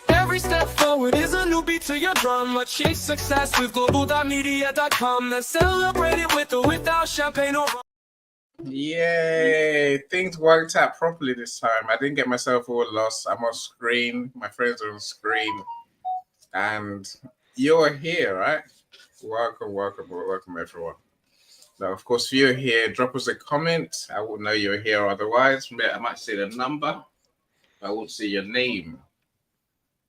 Every step forward is a new beat to your drum. Achieve success with Global.Media.com. Let's celebrate it with or without champagne or rum. Yay! Things worked out properly this time. I didn't get myself all lost. I'm on screen. My friends are on screen. And you're here, right? Welcome, everyone. Now, of course, if you're here, drop us a comment. I will know you're here. Otherwise, I might see the number. I won't see your name.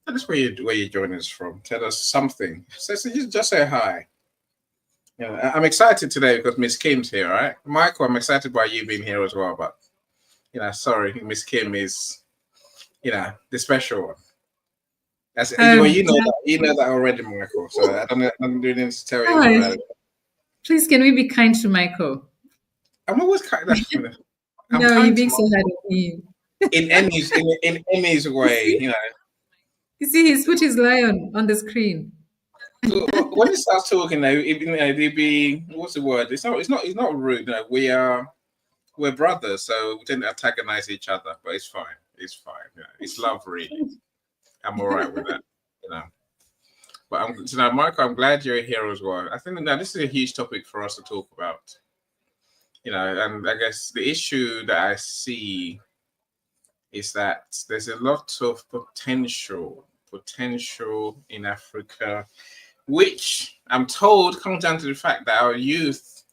Tell us where you're joining us from. Tell us something. Just say hi. Yeah, I'm excited today because Miss Kim's here, right? Michael, I'm excited by you being here as well. But sorry, Miss Kim is, the special one. That's well, you know that already, Michael. So I don't do need to tell you about it. Please, can we be kind to Michael? I'm always kind. No, you're being so hard on him. In any way, You see, he's put his lion on the screen. So when he starts talking, it'd be what's the word? It's not rude. We're brothers, so we tend to antagonize each other, but it's fine. It's fine. It's love, really. I'm all right with that. But Michael, I'm glad you're here as well. I think this is a huge topic for us to talk about. And I guess the issue that I see is that there's a lot of potential in Africa, which I'm told comes down to the fact that our youth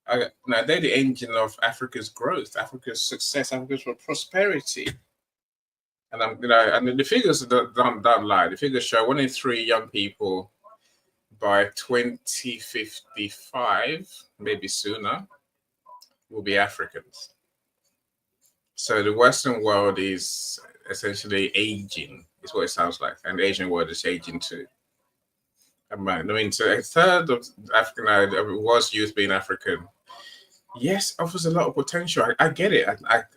they're the engine of Africa's growth, Africa's success, Africa's prosperity. And and the figures don't lie. The figures show 1 in 3 young people by 2055, maybe sooner, will be Africans. So the Western world is essentially aging, is what it sounds like, and the Asian world is aging too. So a third of African was youth being African. Yes, offers a lot of potential. I get it.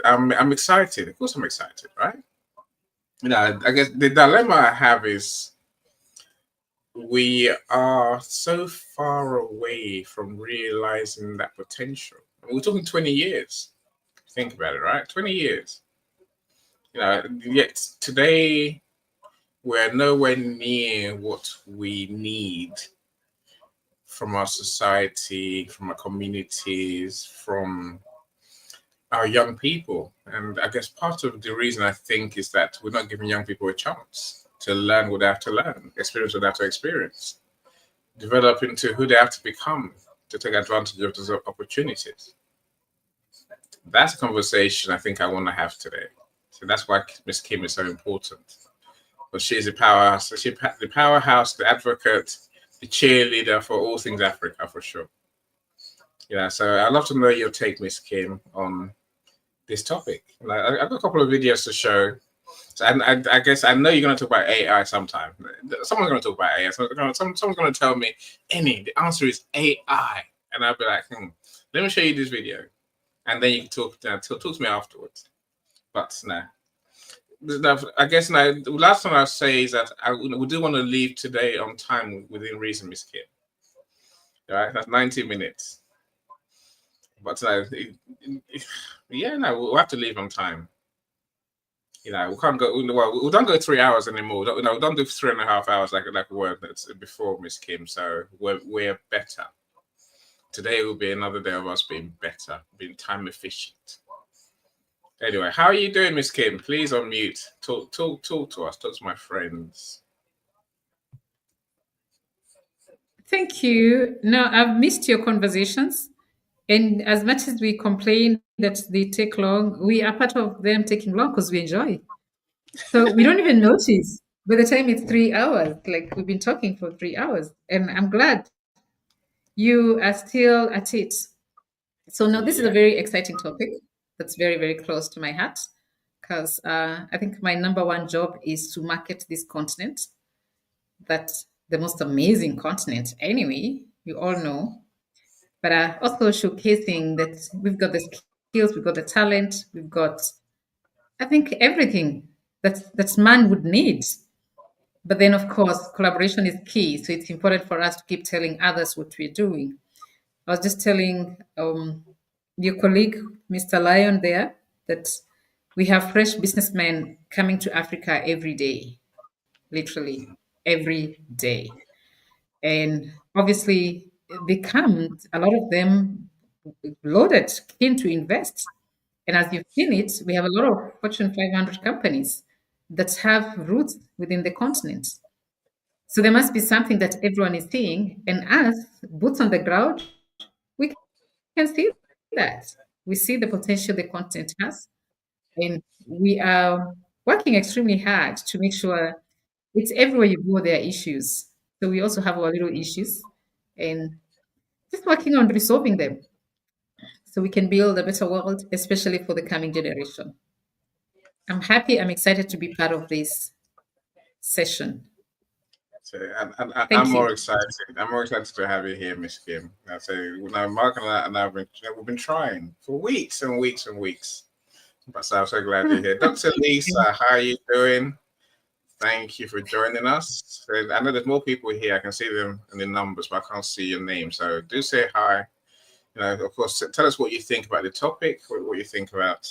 I'm excited. Of course, I'm excited, right? I guess the dilemma I have is we are so far away from realizing that potential. We're talking 20 years. Think about it, right? 20 years. Yet today we're nowhere near what we need from our society, from our communities, from our young people. And I guess part of the reason I think is that we're not giving young people a chance to learn what they have to learn, experience what they have to experience, develop into who they have to become to take advantage of those opportunities. That's a conversation I think I want to have today. So that's why Miss Kim is so important. But she's a powerhouse. She's the powerhouse, the advocate, the cheerleader for all things Africa, for sure. So I'd love to know your take, Miss Kim, on this topic. I've got a couple of videos to show. So I guess I know you're going to talk about AI sometime. Someone's going to talk about AI. Someone's going to tell me, the answer is AI. And I'll be like, let me show you this video. And then you can talk to me afterwards. But no. I guess the last thing I'll say is that we do want to leave today on time within reason, Miss Kim. All right, that's 90 minutes. But we'll have to leave on time. We can't go. We don't go 3 hours anymore. We don't do 3.5 hours like we were before, Miss Kim. So we're better. Today will be another day of us being better, being time efficient. Anyway, how are you doing, Miss Kim? Please unmute. Talk to us. Talk to my friends. Thank you. No, I've missed your conversations. And as much as we complain that they take long, we are part of them taking long because we enjoy. So we don't even notice. By the time it's 3 hours, like we've been talking for 3 hours. And I'm glad you are still at it. So now this is a very exciting topic that's very, very close to my heart because I think my number one job is to market this continent. That's the most amazing continent anyway, you all know. But also showcasing that we've got the skills, we've got the talent, we've got, I think, everything that man would need But then, of course, collaboration is key. So it's important for us to keep telling others what we're doing. I was just telling your colleague, Mr. Lyon, there that we have fresh businessmen coming to Africa every day, literally every day. And obviously, they come, a lot of them loaded, keen to invest. And as you've seen it, we have a lot of Fortune 500 companies that have roots within the continent. So there must be something that everyone is seeing. And us, boots on the ground, we can see that. We see the potential the content has. And we are working extremely hard to make sure it's everywhere you go, there are issues. So we also have our little issues and just working on resolving them so we can build a better world, especially for the coming generation. I'm happy, I'm excited to be part of this session. So, I'm Thank more you. excited. I'm more excited to have you here, Miss Kim. I say, now Mark and I have been we've been trying for weeks and weeks and weeks. But so I'm so glad you're here, Dr. Lisa. How are you doing? Thank you for joining us. And I know there's more people here. I can see them in the numbers, but I can't see your name. So do say hi. Of course, tell us what you think about the topic, what you think about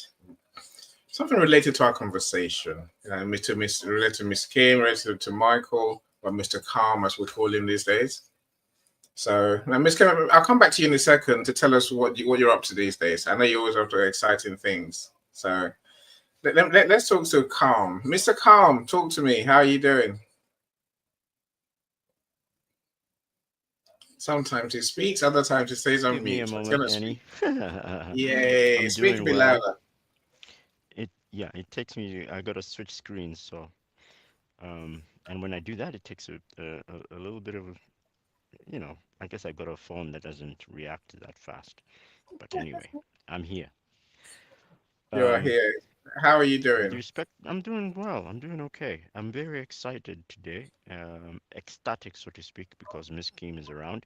something related to our conversation. Related to Miss Kim, related to Michael, or Mr. Calm, as we call him these days. So, now, Miss Kim, I'll come back to you in a second to tell us what you're up to these days. I know you're always up to exciting things. So, let's talk to Calm. Mr. Calm, talk to me. How are you doing? Sometimes he speaks, other times he stays on Give me a mute. But he's going moment, to speak. Annie. Yay! I'm Speak a doing bit well. louder. It takes me. I gotta switch screens, so and when I do that, it takes a little bit of, I guess I got a phone that doesn't react that fast. But anyway, I'm here. You are Um, here. How are you with doing? respect, I'm doing well. I'm doing okay. I'm very excited today, ecstatic, so to speak, because Miss Kim is around.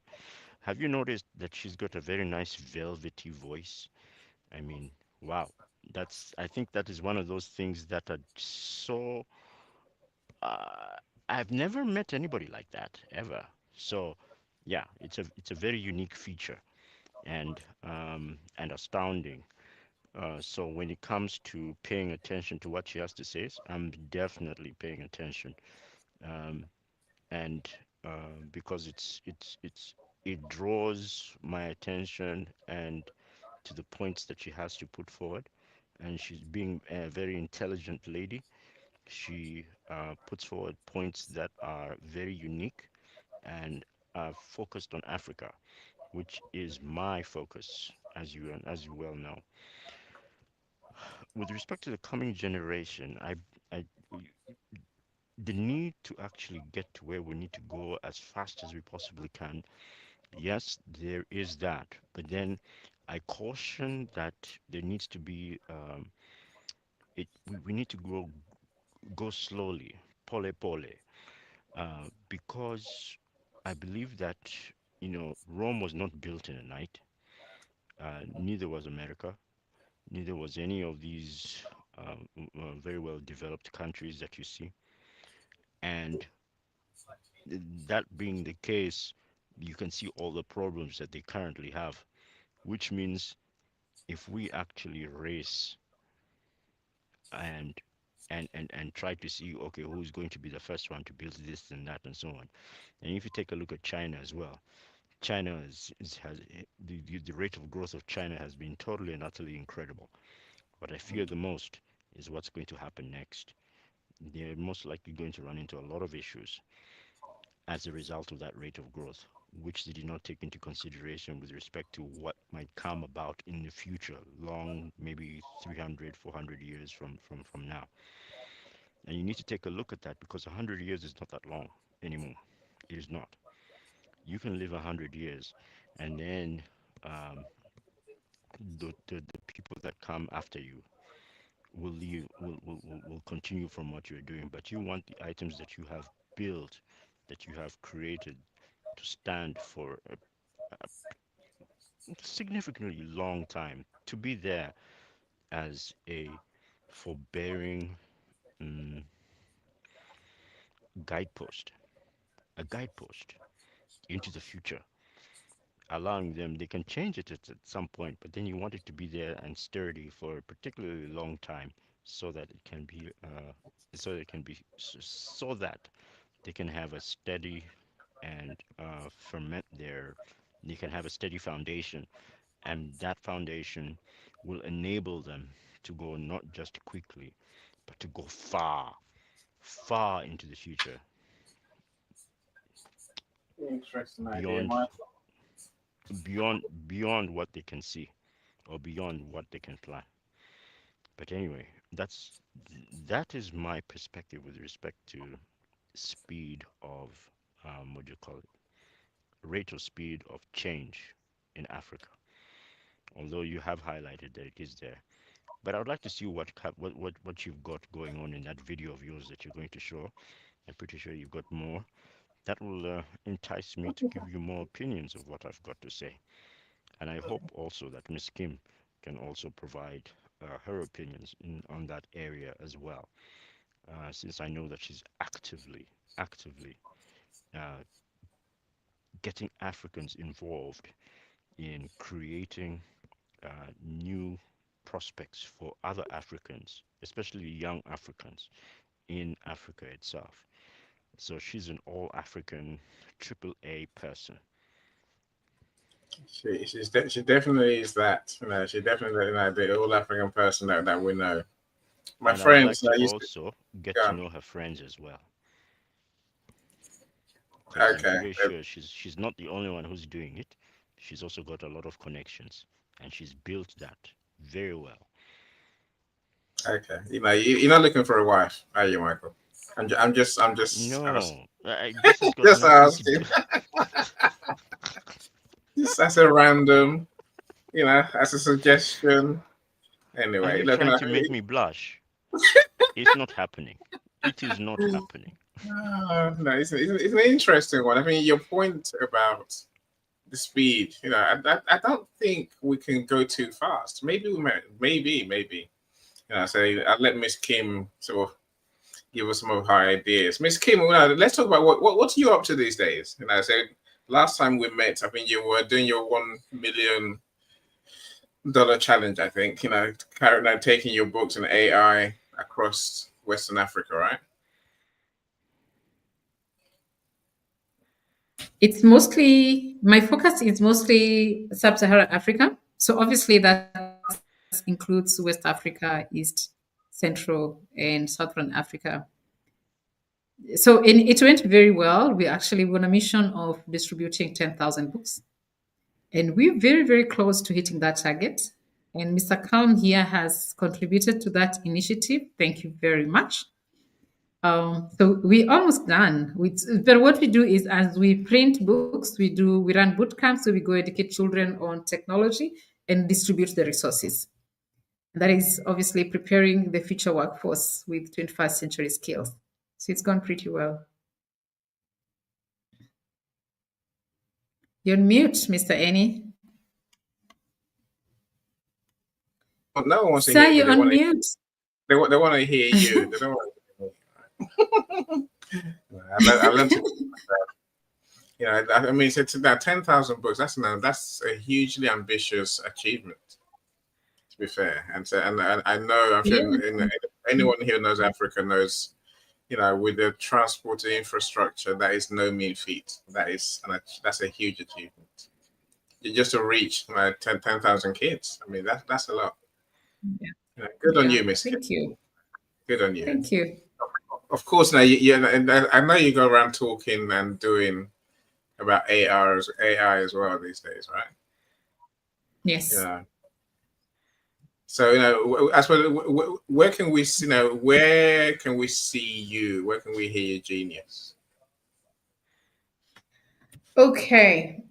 Have you noticed that she's got a very nice velvety voice? I mean, wow. I think that is one of those things that are so, uh, I've never met anybody like that ever. So, yeah, it's a very unique feature and astounding. So when it comes to paying attention to what she has to say, I'm definitely paying attention. Um, and because it draws my attention and to the points that she has to put forward. And she's being a very intelligent lady. She puts forward points that are very unique and are focused on Africa, which is my focus, as you well know. With respect to the coming generation, I the need to actually get to where we need to go as fast as we possibly can. Yes, there is that, but then I caution that there needs to be we need to go slowly, pole pole, because I believe that Rome was not built in a night. Neither was America. Neither was any of these very well developed countries that you see. And that being the case, you can see all the problems that they currently have, which means if we actually race and and try to see, okay, who's going to be the first one to build this and that and so on. And if you take a look at China as well, China has the rate of growth of China has been totally and utterly incredible. What I fear the most is what's going to happen next. They're most likely going to run into a lot of issues as a result of that rate of growth, which they did not take into consideration with respect to what might come about in the future, long, maybe 300, 400 years from now. And you need to take a look at that because 100 years is not that long anymore. It is not. You can live 100 years and then um, the people that come after you will leave, will continue from what you're doing. But you want the items that you have built, that you have created to stand for a significantly long time, to be there as a forbearing, mm, guidepost, a guidepost into the future, allowing them, they can change it at some point, but then you want it to be there and sturdy for a particularly long time so that it can be so that they can have a steady and ferment their they can have a steady foundation, and that foundation will enable them to go not just quickly but to go far into the future, Interesting idea, beyond Michael. beyond what they can see or beyond what they can plan. But anyway, that is my perspective with respect to speed of what do you call it, rate of speed of change in Africa. Although you have highlighted that it is there, but I would like to see what you've got going on in that video of yours that you're going to show. I'm pretty sure you've got more that will entice me to give you more opinions of what I've got to say. And I hope also that Miss Kim can also provide her opinions on that area as well, since I know that she's actively uh, getting Africans involved in creating new prospects for other Africans, especially young Africans in Africa itself. So she's an all African triple A person. She definitely is that. You know, she definitely, you know, the all African person that we know. My And I would like friends, to I used to also get to go. know her friends as well, because I'm Okay, pretty sure she's not the only one who's doing it. She's also got a lot of connections, and she's built that very well. okay. You know, you're not looking for a wife, are you, Michael? I'm just No, this has got just nothing to asking. do. Just as a random, you know, as a suggestion. Are Anyway, you look, you trying know, to make me blush? It's not happening. It is not happening. no, it's an interesting one. I mean, your point about the speed, you know, I don't think we can go too fast. Maybe we might, maybe. You know, so I'll let Miss Kim sort of give us some of her ideas. Miss Kim, let's talk about what are you up to these days? You know, so last time we met, I mean, you were doing your $1 million challenge. I think you know, carrying out taking your books and AI across Western Africa, right? It's mostly, my focus is mostly Sub-Saharan Africa. So obviously that includes West Africa, East, Central, and Southern Africa. So it went very well. We actually were on a mission of distributing 10,000 books. And we're very, very close to hitting that target. And Mr. Khan here has contributed to that initiative. Thank you very much. So we almost done. But what we do is, as we print books, we run boot camps. So we go educate children on technology and distribute the resources. That is obviously preparing the future workforce with 21st century skills. So it's gone pretty well. You're on mute, Mr. Annie. Well, no one wants to Sir, hear me. you're on mute. They want to hear you. They don't want to hear me. I learned to. You know, I mean, it's that 10,000 books. That's a hugely ambitious achievement. To be fair, and so and I know I'm sure Yeah. anyone here knows Africa knows, you know, with the transport infrastructure, that is no mean feat. That's a huge achievement. Just to reach 10,000 kids. I mean, that's a lot. Yeah. Yeah, good on Yeah. you, Miss Kim. Thank you. Good on you. Thank you. Of course, now and I know you go around talking and doing about AI as well these days, right? Yes. Yeah. So you know, as well, where can we, you know, where can we see you? Where can we hear your genius? Okay.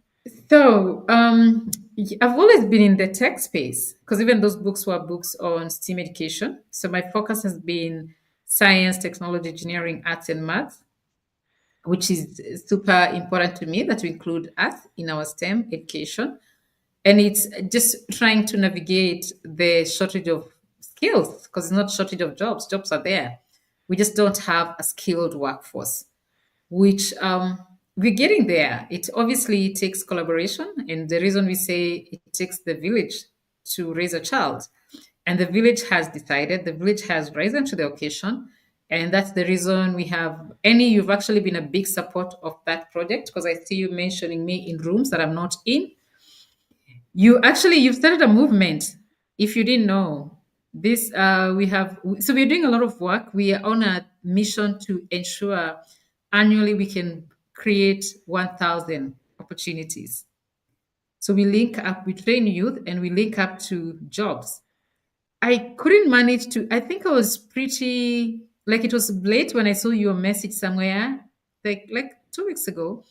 So I've always been in the tech space because even those books were books on STEAM education. So my focus has been science, technology, engineering, arts, and math, which is super important to me that we include us in our STEM education. And it's just trying to navigate the shortage of skills because it's not shortage of jobs. Jobs are there. We just don't have a skilled workforce. which we're getting there. It obviously takes collaboration, and the reason we say it takes the village to raise a child, and the village has decided, the village has risen to the occasion, and that's the reason we have any. You've actually been a big support of that project because I see you mentioning me in rooms that I'm not in. You've started a movement. If you didn't know this, we have so we're doing a lot of work. We are on a mission to ensure annually we can create 1,000 opportunities. So we link up, we train youth, and we link up to jobs. I couldn't manage to. I think I was pretty like it was late when I saw your message somewhere, like 2 weeks ago,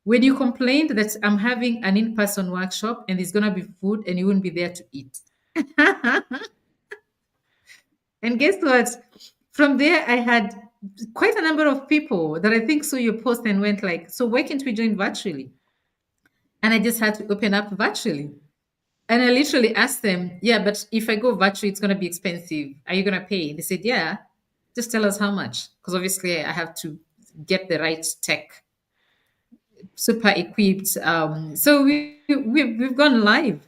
when you complained that I'm having an in-person workshop and there's gonna be food and you wouldn't be there to eat. And guess what? From there, I had quite a number of people that I think saw your post and went like, "So why can't we join virtually?" And I just had to open up virtually. And I literally asked them, "Yeah, but if I go virtually, it's gonna be expensive. Are you gonna pay?" They said, "Yeah. Just tell us how much." Because obviously I have to get the right tech, super equipped. So we've gone live.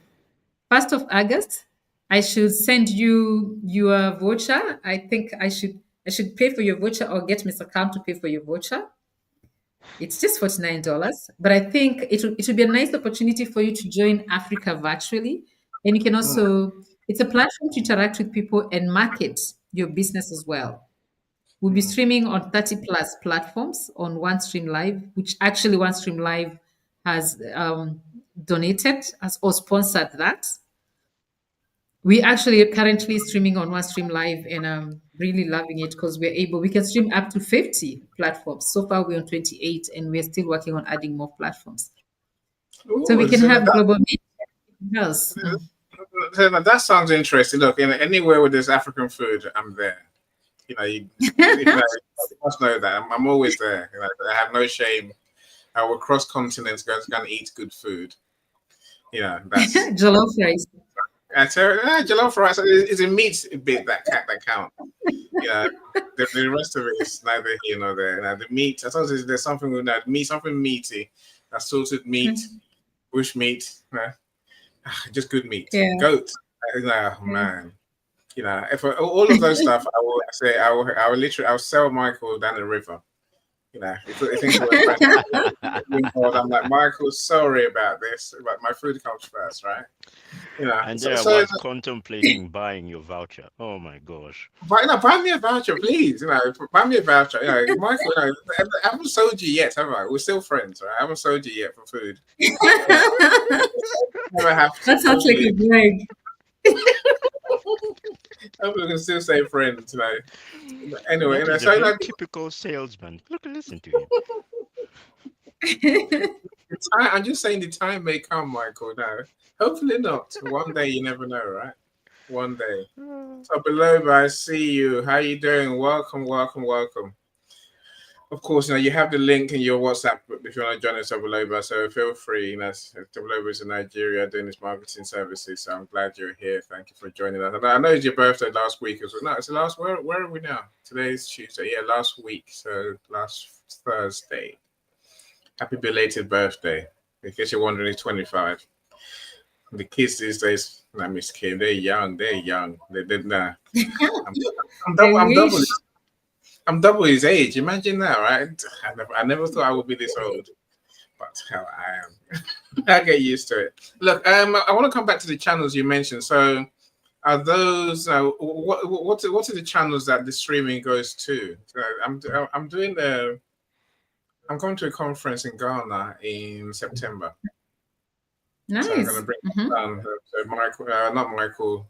1st of August, I should send you your voucher. I think I should pay for your voucher or get Mr. Cam to pay for your voucher. It's just $49, but I think it would be a nice opportunity for you to join Africa virtually, and you can also. It's a platform to interact with people and market your business as well. We'll be streaming on 30 plus platforms on OneStream Live, which actually OneStream Live has donated has or sponsored that. We actually are currently streaming on OneStream Live, and I'm really loving it because we can stream up to 50 platforms. So far, we're on 28, and we're still working on adding more platforms. So we Ooh, can so have that, Global.Media. Yes. Mm. so that sounds interesting. Look, anywhere with this African food, I'm there. You must know that I'm always there. I have no shame. I will cross continents go and eat good food. That's Jollof rice. jollof rice is a meat bit that count. Yeah, the rest of it is neither here nor there. The meat, as long as there's something with that meat, something meaty, assorted meat, bush meat, just good meat. Yeah. Goat, man. If all of those stuff, I will say I will literally I'll sell Michael down the river. If you think we're friends, I'm like Michael. Sorry about this, but my food comes first, right? And So, there I so was contemplating buying your voucher. Oh my gosh. buy me a voucher, please. Buy me a voucher. Michael. I haven't sold you yet, have I? We're still friends, right? I haven't sold you yet for food. Never have to. That sounds like a brag. Hopefully, we can still stay friends. Anyway, That is a so very typical salesman. Look, listen to him. I'm just saying the time may come, Michael. Now, hopefully not. One day, you never know, right? One day. So below, I see you. How you doing? Welcome, welcome, welcome. Of course, you have the link in your WhatsApp group if you want to join us, Tobiloba. So feel free. Tobiloba is in Nigeria doing his marketing services. So I'm glad you're here. Thank you for joining us. And I know it's your birthday last week as well. No, it's the last. Where are we now? Today's Tuesday. Yeah, last week. So last Thursday. Happy belated birthday. In case you're wondering, he's 25. The kids these days, Miss Kim, they're young. They're young. Nah. I'm double his age. Imagine that, right? I never thought I would be this old, but hell, I am. I get used to it. Look, I want to come back to the channels you mentioned. So, are those what are the channels that the streaming goes to? So I'm doing I'm going to a conference in Ghana in September. Nice. So I'm going to bring down Michael, not Michael.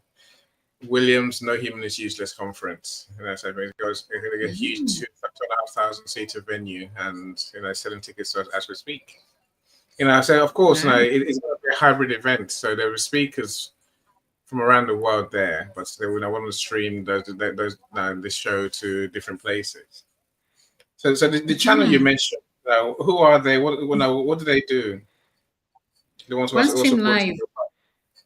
Williams No Human is Useless conference. So it goes a huge 2,500 seater venue, and selling tickets as we speak. So of course, it's going to be a hybrid event. So there were speakers from around the world there, but they would want to stream this show to different places. So the channel you mentioned, who are they? What do they do? The ones who are OneStream Live.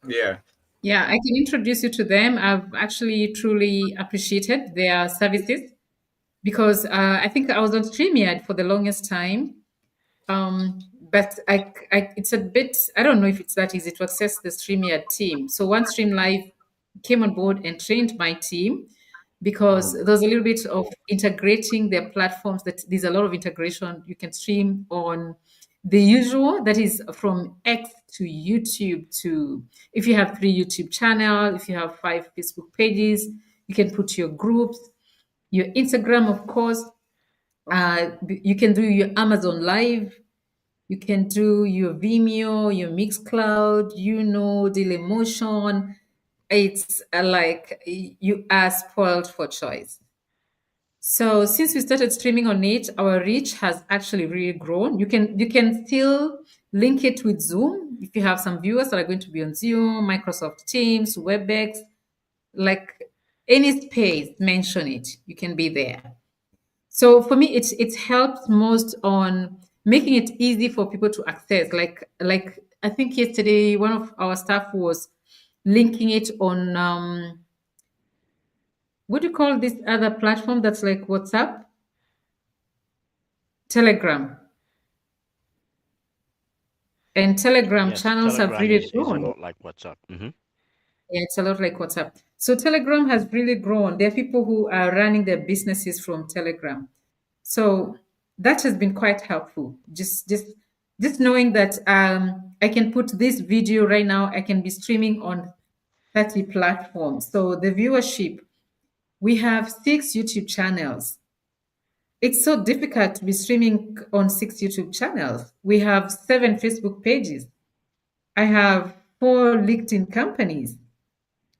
Yeah. Yeah, I can introduce you to them. I've actually truly appreciated their services because I think I was on StreamYard for the longest time. But it's a bit, I don't know if it's that easy to access the StreamYard team. So once Stream Live came on board and trained my team, because there's a little bit of integrating their platforms, that there's a lot of integration. You can stream on the usual, that is from X to YouTube, to if you have 3 YouTube channels, if you have 5 Facebook pages, you can put your groups, your Instagram, of course. You can do your Amazon Live, you can do your Vimeo, your Mixcloud, Dailymotion. It's like you are spoiled for choice. So since we started streaming on it, our reach has actually really grown. You can still link it with Zoom if you have some viewers that are going to be on Zoom, Microsoft Teams, WebEx, like any space, mention it. You can be there. So for me, it's helped most on making it easy for people to access. Like I think yesterday one of our staff was linking it on what do you call this other platform that's like WhatsApp? Telegram. And Telegram Yes, channels have Telegram really is a grown. lot like WhatsApp. Yeah, it's a lot like WhatsApp. So Telegram has really grown. There are people who are running their businesses from Telegram. So that has been quite helpful. Just knowing that I can put this video right now, I can be streaming on 30 platforms. So the viewership, we have 6 YouTube channels. It's so difficult to be streaming on 6 YouTube channels. We have 7 Facebook pages. I have 4 LinkedIn companies.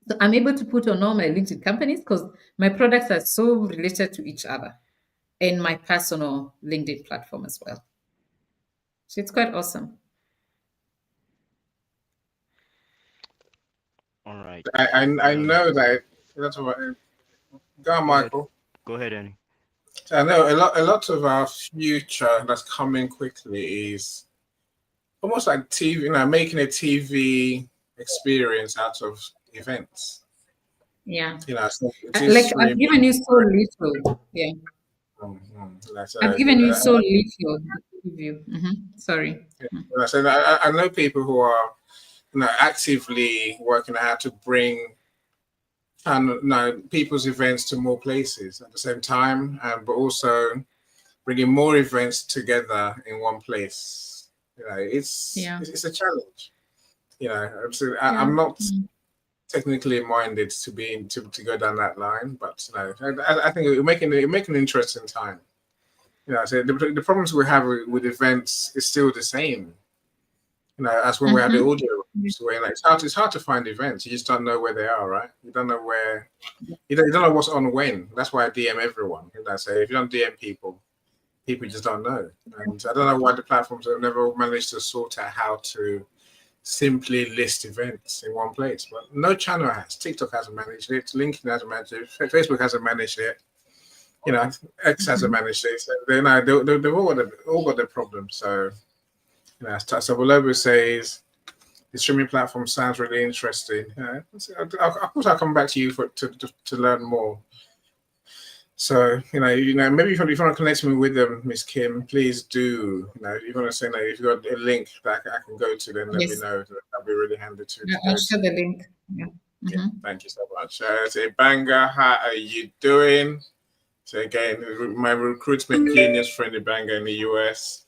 So I'm able to put on all my LinkedIn companies because my products are so related to each other, and my personal LinkedIn platform as well. So it's quite awesome. All right. I know that that's what. Go on, Go ahead. Michael. Go ahead, Annie. I know a lot of our future that's coming quickly is almost like TV, making a TV experience out of events. Yeah. So it is Like I've streaming. given you so little. Yeah. I've given you so little review. Sorry. I know people who are actively working out how to bring people's events to more places at the same time, but also bringing more events together in one place. It's a challenge. So I'm not technically minded to go down that line, but I think it make an interesting time. So the problems we have with events is still the same. As when we had the audio. So it's hard to find events. You just don't know where they are, right? You don't know where. You don't know what's on when. That's why I DM everyone. Say if you don't DM people just don't know. And I don't know why the platforms have never managed to sort out how to simply list events in one place. But no channel has. TikTok hasn't managed it. LinkedIn hasn't managed it. Facebook hasn't managed it. X hasn't managed it. So they've all got their problems. So, so Volobo says the streaming platform sounds really interesting. Of course, I'll come back to you to learn more. So maybe if you want to connect me with them, Miss Kim, please do. If you want to say if you got a link that I can go to, then let me know. That'd be really handy too. I'll share the link. Yeah. Thank you so much. Say Banga, how are you doing? So again, my recruitment genius friend in Banga in the US,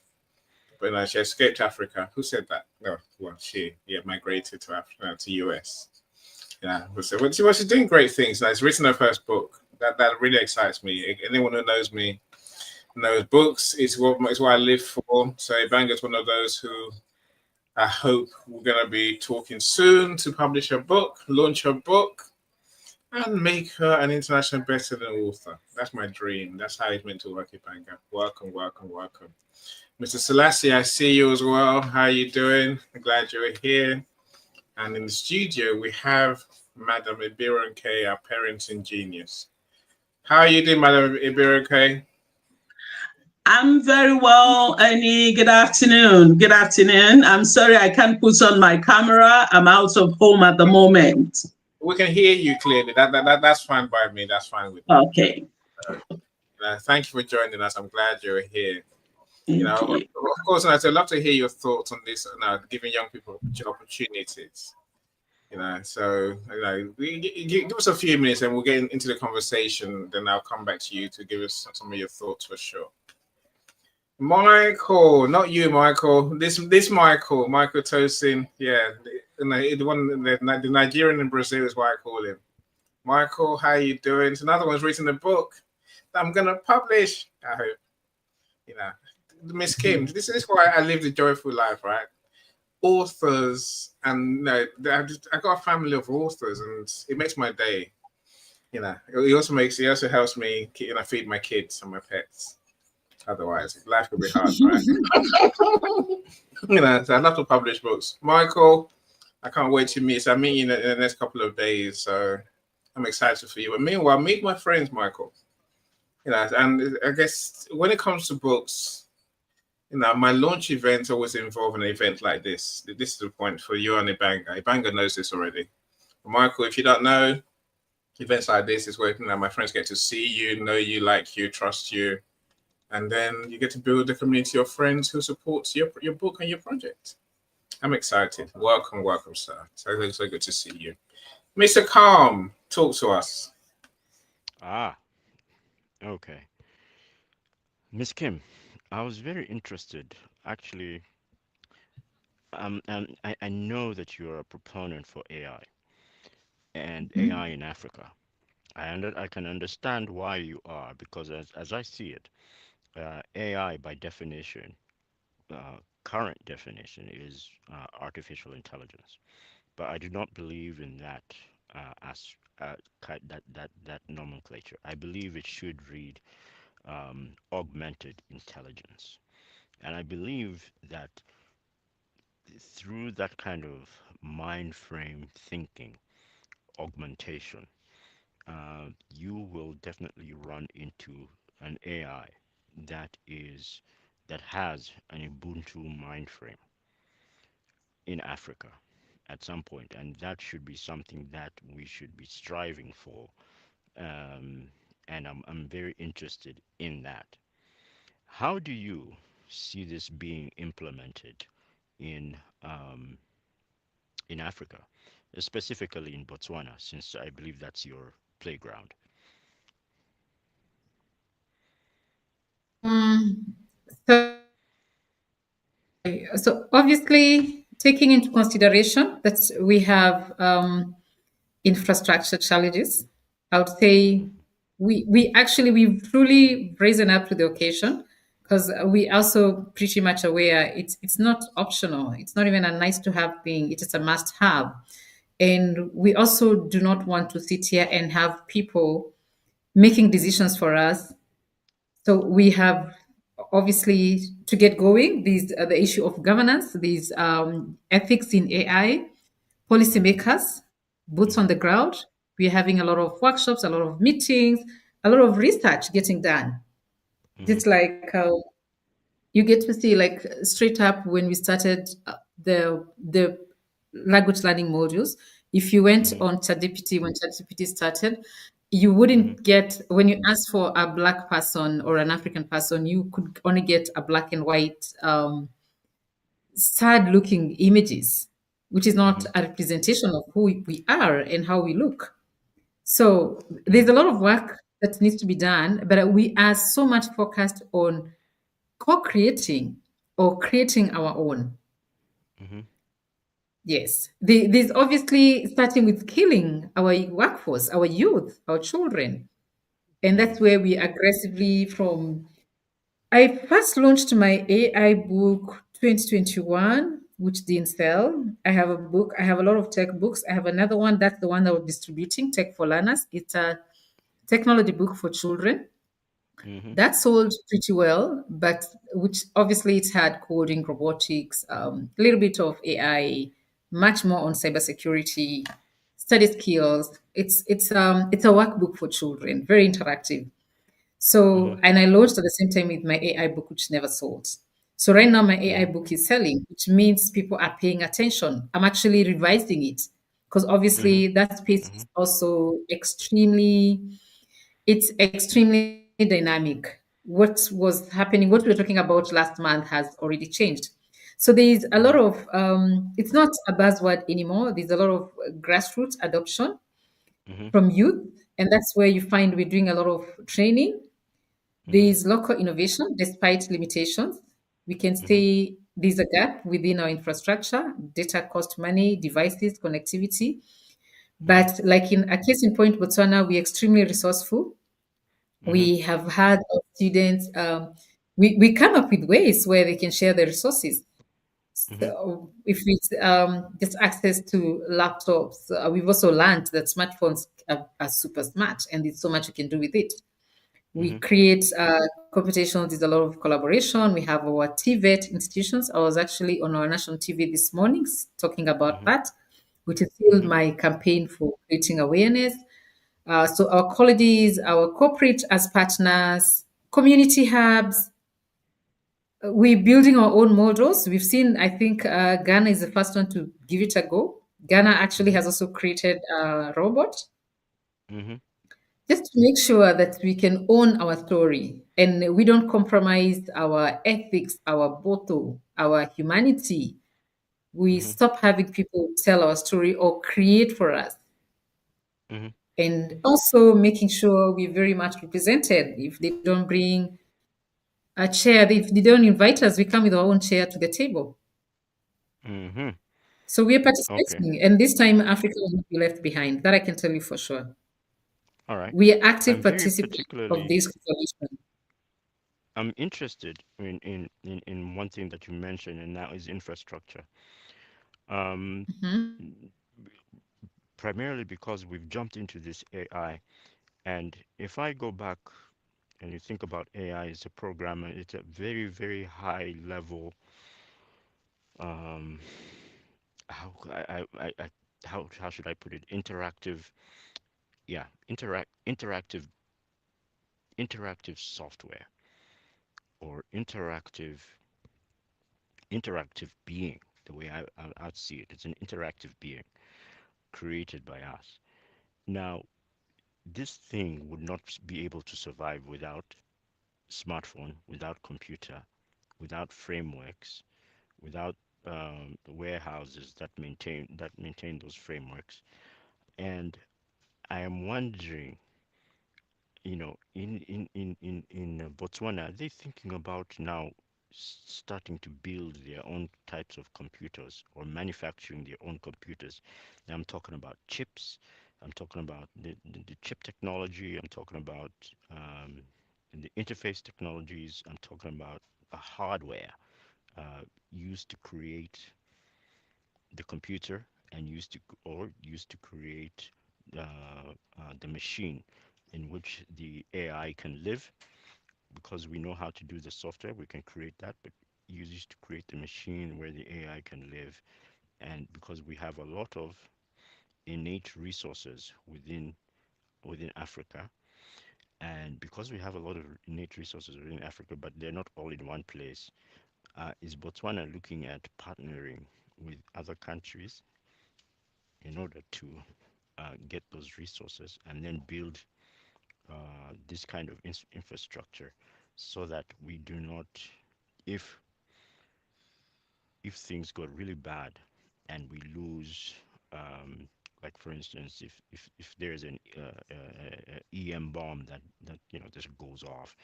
but she escaped Africa. Who said that? No, well, she migrated to Africa, to US. But she's doing great things. She's written her first book. That really excites me. Anyone who knows me knows books is what I live for. So Banga is one of those who I hope we're going to be talking soon to publish her book, launch her book, and make her an international best-selling author. That's my dream. That's how it's meant to work, Banga. Welcome, welcome, welcome. Mr. Selassie, I see you as well. How are you doing? I'm glad you're here. And in the studio, we have Madam Ibironke, our parenting genius. How are you doing, Madam Ibironke? I'm very well, Annie. Good afternoon. Good afternoon. I'm sorry I can't put on my camera. I'm out of home at the moment. We can hear you clearly. That's fine by me. That's fine with me. Okay. Thank you for joining us. I'm glad you're here. Thank you. Of course, I'd love to hear your thoughts on this. Giving young people opportunities. So give us a few minutes and we'll get into the conversation. Then I'll come back to you to give us some of your thoughts for sure. Michael, not you, Michael. This Michael Tosin. Yeah, the one, the Nigerian in Brazil is why I call him. Michael, how you doing? It's another one's written a book that I'm gonna publish. I hope. Miss Kim. This is why I live the joyful life, right? Authors, and I got a family of authors, and it makes my day. It also helps me, feed my kids and my pets. Otherwise, life could be hard, right? So I'd love to publish books. Michael, I can't wait to meet. So I'm meeting you in the next couple of days. So I'm excited for you. But meanwhile, meet my friends, Michael. And I guess when it comes to books, my launch events always involve an event like this. This is the point for you and Ibanga. Ibanga knows this already. But Michael, if you don't know, events like this is where my friends get to see you, know you, like you, trust you. And then you get to build a community of friends who supports your book and your project. I'm excited. Welcome, sir. So good to see you. Mr. Calm, talk to us. Okay. Miss Kim, I was very interested. Actually, and I know that you're a proponent for AI and AI in Africa. I can understand why you are, because as I see it, AI by definition, current definition is artificial intelligence. But I do not believe in that as that nomenclature. I believe it should read augmented intelligence, and I believe that through that kind of mind frame thinking, augmentation, you will definitely run into an AI that is that has an Ubuntu mind frame in Africa at some point, and that should be something that we should be striving for. Um, and I'm very interested in that. How do you see this being implemented in um, in Africa, specifically in Botswana, since I believe that's your playground? Um, so, so obviously, taking into consideration that we have infrastructure challenges, I would say we've truly risen up to the occasion because we also pretty much aware it's not optional. It's not even a nice to have thing. It is a must have. And we also do not want to sit here and have people making decisions for us. So we have obviously to get going. These the issue of governance, these ethics in AI, policymakers, boots on Hmm. the ground. We're having a lot of workshops, a lot of meetings, a lot of research getting done. Hmm. It's like you get to see like straight up when we started the language learning modules. If you went Hmm. on ChatGPT when ChatGPT started, you Hmm. wouldn't get when you ask for a black person or an African person, you could only get a black and white sad looking images, which is not Hmm. a representation of who we are and how we look. So Hmm. there's a lot of work that needs to be done, but we are so much focused on co-creating or creating our own. Hmm. Yes. There's obviously starting with killing our workforce, our youth, our children. And Hmm. that's where we aggressively from. I first launched my AI book 2021, which didn't sell. I have a book. I have a lot of tech books. I have another one. That's the one that we're distributing, Tech for Learners. It's a technology book for children. Hmm. That sold pretty well, but which obviously it's had coding, robotics, a little bit of AI, much more on cybersecurity, study skills. It's a workbook for children, very interactive. Hmm. So, and I launched at the same time with my AI book, which never sold. So right now my AI Hmm. book is selling, which means people are paying attention. I'm actually revising it because Hmm. obviously that space Hmm. is also extremely, it's extremely dynamic. What was happening, what we were talking about last month has already changed. So there's a lot of, it's not a buzzword anymore. There's a lot of grassroots adoption Mm-hmm. from youth. And that's where you find we're doing a lot of training. There Mm-hmm. is local innovation despite limitations. We can Mm-hmm. stay, there's a gap within our infrastructure, data cost money, devices, connectivity. Mm-hmm. But like in a case in point, Botswana, we're extremely resourceful. Mm-hmm. We have had our students, we come up with ways where they can share their resources. Mm-hmm. So if it's just access to laptops, we've also learned that smartphones are super smart and there's so much you can do with it. We Mm-hmm. create competitions, there's a lot of collaboration. We have our TVET institutions. I was actually on our national TV this morning talking about Mm-hmm. that, which is still Mm-hmm. my campaign for creating awareness. So our colleges, our corporate as partners, community hubs, we're building our own models. We've seen, I think Ghana is the first one to give it a go. Ghana actually Mm-hmm. has also created a robot Mm-hmm. just to make sure that we can own our story and we don't compromise our ethics, our bottle, our humanity. We Mm-hmm. stop having people tell our story or create for us. Mm-hmm. And also making sure we're very much represented. If they don't bring a chair, if they don't invite us, we come with our own chair to the table. Mm-hmm. So we're Okay. participating. And this time, Africa will not be left behind. That I can tell you for sure. All right. We are active I'm very participants of particularly this coalition. I'm interested in one thing that you mentioned, and that is infrastructure. Um, Mhm. Primarily because we've jumped into this AI, and if I go back and you think about AI as a programmer, it's a very, very high level. Um, how how should I put it? Interactive, yeah, interactive software or interactive being. The way I'd see it, it's an interactive being created by us. Now, this thing would not be able to survive without smartphone, without computer, without frameworks, without warehouses that maintain those frameworks. And I am wondering, in Botswana, are they thinking about now starting to build their own types of computers or manufacturing their own computers? Now, I'm talking about chips. I'm talking about the chip technology. I'm talking about um, the interface technologies. I'm talking about hardware used to create the computer and used to create the machine in which the AI can live. Because we know how to do the software, we can create that, but used to create the machine where the AI can live. And because we have a lot of innate resources within Africa, and because we have a lot of innate resources within Africa, but they're not all in one place, is Botswana looking at partnering with other countries in order to get those resources and then build this kind of infrastructure so that we do not, if things got really bad and we lose, like for instance, if there's an EM bomb that just goes off,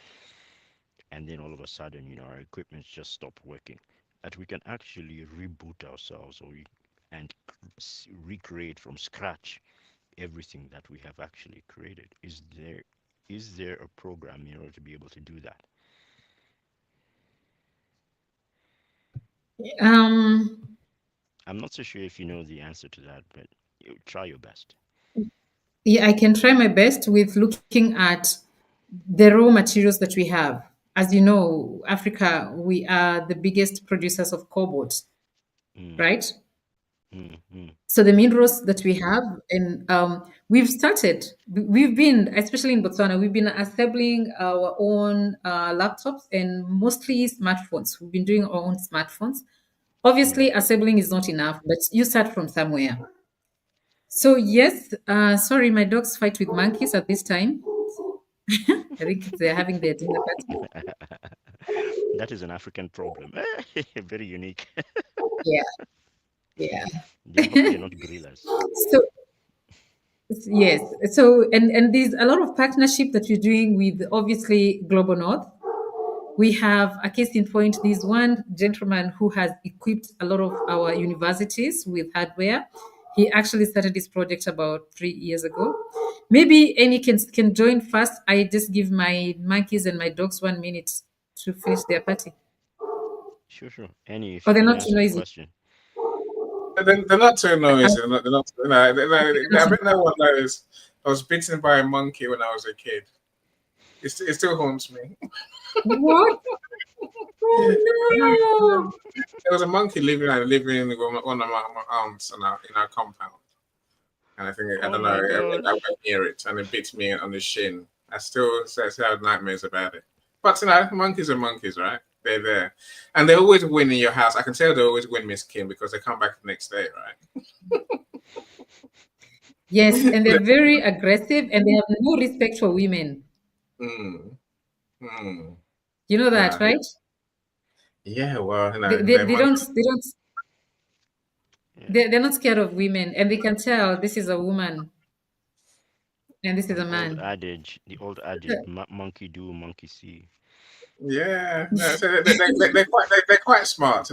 and then all of a sudden our equipment just stop working, that we can actually reboot ourselves, and recreate from scratch everything that we have actually created. Is there a program in order to be able to do that? Um, I'm not so sure if you know the answer to that, but try your best. yeah, I can try my best with looking at the raw materials that we have. As you know, Africa, we are the biggest producers of cobalt, Mm, right? mm, mm, So the minerals that we have, and we've started, we've been, especially in Botswana, we've been assembling our own laptops and mostly smartphones. We've been doing our own smartphones. mm, Obviously, assembling is not enough, but you start from somewhere. So yes, sorry, my dogs fight with monkeys at this time. I think they're having their dinner party. That is an African problem. Very unique. Yeah, yeah. Hope they're not gorillas. So yes, so and there's a lot of partnership that we're doing with obviously Global North. We have a case in point. There's one gentleman who has equipped a lot of our universities with hardware. He actually started this project about 3 years ago. Maybe any can join first. I just give my monkeys and my dogs 1 minute to finish their party. Sure, sure. Annie, if Or you they're can not too answer the noisy. question. They're not too noisy. Okay, They're not, no, they're not I too bet no one knows. I was bitten by a monkey when I was a kid. It still haunts me. What? Oh There was a monkey living with one of my aunts in our compound, and I Oh don't know. my God. I went near it, and it bit me on the shin. I still have nightmares about it. But monkeys are monkeys, right? They're there, and they always win in your house. I can tell they always win, Miss Kim, because they come back the next day, yes, and right? they're very aggressive and they have no respect for women. mm, mm, You know that, yeah, right? yeah. Well, They, they, they're they monkeys. don't they don't Yeah. they're not scared of women and they can tell this is a woman and this is a man. The old adage, monkey do, monkey see. Yeah, no, so they're quite smart,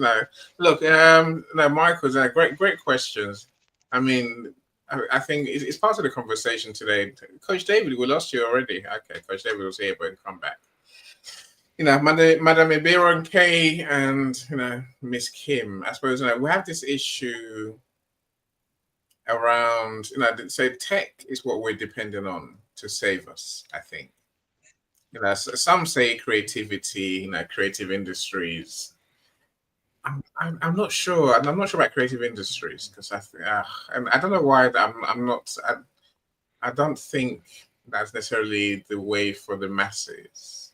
Look, no, Michael's great questions. I mean, I think it's part of the conversation today. Coach David, we lost you already. Okay, Coach David was here, but he'll come back. Madam Ibiron K and Miss Kim. I suppose we have this issue around so tech is what we're dependent on to save us. I think some say creativity, creative industries. I'm not sure, and I'm not sure about creative industries because and I don't know why I'm not. I don't think that's necessarily the way for the masses.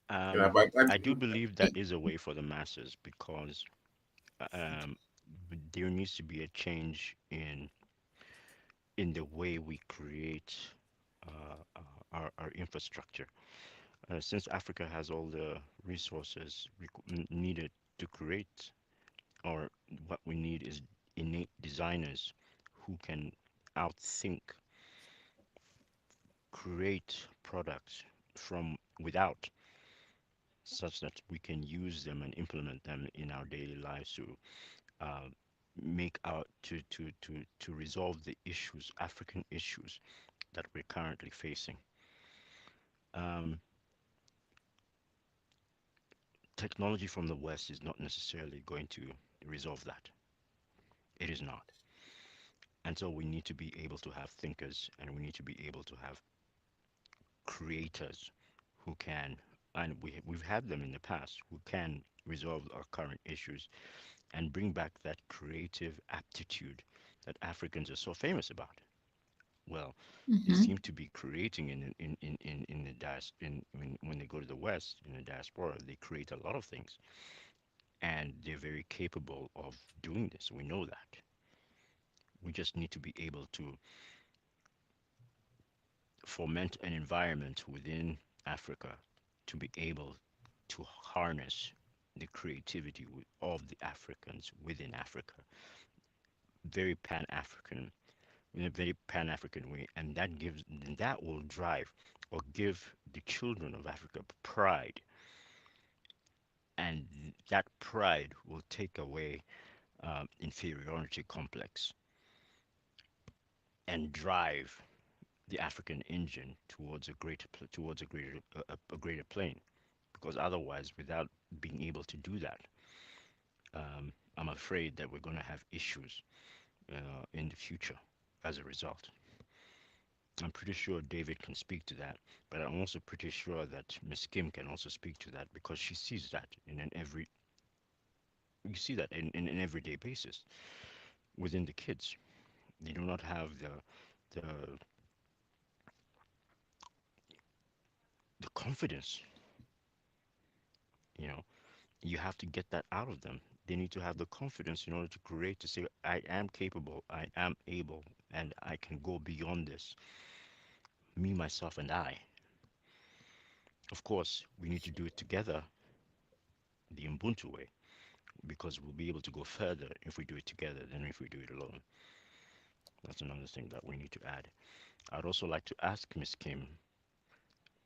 But I do believe that is a way for the masses because um, there needs to be a change in the way we create our infrastructure. Since Africa has all the resources needed to create, or what we need is innate designers who can outthink, create products from without, such that we can use them and implement them in our daily lives to uh, make out to resolve the issues, African issues that we're currently facing. Um, Technology from the West is not necessarily going to resolve that. It is not. And so we need to be able to have thinkers and we need to be able to have creators who can, and we've had them in the past, who can resolve our current issues and bring back that creative aptitude that Africans are so famous about. Well, they seem to be creating in the when they go to the West in the diaspora, they create a lot of things, and they're very capable of doing this. We know that. We just need to be able to foment an environment within Africa to be able to harness the creativity of the Africans within Africa, very pan-African, in a very pan-African way, and that will drive or give the children of Africa pride, and that pride will take away inferiority complex and drive the African engine towards a greater plane. Because otherwise, without being able to do that, I'm afraid that we're going to have issues in the future as a result. I'm pretty sure David can speak to that, but I'm also pretty sure that Miss Kim can also speak to that because she sees that in an every you see that in an everyday basis within the kids. They do not have the the confidence, you know. You have to get that out of them. They need to have the confidence in order to create, to say, I am capable, I am able, and I can go beyond this. me, myself, and I. Of course, we need to do it together, the Ubuntu way, because we'll be able to go further if we do it together than if we do it alone. That's another thing that we need to add. I'd also like to ask Miss Kim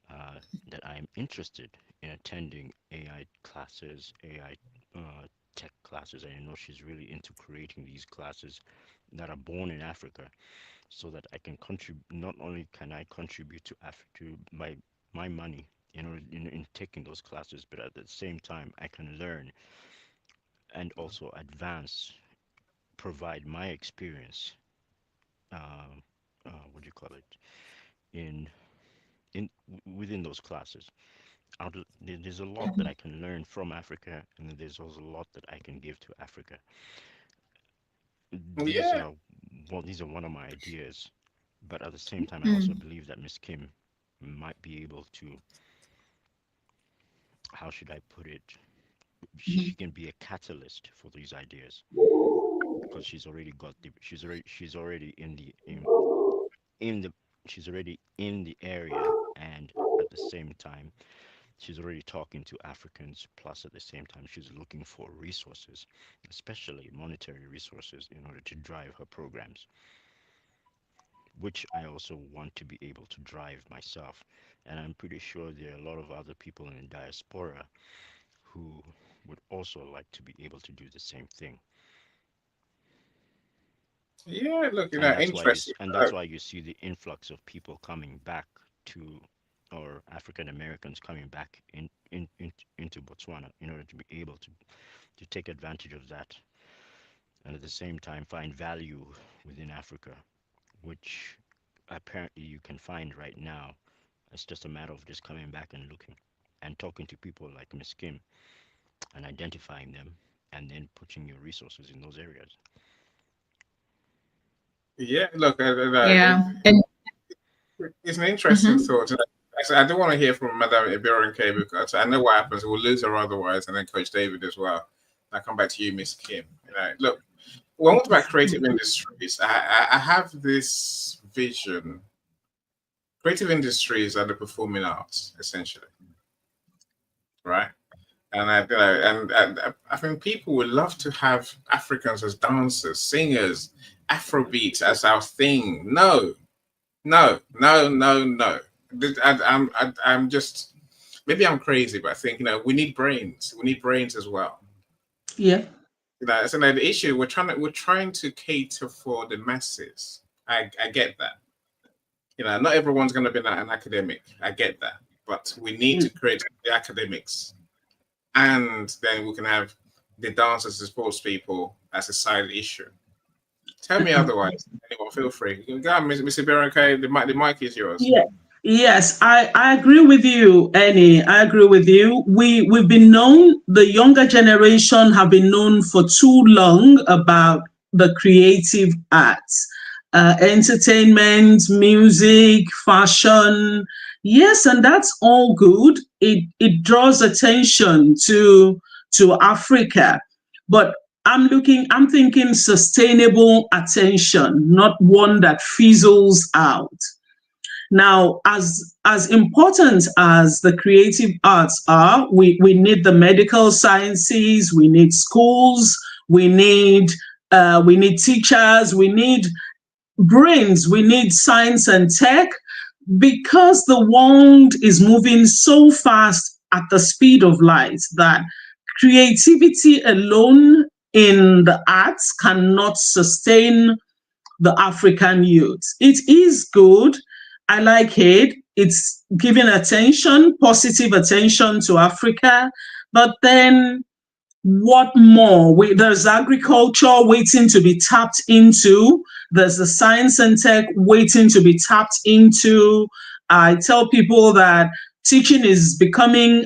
uh, that I'm interested in attending AI classes, AI tech classes. I know she's really into creating these classes that are born in Africa, so that I can contribute. Not only can I contribute to Africa my money in taking those classes, but at the same time I can learn and also advance, provide my experience. Uh, what do you call it? In within those classes. There's a lot that I can learn from Africa, and there's also a lot that I can give to Africa. These Yeah, are these are one of my ideas, but at the same time, I also Mm. believe that Miss Kim might be able to, how should I put it? She can be a catalyst for these ideas because she's already in the she's already in the area, and at the same time she's already talking to Africans, plus at the same time she's looking for resources, especially monetary resources, in order to drive her programs, which I also want to be able to drive myself. And I'm pretty sure there are a lot of other people in the diaspora who would also like to be able to do the same thing. yeah. Look, And interesting. that's why you see the influx of people coming back to, or African Americans coming back into Botswana in order to be able to take advantage of that, and at the same time find value within Africa, which apparently you can find right now. It's just a matter of just coming back and looking and talking to people like Miss Kim and identifying them and then putting your resources in those areas. Yeah, look, Yeah. And it's an interesting mhm. thought. And actually, I do want to hear from Madame Ibiran K because I know what happens. We'll lose her otherwise, and then Coach David as well. I'll come back to you, Miss Kim. Look, when we talk about creative industries, I have this vision. Creative industries are the performing arts, essentially, right? And I think people would love to have Africans as dancers, singers, Afrobeat as our thing. No, no, no, no, no. I'm just, maybe I'm crazy, but I think we need brains. We need brains as well. Yeah. So now the issue we're trying to cater for the masses. I get that. Not everyone's going to be an academic. I get that, but we need to Mm. create the academics, and then we can have the dancers, the sports people as a side issue. Tell me otherwise. Anyone, feel free. Go on, Mr. Biranke. The mic is yours. Yeah. Yes, I agree with you, Annie. I agree with you. We've been known, the younger generation have been known for too long about the creative arts, entertainment, music, fashion. Yes, and that's all good. It draws attention to Africa, but I'm thinking sustainable attention, not one that fizzles out. Now, as important as the creative arts are, we need the medical sciences, we need schools, we need teachers, we need brains, we need science and tech, because the world is moving so fast at the speed of light that creativity alone in the arts cannot sustain the African youth. It is good. I like it. It's giving attention, positive attention to Africa. But then what more? There's agriculture waiting to be tapped into. There's the science and tech waiting to be tapped into. I tell people that teaching is becoming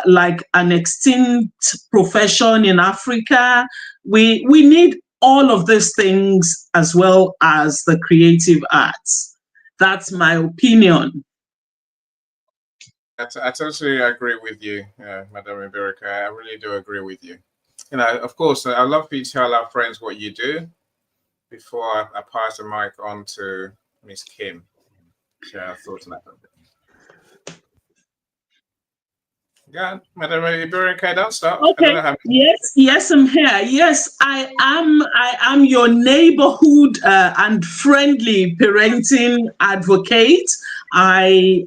like an extinct profession in Africa. We need all of these things as well as the creative arts. That's my opinion. I totally agree with you, Madam Iberica. I really do agree with you. Of course, I'd love for you to tell our friends what you do before I pass the mic on to Miss Kim. share our thoughts on that. Yeah, Madam Iberica, don't stop. I don't Okay. know how. Yes, I'm here. Yes, I am. I am your neighborhood and friendly parenting advocate. I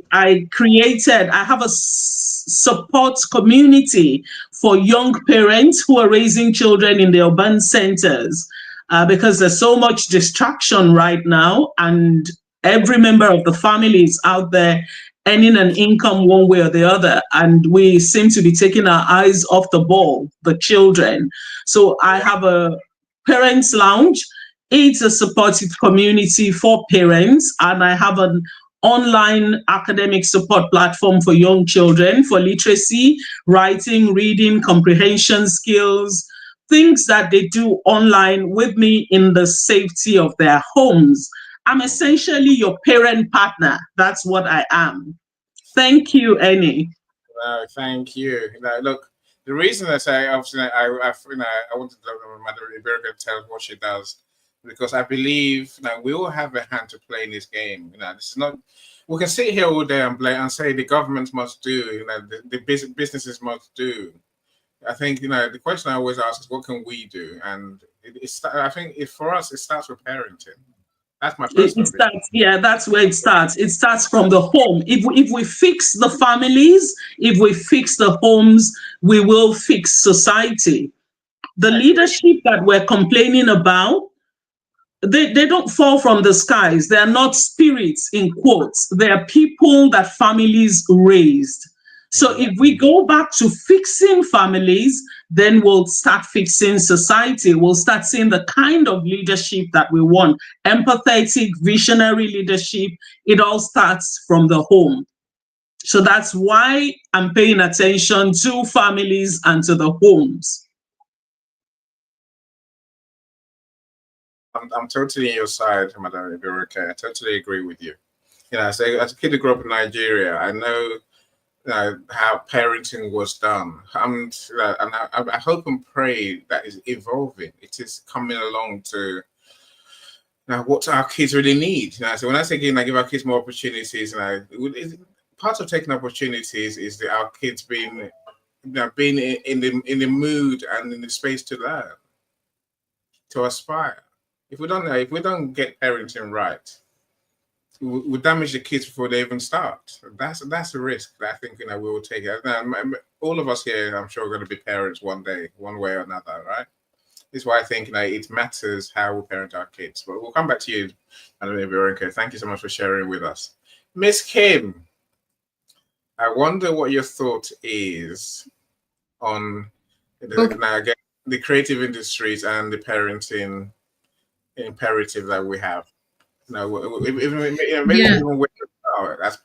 created. I have a support community for young parents who are raising children in the urban centers, because there's so much distraction right now, and every member of the family is out there earning an income one way or the other, and we seem to be taking our eyes off the ball, the children. So I have a parents lounge. It's a supportive community for parents, and I have an online academic support platform for young children for literacy, writing, reading, comprehension skills, things that they do online with me in the safety of their homes. I'm essentially your parent partner. That's what I am. Thank you, Annie. Thank you. Look, the reason I say obviously I wanted to Madam Iberica tell us what she does because I believe we all have a hand to play in this game. This is not. We can sit here all day and blame and say the government must do. The businesses must do. I think the question I always ask is what can we do, and I think if for us it starts with parenting. That's my It personal opinion. starts, yeah, that's where it starts. It starts from the home. If we fix the families, if we fix the homes, we will fix society. The I agree. leadership that we're complaining about, they don't fall from the skies. They are not spirits in quotes. They are people that families raised. So if we go back to fixing families, then we'll start fixing society. We'll start seeing the kind of leadership that we want. Empathetic, visionary leadership. It all starts from the home. So that's why I'm paying attention to families and to the homes. I'm totally on your side, Madam Iberica. I totally agree with you. So as a kid who grew up in Nigeria, I know how parenting was done. And I hope and pray that is evolving. It is coming along to what our kids really need. So when I say give our kids more opportunities, part of taking opportunities is that our kids being in the mood and in the space to learn, to aspire. If we don't get parenting right, we damage the kids before they even start. That's a risk that I think we will take. All of us here, I'm sure, are going to be parents one day, one way or another, right? This is why I think it matters how we parent our kids. But we'll come back to you, Madam Veronica. Thank you so much for sharing with us, Miss Kim. I wonder what your thought is on again, the creative industries and the parenting imperative that we have. Maybe Yeah. even with as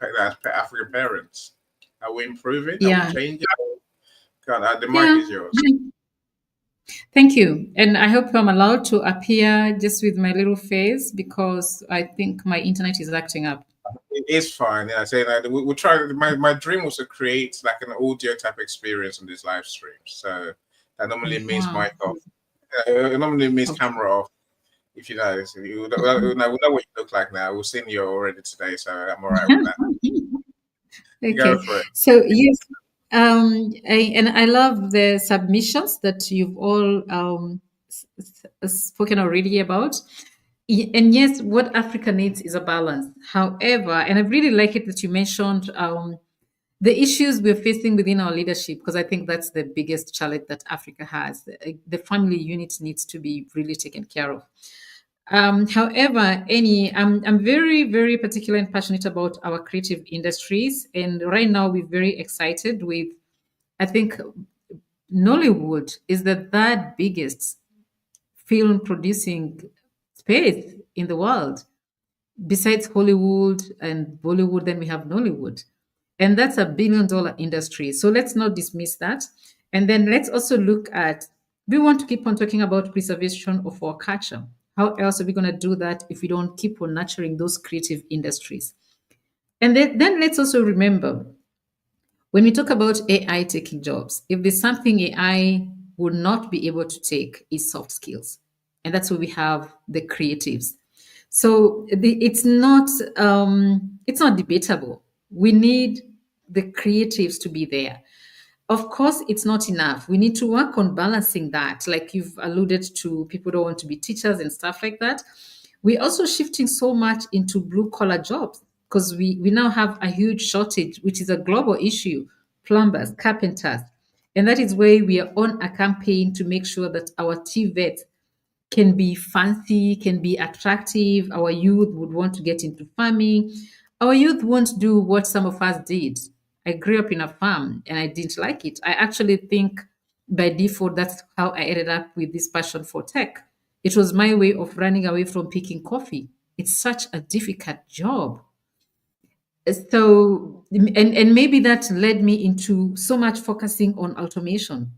African parents, are we improving? Are Yeah. we changing? God, the mic Yeah. is yours. Thank you. And I hope I'm allowed to appear just with my little face because I think my internet is acting up. It is fine. Yeah, I say that we try. My dream was to create like an audio type experience on this live stream. So that normally means Wow. mic off. It normally means Okay. camera off. If you know, so we know what you look like now. We've seen you already today, so I'm all right with that. Go Okay. for it. So yes, and I love the submissions that you've all spoken already about. And yes, what Africa needs is a balance. However, and I really like it that you mentioned the issues we're facing within our leadership, because I think that's the biggest challenge that Africa has. The family unit needs to be really taken care of. However, I'm very, very particular and passionate about our creative industries. And right now, we're very excited with, I think, Nollywood is the third biggest film producing space in the world. Besides Hollywood and Bollywood, then we have Nollywood. And that's a $1 billion industry. So let's not dismiss that. And then let's also look at, we want to keep on talking about preservation of our culture. How else are we going to do that if we don't keep on nurturing those creative industries? And then let's also remember when we talk about AI taking jobs, if there's something AI would not be able to take, is soft skills. And that's where we have the creatives. So it's not debatable. We need the creatives to be there. Of course, it's not enough. We need to work on balancing that. Like you've alluded to, people don't want to be teachers and stuff like that. We're also shifting so much into blue collar jobs because we now have a huge shortage, which is a global issue, plumbers, carpenters. And that is where we are on a campaign to make sure that our TVET can be fancy, can be attractive. Our youth would want to get into farming. Our youth won't do what some of us did. I grew up in a farm and I didn't like it. I actually think by default, that's how I ended up with this passion for tech. It was my way of running away from picking coffee. It's such a difficult job. So, and maybe that led me into so much focusing on automation.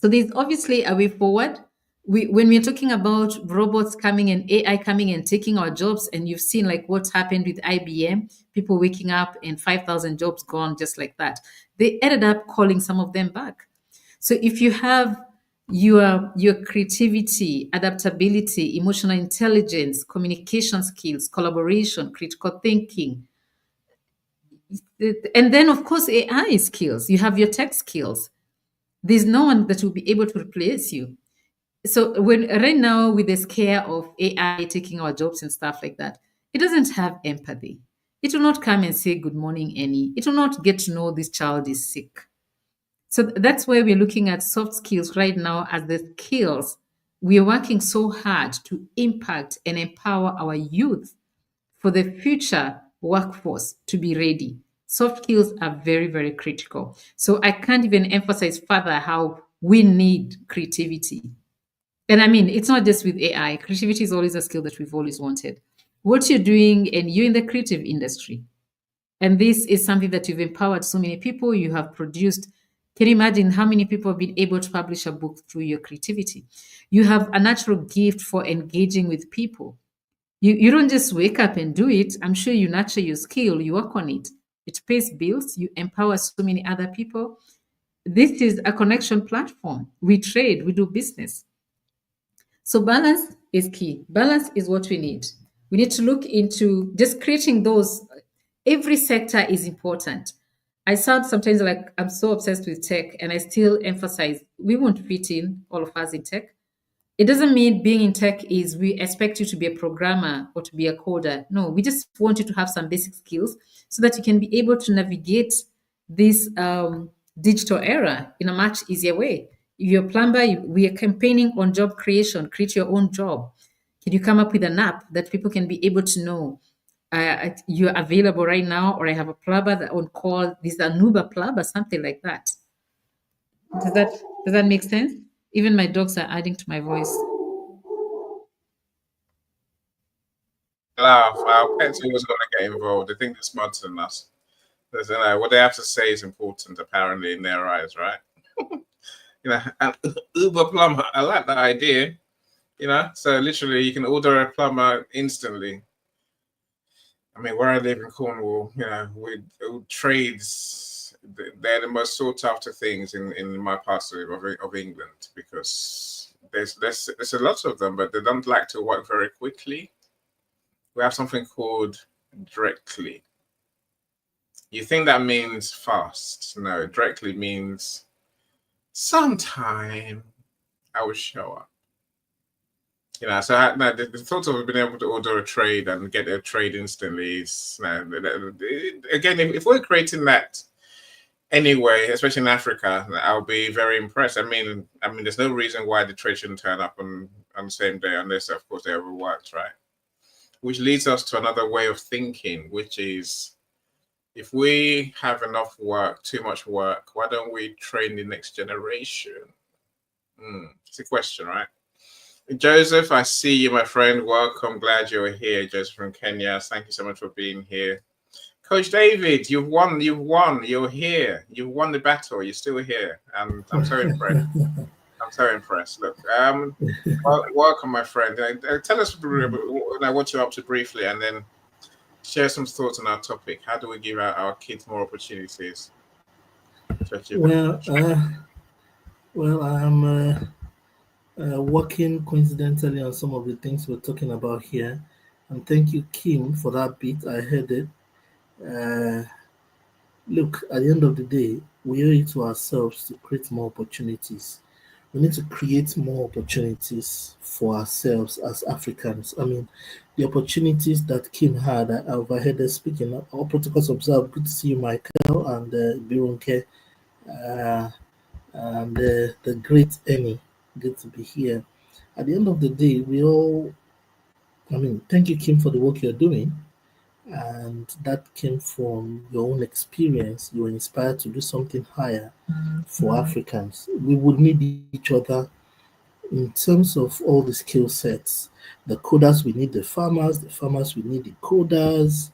So there's obviously a way forward. When we're talking about robots coming and AI coming and taking our jobs, and you've seen like what's happened with IBM, people waking up and 5,000 jobs gone just like that. They ended up calling some of them back. So if you have your creativity, adaptability, emotional intelligence, communication skills, collaboration, critical thinking, and then of course AI skills, you have your tech skills. There's no one that will be able to replace you. So when right now with the scare of AI taking our jobs and stuff like that, it doesn't have empathy. It will not come and say good morning, Annie. It will not get to know this child is sick. So that's where we're looking at soft skills right now as the skills we are working so hard to impact and empower our youth for the future workforce to be ready. Soft skills are very, very critical. So I can't even emphasize further how we need creativity. And I mean, it's not just with AI. Creativity is always a skill that we've always wanted. What you're doing, and you're in the creative industry, and this is something that you've empowered so many people. You have produced. Can you imagine how many people have been able to publish a book through your creativity? You have a natural gift for engaging with people. You don't just wake up and do it. I'm sure you nurture your skill, you work on it. It pays bills, you empower so many other people. This is a connection platform. We trade, we do business. So balance is key. Balance is what we need. We need to look into just creating those. Every sector is important. I sound sometimes like I'm so obsessed with tech, and I still emphasize we won't fit in, all of us in tech. It doesn't mean being in tech is we expect you to be a programmer or to be a coder. No, we just want you to have some basic skills so that you can be able to navigate this digital era in a much easier way. If you're a plumber, we are campaigning on job creation, create your own job. Can you come up with an app that people can be able to know you're available right now, or I have a plumber that on call, this is an Uber plumber, something like that. Does that make sense? Even my dogs are adding to my voice. Laugh. Our pets always going to get involved. They think they're smarter than us. Listen, what they have to say is important, apparently, in their eyes, right? And Uber plumber. I like that idea. So literally, you can order a plumber instantly. I mean, where I live in Cornwall, with trades, they're the most sought after things in my parts of England, because there's a lot of them, but they don't like to work very quickly. We have something called directly. You think that means fast? No, directly means sometime I will show up. So the thought of being able to order a trade and get a trade instantly is, again, if we're creating that anyway, especially in Africa, I'll be very impressed. I mean, there's no reason why the trade shouldn't turn up on the same day, unless, of course, they overworked, right? Which leads us to another way of thinking, which is, if we have enough work, too much work, why don't we train the next generation? It's a question, right? Joseph, I see you, my friend. Welcome. Glad you're here, Joseph from Kenya. Thank you so much for being here. Coach David, you've won. You're here. You've won the battle. You're still here. And I'm so impressed. Look, welcome, my friend. Tell us what you're up to briefly, and then share some thoughts on our topic. How do we give our kids more opportunities? I'm working coincidentally on some of the things we're talking about here. And thank you, Kim, for that bit. I heard it. Uh, Look, at the end of the day, we owe it to ourselves to create more opportunities. We need to create more opportunities for ourselves as Africans. I mean, the opportunities that Kim had, I overheard her speaking. All protocols observed. Good to see you, Michael, and Birunke, uh, and the great Emmy. Good to be here. At the end of the day, I mean, thank you, Kim, for the work you're doing. And that came from your own experience. You were inspired to do something higher for Africans. We would need each other in terms of all the skill sets. The coders, we need the farmers, we need the coders,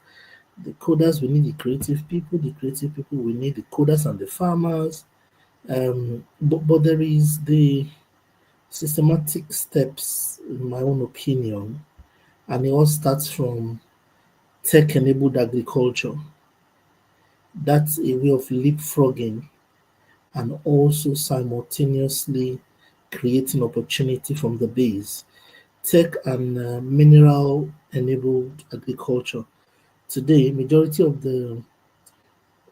we need the creative people, we need the coders and the farmers. But there is the systematic steps, in my own opinion, and it all starts from tech enabled agriculture. That's a way of leapfrogging and also simultaneously creating opportunity from the base. Tech and mineral enabled agriculture. Today, majority of the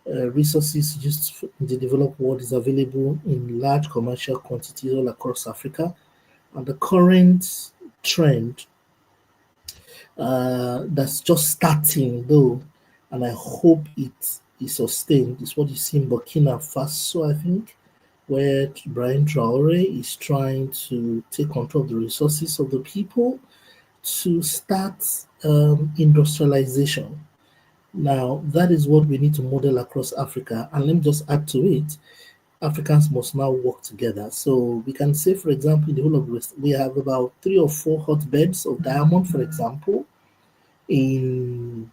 resources used in the developed world is available in large commercial quantities all across Africa. And the current trend that's just starting though, and I hope it is sustained, is what you see in Burkina Faso, I think, where Brian Traore is trying to take control of the resources of the people to start industrialization. Now, that is what we need to model across Africa. And let me just add to it, Africans must now work together. So we can say, for example, in the whole of West, we have about 3 or 4 hotbeds of diamond, for example, in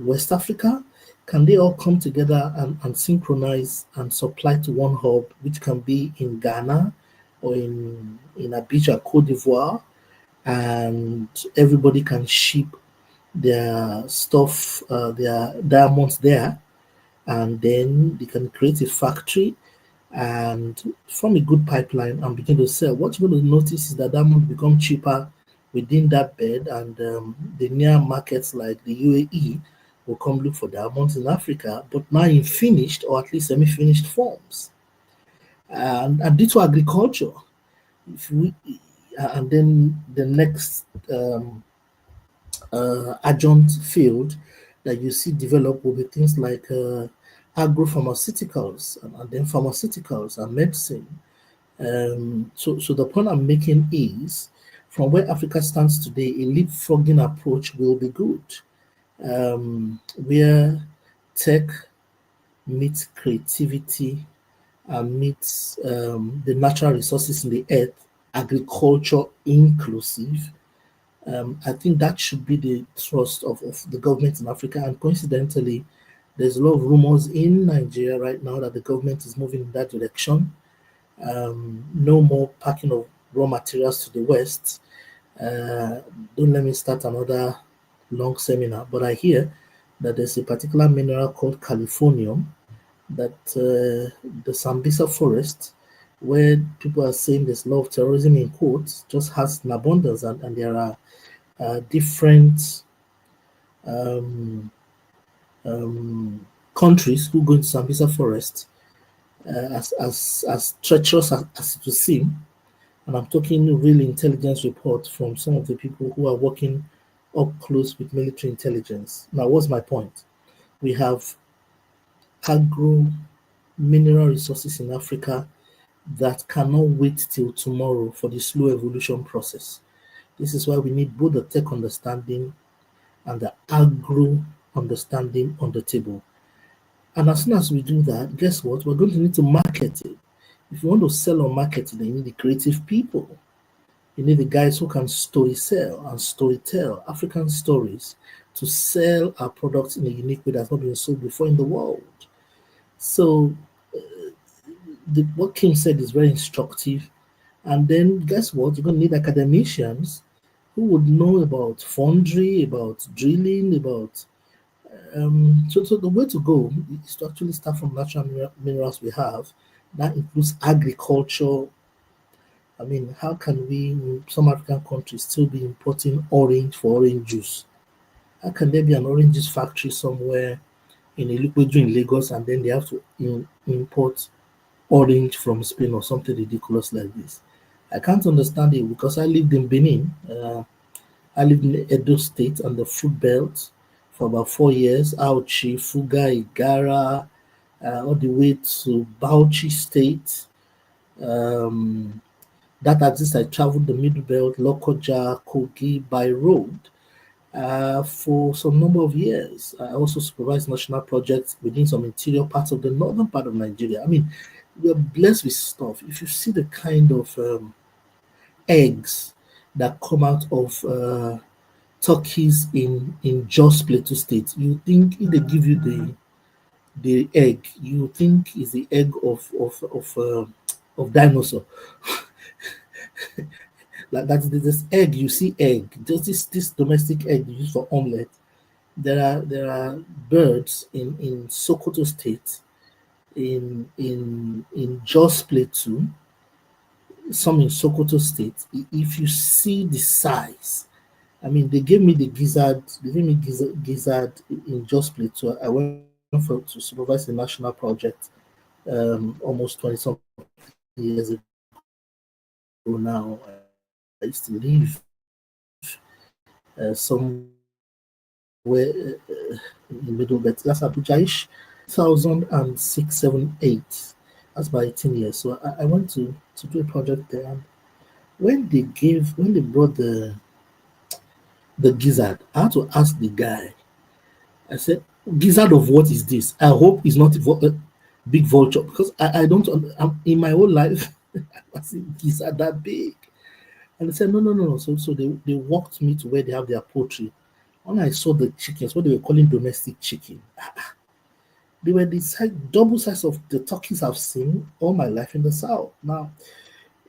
West Africa. Can they all come together and synchronize and supply to one hub, which can be in Ghana or in Abidjan, Cote d'Ivoire, and everybody can ship their stuff, their diamonds there, and then they can create a factory and form a good pipeline and begin to sell. What you're going to notice is that diamonds become cheaper within that bed, and the near markets like the UAE will come look for diamonds in Africa, but now in finished or at least semi-finished forms. And due to agriculture, if we, and then the next adjunct field that you see develop will be things like agro-pharmaceuticals and then pharmaceuticals and medicine. So the point I'm making is, from where Africa stands today, a leapfrogging approach will be good, where tech meets creativity and meets the natural resources in the earth, agriculture inclusive. I think that should be the thrust of the government in Africa. And coincidentally, there's a lot of rumors in Nigeria right now that the government is moving in that direction. No more packing of raw materials to the West. Don't let me start another long seminar, but I hear that there's a particular mineral called californium that the Sambisa forest, where people are saying there's a lot of terrorism in quotes, just has an abundance, and there are different um, countries who go into Sambisa forest as treacherous as it would seem. And I'm talking real intelligence report from some of the people who are working up close with military intelligence. Now, what's my point? We have agro mineral resources in Africa that cannot wait till tomorrow for the slow evolution process. This is why we need both the tech understanding and the agro understanding on the table. And as soon as we do that, guess what? We're going to need to market it. If you want to sell or market it, then you need the creative people. You need the guys who can story sell and story tell African stories to sell our products in a unique way that's not been sold before in the world. So, what Kim said is very instructive. And then, guess what? You're going to need academicians who would know about foundry, about drilling, about so the way to go is to actually start from natural minerals we have. That includes agriculture, I mean, how can we, in some African countries, still be importing orange for orange juice? How can there be an orange juice factory somewhere in Ilukweju in Lagos, and then they have to import orange from Spain or something ridiculous like this? I can't understand it because I lived in Benin. I lived in Edo State on the fruit belt for about 4 years. Auchi, Fuga, Igara, all the way to Bauchi State. Um, that exists. I traveled the Middle Belt, Lokoja, Kogi by road for some number of years. I also supervised national projects within some interior parts of the northern part of Nigeria. I mean, we're blessed with stuff. If you see the kind of eggs that come out of turkeys in Jos Plateau State, you think if they give you the egg, you think is the egg of dinosaur. Like that's this egg, you see egg, just this domestic egg used for omelette. There are birds in Sokoto State, in Jos Plateau, some in Sokoto State. If you see the size, I mean, they gave me the gizzard. They gave me gizzard in Jos Plateau. I went for to supervise the national project almost 20 something years ago now. I used to live somewhere in the middle, but that's Abuja-ish. 2006, 7, 8. That's about 18 years. So I went to do a project there. And when they brought the gizzard, I had to ask the guy. I said, "Gizzard of what is this? I hope it's not a big vulture because I don't. In my whole life, I see gizzard that big." And they said, "No, no, no, no." So they walked me to where they have their poultry. When I saw the chickens, what they were calling domestic chicken, they were the size, double size of the turkeys I've seen all my life in the south. Now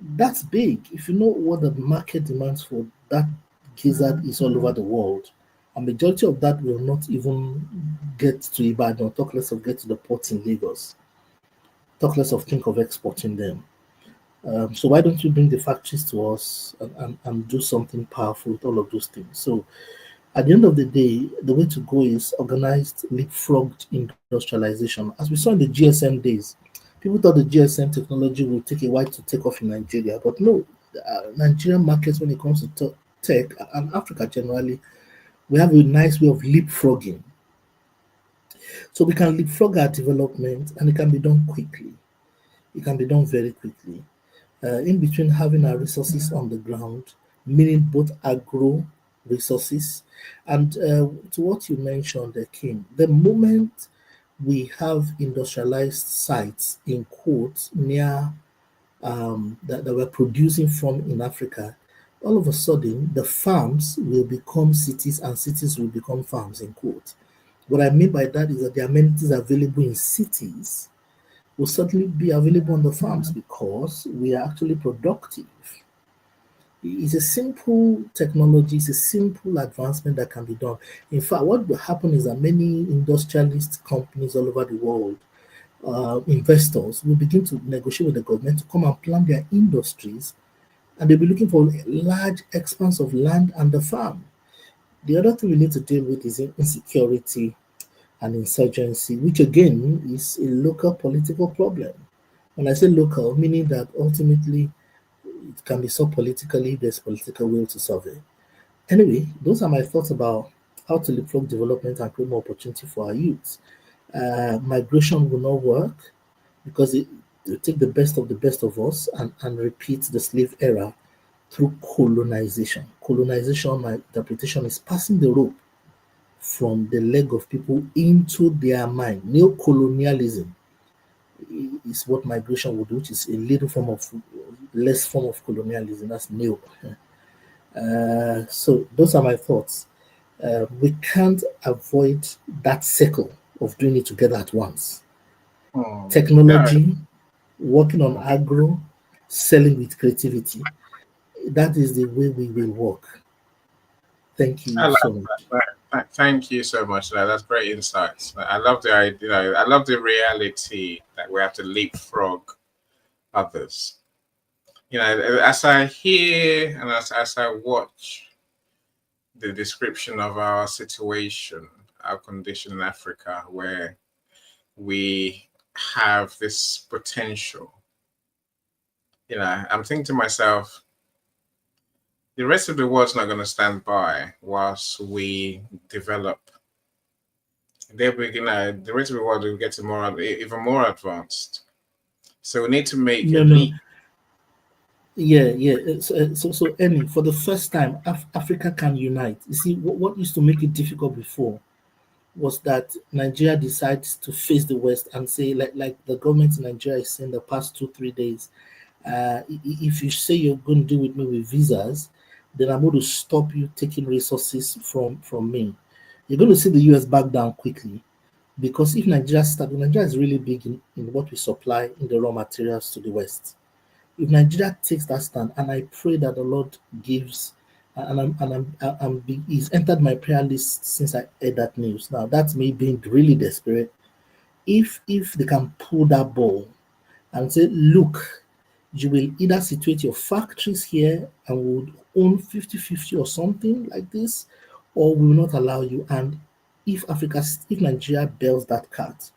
that's big. If you know what the market demands for that gizzard is all over the world, a majority of that will not even get to Ibadan, talk less of get to the ports in Lagos, talk less of think of exporting them. So why don't you bring the factories to us and do something powerful with all of those things? So at the end of the day, the way to go is organized, leapfrogged industrialization. As we saw in the GSM days, people thought the GSM technology would take a while to take off in Nigeria, but no, Nigerian markets, when it comes to tech and Africa generally, we have a nice way of leapfrogging. So we can leapfrog our development and it can be done quickly. It can be done very quickly. In between having our resources on the ground, meaning both agro resources and to what you mentioned, Kim, the moment we have industrialized sites in quotes near that we're producing from in Africa, all of a sudden the farms will become cities and cities will become farms in quotes. What I mean by that is that the amenities available in cities will certainly be available on the farms because we are actually productive. It's a simple technology, it's a simple advancement that can be done. In fact, what will happen is that many industrialist companies all over the world, investors, will begin to negotiate with the government to come and plan their industries, and they'll be looking for large expanse of land and the farm. The other thing we need to deal with is insecurity and insurgency, which again is a local political problem. When I say local, meaning that ultimately it can be solved politically, there's political will to solve it. Anyway, those are my thoughts about how to leapfrog development and create more opportunity for our youth. Migration will not work because it will take the best of us and repeat the slave era through colonization. Colonization, my interpretation, is passing the rope from the leg of people into their mind. Neo-colonialism is what migration would do, which is a little form of less form of colonialism. That's neo. So those are my thoughts. We can't avoid that circle of doing it together at once. Yeah, Technology, working on agro, selling with creativity. That is the way we will work. Thank I you like so much. that. Thank you so much. That's great insights. I love the idea. I love the reality that we have to leapfrog others. As I hear and as I watch the description of our situation, our condition in Africa, where we have this potential, I'm thinking to myself, the rest of the world's not going to stand by whilst we develop. The rest of the world will get even more advanced. So we need to make a No, no. leap. Yeah, yeah. So Annie, for the first time, Africa can unite. You see, what used to make it difficult before was that Nigeria decides to face the West and say, like the government in Nigeria is saying the past 2 3 days, if you say you're going to deal with me with visas, then I'm going to stop you taking resources from me. You're going to see the US back down quickly because if Nigeria is really big in what we supply in the raw materials to the West. If Nigeria takes that stand, and I pray that the Lord gives, he's entered my prayer list since I heard that news. Now that's me being really desperate. If they can pull that ball and say, look, you will either situate your factories here and would own 50-50 or something like this, or we will not allow you. And if Nigeria bails that cat,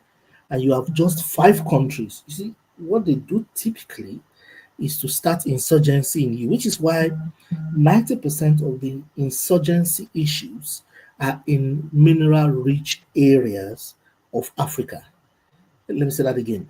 and you have just 5 countries, you see what they do typically is to start insurgency in you, which is why 90% of the insurgency issues are in mineral rich areas of Africa. Let me say that again.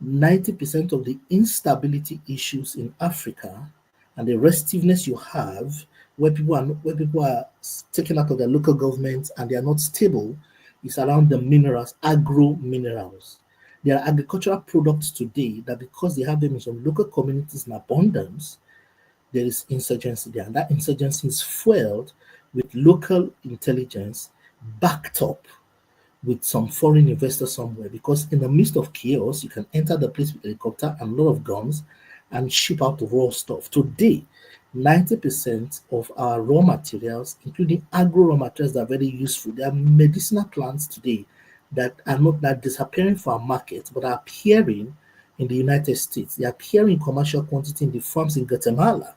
90% of the instability issues in Africa and the restiveness you have where people are taken out of their local governments and they are not stable is around the minerals, agro minerals. There are agricultural products today that because they have them in some local communities in abundance, there is insurgency there. And that insurgency is fueled with local intelligence backed up with some foreign investor somewhere because in the midst of chaos, you can enter the place with a helicopter and a lot of guns and ship out the raw stuff. Today, 90% of our raw materials, including agro raw materials that are very useful, there are medicinal plants today that are not that disappearing from our market, but are appearing in the United States. They are appearing in commercial quantity in the farms in Guatemala.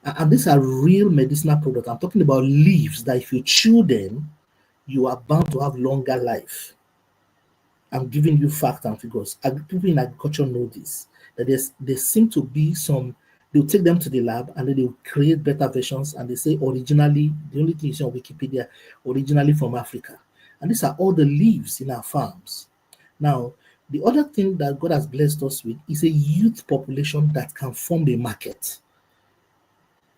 And these are real medicinal products. I'm talking about leaves that if you chew them, you are bound to have longer life. I'm giving you facts and figures. People in agriculture know this. That there seem to be some. They'll take them to the lab and then they'll create better versions. And they say originally, the only thing is on Wikipedia, originally from Africa. And these are all the leaves in our farms. Now, the other thing that God has blessed us with is a youth population that can form a market.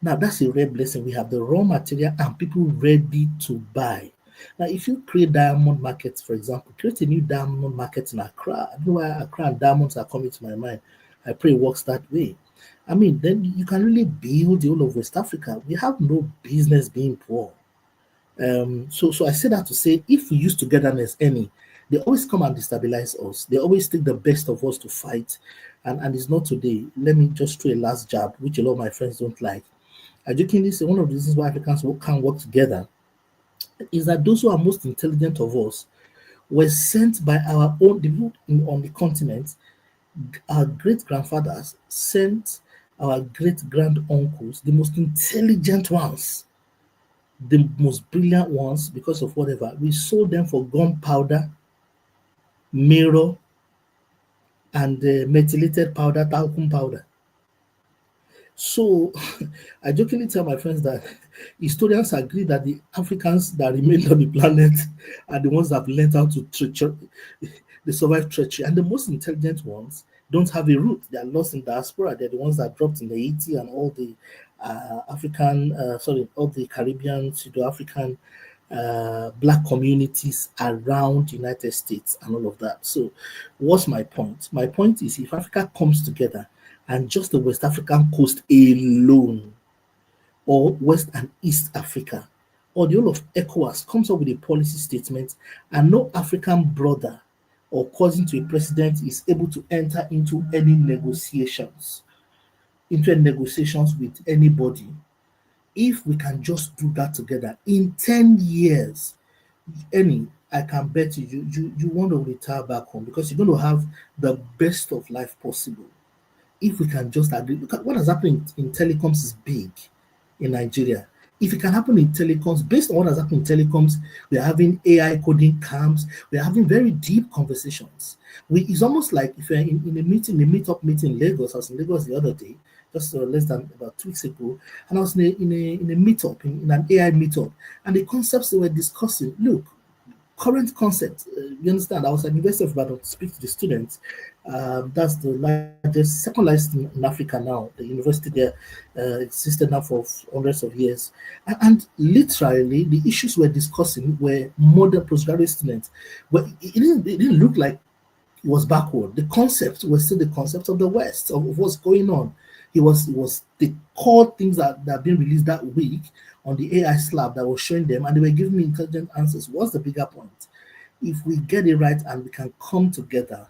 Now, that's a rare blessing. We have the raw material and people ready to buy. Now, if you create diamond markets, for example, create a new diamond market in Accra. I don't know why Accra and diamonds are coming to my mind. I pray it works that way. I mean, then you can really build the whole of West Africa. We have no business being poor. So I say that to say, if we use togetherness any, they always come and destabilize us. They always take the best of us to fight. And it's not today. Let me just throw a last jab, which a lot of my friends don't like. I jokingly say one of the reasons why Africans can work together is that those who are most intelligent of us were sent by our own the people on the continent. Our great grandfathers sent our great grand uncles, the most intelligent ones, the most brilliant ones, because of whatever. We sold them for gunpowder, mirror, and methylated powder, talcum powder. So I jokingly tell my friends that historians agree that the Africans that remained on the planet are the ones that have learned how to treacher, they survive treachery, and the most intelligent ones don't have a root. They are lost in diaspora. They're the ones that dropped in the Haiti and all the all the Caribbean, Pseudo-African black communities around the United States and all of that. So, what's my point? My point is if Africa comes together and just the West African coast alone, or West and East Africa, or the whole of ECOWAS comes up with a policy statement, and no African brother or cousin to a president is able to enter into any negotiations with anybody. If we can just do that together in 10 years, any I can bet you want to retire back home because you're going to have the best of life possible. if we can just agree. Look at what has happened in telecoms is big in Nigeria. If it can happen in telecoms, based on what has happened in telecoms, we are having AI coding camps, we are having very deep conversations. It's almost like if you're in a meeting, a meetup meeting in Lagos. I was in Lagos the other day, just less than about 2 weeks ago, and I was in a meetup, in an AI meetup, and the concepts they were discussing, look, current concept. You understand? I was at the University of Ibadan to speak to the students. That's the largest, second largest in Africa now. The university there existed now for hundreds of years. And literally, the issues we're discussing were modern postgraduate students. But it didn't look like it was backward. The concepts were still the concepts of the West, of what's going on. It was the core things that have been released that week on the AI slab that was showing them, and they were giving me intelligent answers. What's the bigger point? If we get it right and we can come together,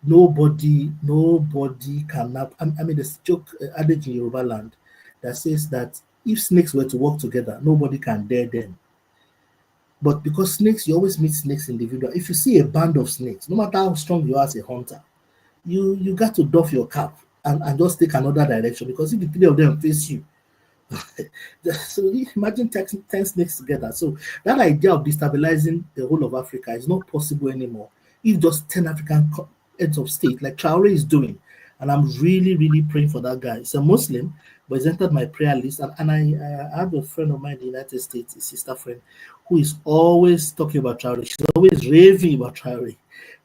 nobody can have. I mean, this joke adage in Yoruba land that says that if snakes were to work together, nobody can dare them. But because snakes, you always meet snakes individual. If you see a band of snakes, no matter how strong you are as a hunter, you got to doff your cap and just take another direction, because if the three of them face you, so imagine 10 snakes together. So that idea of destabilizing the whole of Africa is not possible anymore. If just 10 African heads of state, like Traore is doing, and I'm really, really praying for that guy. He's a Muslim, but he's entered my prayer list. And I have a friend of mine in the United States, a sister friend, who is always talking about Traore. She's always raving about Traore.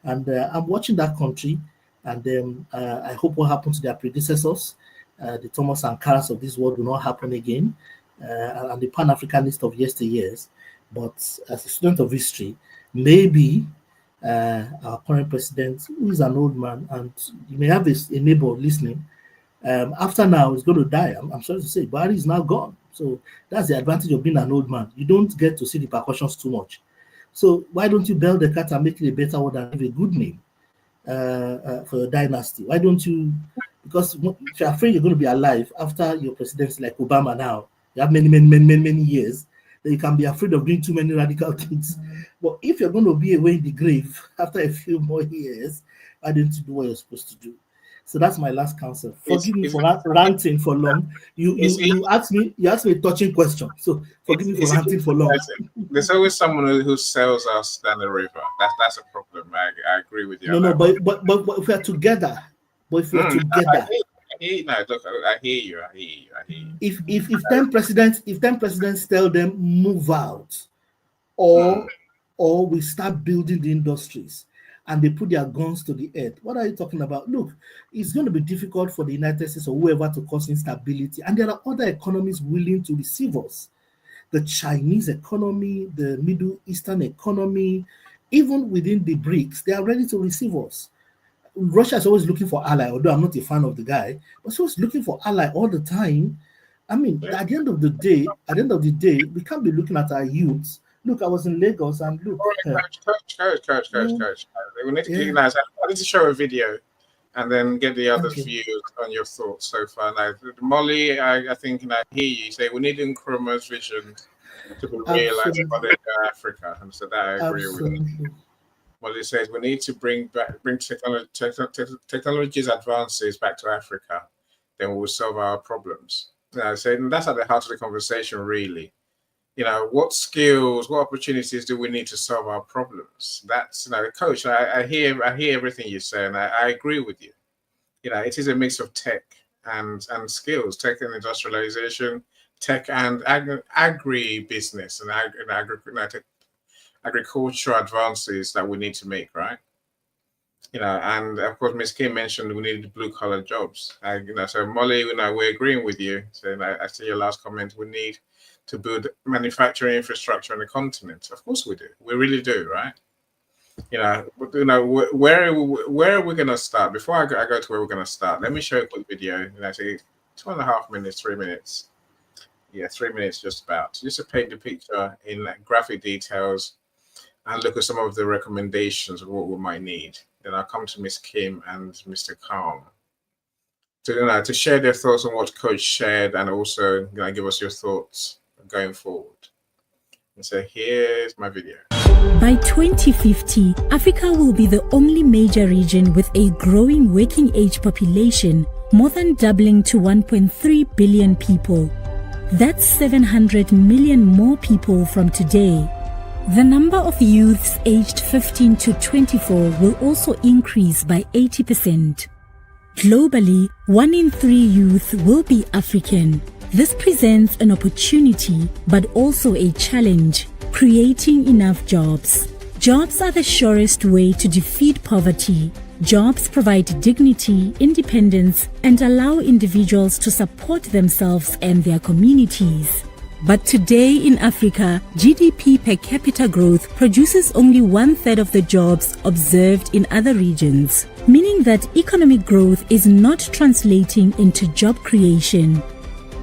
And I'm watching that country, and I hope what happened to their predecessors, the Thomas Sankaras of this world, will not happen again, and the Pan-Africanist of yesteryears. But as a student of history, maybe our current president, who is an old man, and you may have a neighbor listening, after now is going to die. I'm sorry to say, Barry is now gone. So that's the advantage of being an old man. You don't get to see the repercussions too much. So why don't you bell the cat and make it a better word and give a good name for your dynasty? Why don't you? Because if you're afraid you're going to be alive after your presidency, like Obama now, you have many years, then you can be afraid of doing too many radical things. But if you're going to be away in the grave after a few more years, why don't you do what you're supposed to do? So that's my last counsel. Forgive me for ranting for long. You asked me a touching question. So forgive me for ranting for long. There's always someone who sells us down the river. That's a problem. I agree with you. No, but if we are together, I hear you. No, look, I hear you. If 10 presidents tell them move out, or we start building the industries, and they put their guns to the head, what are you talking about? Look, it's going to be difficult for the United States or whoever to cause instability, and there are other economies willing to receive us. The Chinese economy, the Middle Eastern economy, even within the BRICS, they are ready to receive us. Russia is always looking for ally, although I'm not a fan of the guy, but she's looking for ally all the time. I mean, at the end of the day, we can't be looking at our youths. Look, I was in Lagos, and look. Coach. We need to recognize. I need to show a video, and then get the other views on your thoughts so far. Now, Molly, I think, and I hear you say we need Nkrumah's vision to be realized for Africa, and so that I agree with. Well, it says we need to bring technology's advances back to Africa, then we'll solve our problems. So that's at the heart of the conversation, really. What skills, what opportunities do we need to solve our problems? That's, Coach, I hear everything you say, and I agree with you. It is a mix of tech and skills, tech and industrialization, tech and agri-business and agricultural advances that we need to make, right? And of course, Ms. Kim mentioned we need blue collar jobs. So Molly, we're agreeing with you. So I see your last comment. We need to build manufacturing infrastructure on the continent. Of course we do. We really do, right? Where are we going to start? Before I go to where we're going to start, let me show you a quick video. Say 2.5 minutes, 3 minutes. Yeah, 3 minutes just about. Just to paint the picture in graphic details and look at some of the recommendations of what we might need. Then I'll come to Ms. Kim and Mr. Calm to share their thoughts on what Coach shared, and also give us your thoughts going forward. And so here's my video. By 2050, Africa will be the only major region with a growing working age population, more than doubling to 1.3 billion people. That's 700 million more people from today. The number of youths aged 15 to 24 will also increase by 80%. Globally, 1 in 3 youth will be African. This presents an opportunity, but also a challenge: creating enough jobs. Jobs are the surest way to defeat poverty. Jobs provide dignity, independence, and allow individuals to support themselves and their communities. But today in Africa, GDP per capita growth produces only 1/3 of the jobs observed in other regions, meaning that economic growth is not translating into job creation.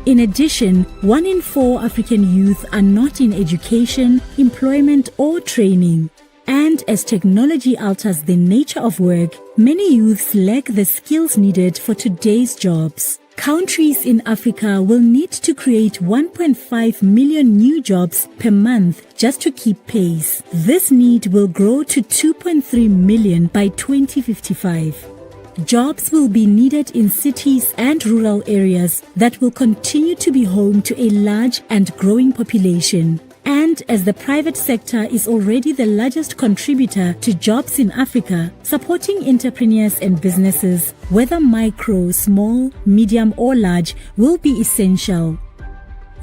In addition, 1 in 4 African youth are not in education, employment, or training. And as technology alters the nature of work, many youths lack the skills needed for today's jobs. Countries in Africa will need to create 1.5 million new jobs per month just to keep pace. This need will grow to 2.3 million by 2055. Jobs will be needed in cities and rural areas that will continue to be home to a large and growing population. And as the private sector is already the largest contributor to jobs in Africa, supporting entrepreneurs and businesses, whether micro, small, medium, or large, will be essential.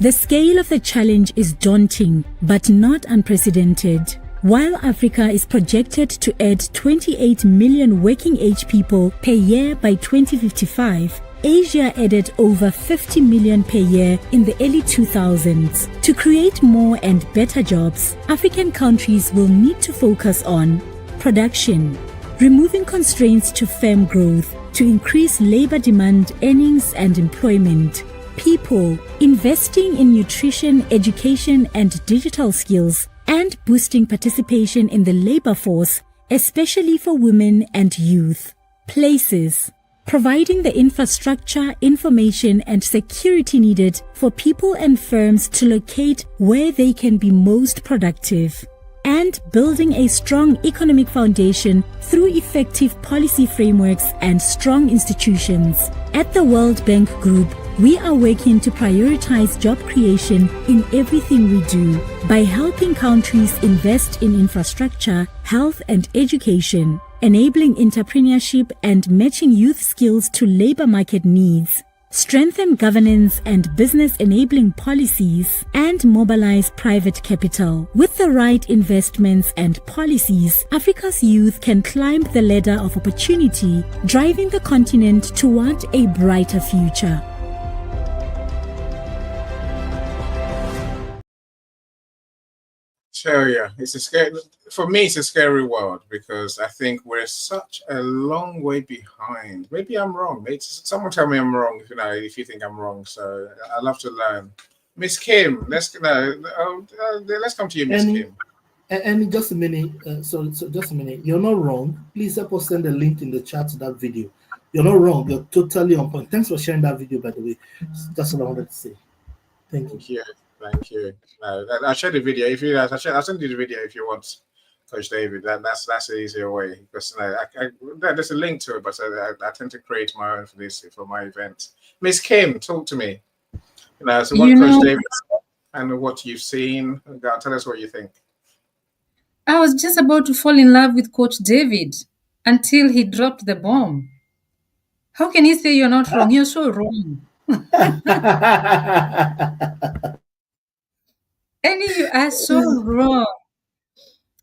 The scale of the challenge is daunting, but not unprecedented. While Africa is projected to add 28 million working age people per year by 2055, Asia added over 50 million per year in the early 2000s. To create more and better jobs, African countries will need to focus on production, removing constraints to firm growth to increase labor demand, earnings, and employment. People, investing in nutrition, education, and digital skills, and boosting participation in the labor force, especially for women and youth. Places, providing the infrastructure, information, and security needed for people and firms to locate where they can be most productive. And building a strong economic foundation through effective policy frameworks and strong institutions. At the World Bank Group, we are working to prioritize job creation in everything we do by helping countries invest in infrastructure, health, and education, enabling entrepreneurship and matching youth skills to labor market needs, strengthen governance and business enabling policies, and mobilize private capital. With the right investments and policies, Africa's youth can climb the ladder of opportunity, driving the continent toward a brighter future. So yeah, it's a scary, for me. It's a scary world because I think we're such a long way behind. Maybe I'm wrong. Maybe someone tell me I'm wrong if you think I'm wrong. So I love to learn. Miss Kim, let's come to you, Miss Kim. And just a minute, so just a minute. You're not wrong. Please help us send a link in the chat to that video. You're not wrong. You're totally on point. Thanks for sharing that video, by the way. That's what I wanted to say. Thank you. Thank you. I'll share the video. I'll send you the video if you want, Coach David. That's the easier way because there's a link to it, but I tend to create my own for my events. Miss Kim, talk to me. So what Coach David and what you've seen. Tell us what you think. I was just about to fall in love with Coach David until he dropped the bomb. How can you say you're not wrong? You're so wrong. And you are so wrong.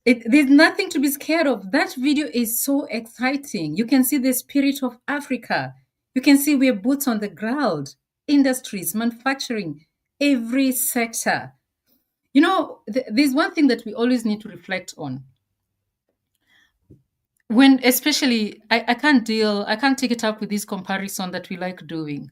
There's nothing to be scared of. That video is so exciting. You can see the spirit of Africa. You can see we're boots on the ground. Industries, manufacturing, every sector. There's one thing that we always need to reflect on. When especially, I can't take it up with this comparison that we like doing.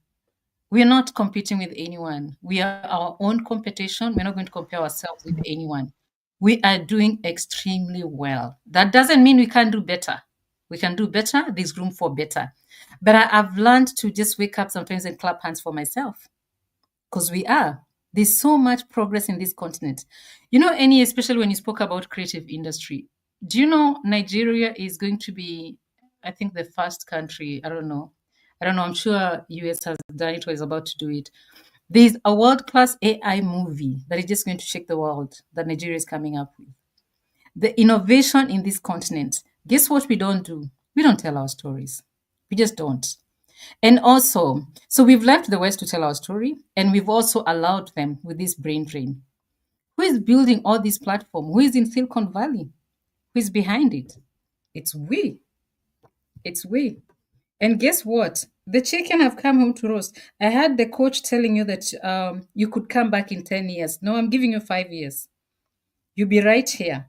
We're not competing with anyone. We are our own competition. We're not going to compare ourselves with anyone. We are doing extremely well. That doesn't mean we can't do better. We can do better. There's room for better. But I've learned to just wake up sometimes and clap hands for myself because we are. There's so much progress in this continent. You know, Annie, especially when you spoke about creative industry, do you know Nigeria is going to be, I think, the first country, I don't know. I don't know, I'm sure US has done it or is about to do it. There's a world-class AI movie that is just going to shake the world that Nigeria is coming up with. The innovation in this continent, guess what we don't do? We don't tell our stories. We just don't. And also, so we've left the West to tell our story, and we've also allowed them with this brain drain. Who is building all these platforms? Who is in Silicon Valley? Who is behind it? It's we. It's we. And guess what? The chicken have come home to roast. I had the coach telling you that you could come back in 10 years. No, I'm giving you 5 years. You'll be right here.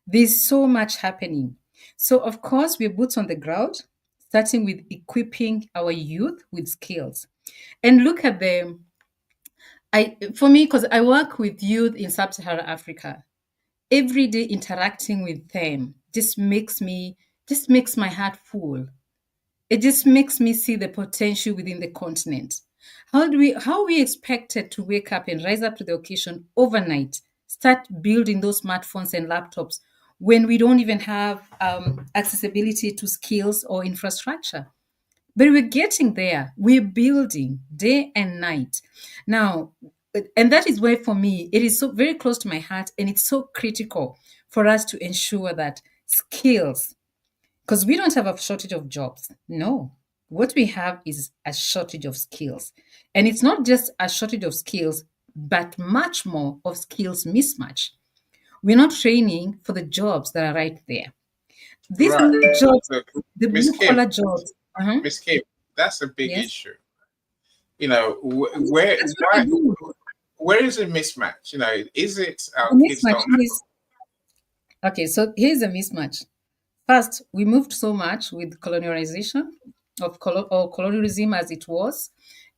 There's so much happening. So, of course, we're boots on the ground, starting with equipping our youth with skills. And look at the, for me, because I work with youth in Sub-Saharan Africa, every day interacting with them just makes my heart full. It just makes me see the potential within the continent. How are we expected to wake up and rise up to the occasion overnight, start building those smartphones and laptops when we don't even have accessibility to skills or infrastructure? But we're getting there. We're building day and night. Now, and that is why for me, it is so very close to my heart and it's so critical for us to ensure that skills, because we don't have a shortage of jobs. No. What we have is a shortage of skills. And it's not just a shortage of skills, but much more of skills mismatch. We're not training for the jobs that are right there. These Right. jobs, Look, the Miss blue Kim, collar jobs. Uh-huh. Miss Kim, that's a big Yes. issue. You know, where That's what I do. where is a mismatch? You know, is it our The kids mismatch don't? is okay. So here's a mismatch. First, we moved so much with colonialization or colonialism as it was.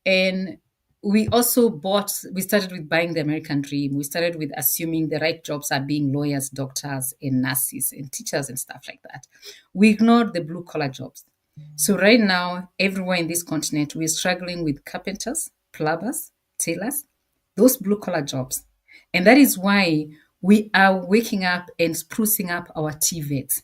And we started with buying the American dream. We started with assuming the right jobs are being lawyers, doctors, and nurses and teachers and stuff like that. We ignored the blue collar jobs. So right now, everywhere in this continent, we're struggling with carpenters, plumbers, tailors, those blue collar jobs. And that is why we are waking up and sprucing up our TVETs,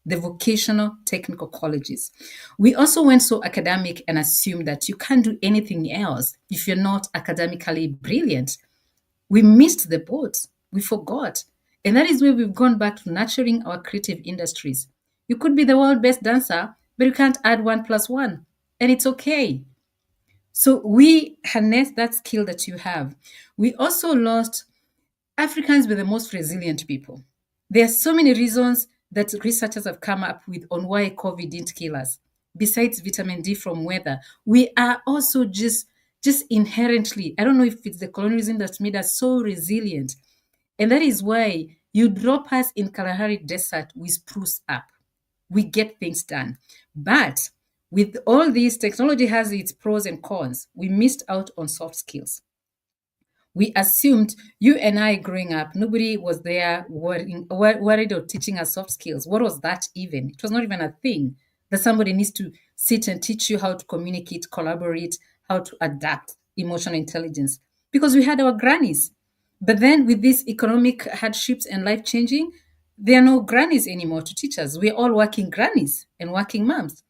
the vocational technical colleges. We also went so academic and assumed that you can't do anything else if you're not academically brilliant. We missed the boat. We forgot. And that is where we've gone back to nurturing our creative industries. You could be the world best dancer, but you can't add 1+1. And it's okay. So we harness that skill that you have. We also lost Africans were the most resilient people. There are so many reasons that researchers have come up with on why COVID didn't kill us. Besides vitamin D from weather, we are also just inherently, I don't know if it's the colonialism that's made us so resilient. And that is why you drop us in Kalahari Desert, we spruce up. We get things done. But with all this, technology has its pros and cons. We missed out on soft skills. We assumed, you and I growing up, nobody was there worried or teaching us soft skills. What was that even? It was not even a thing that somebody needs to sit and teach you how to communicate, collaborate, how to adapt emotional intelligence, because we had our grannies. But then with these economic hardships and life changing, there are no grannies anymore to teach us. We're all working grannies and working moms.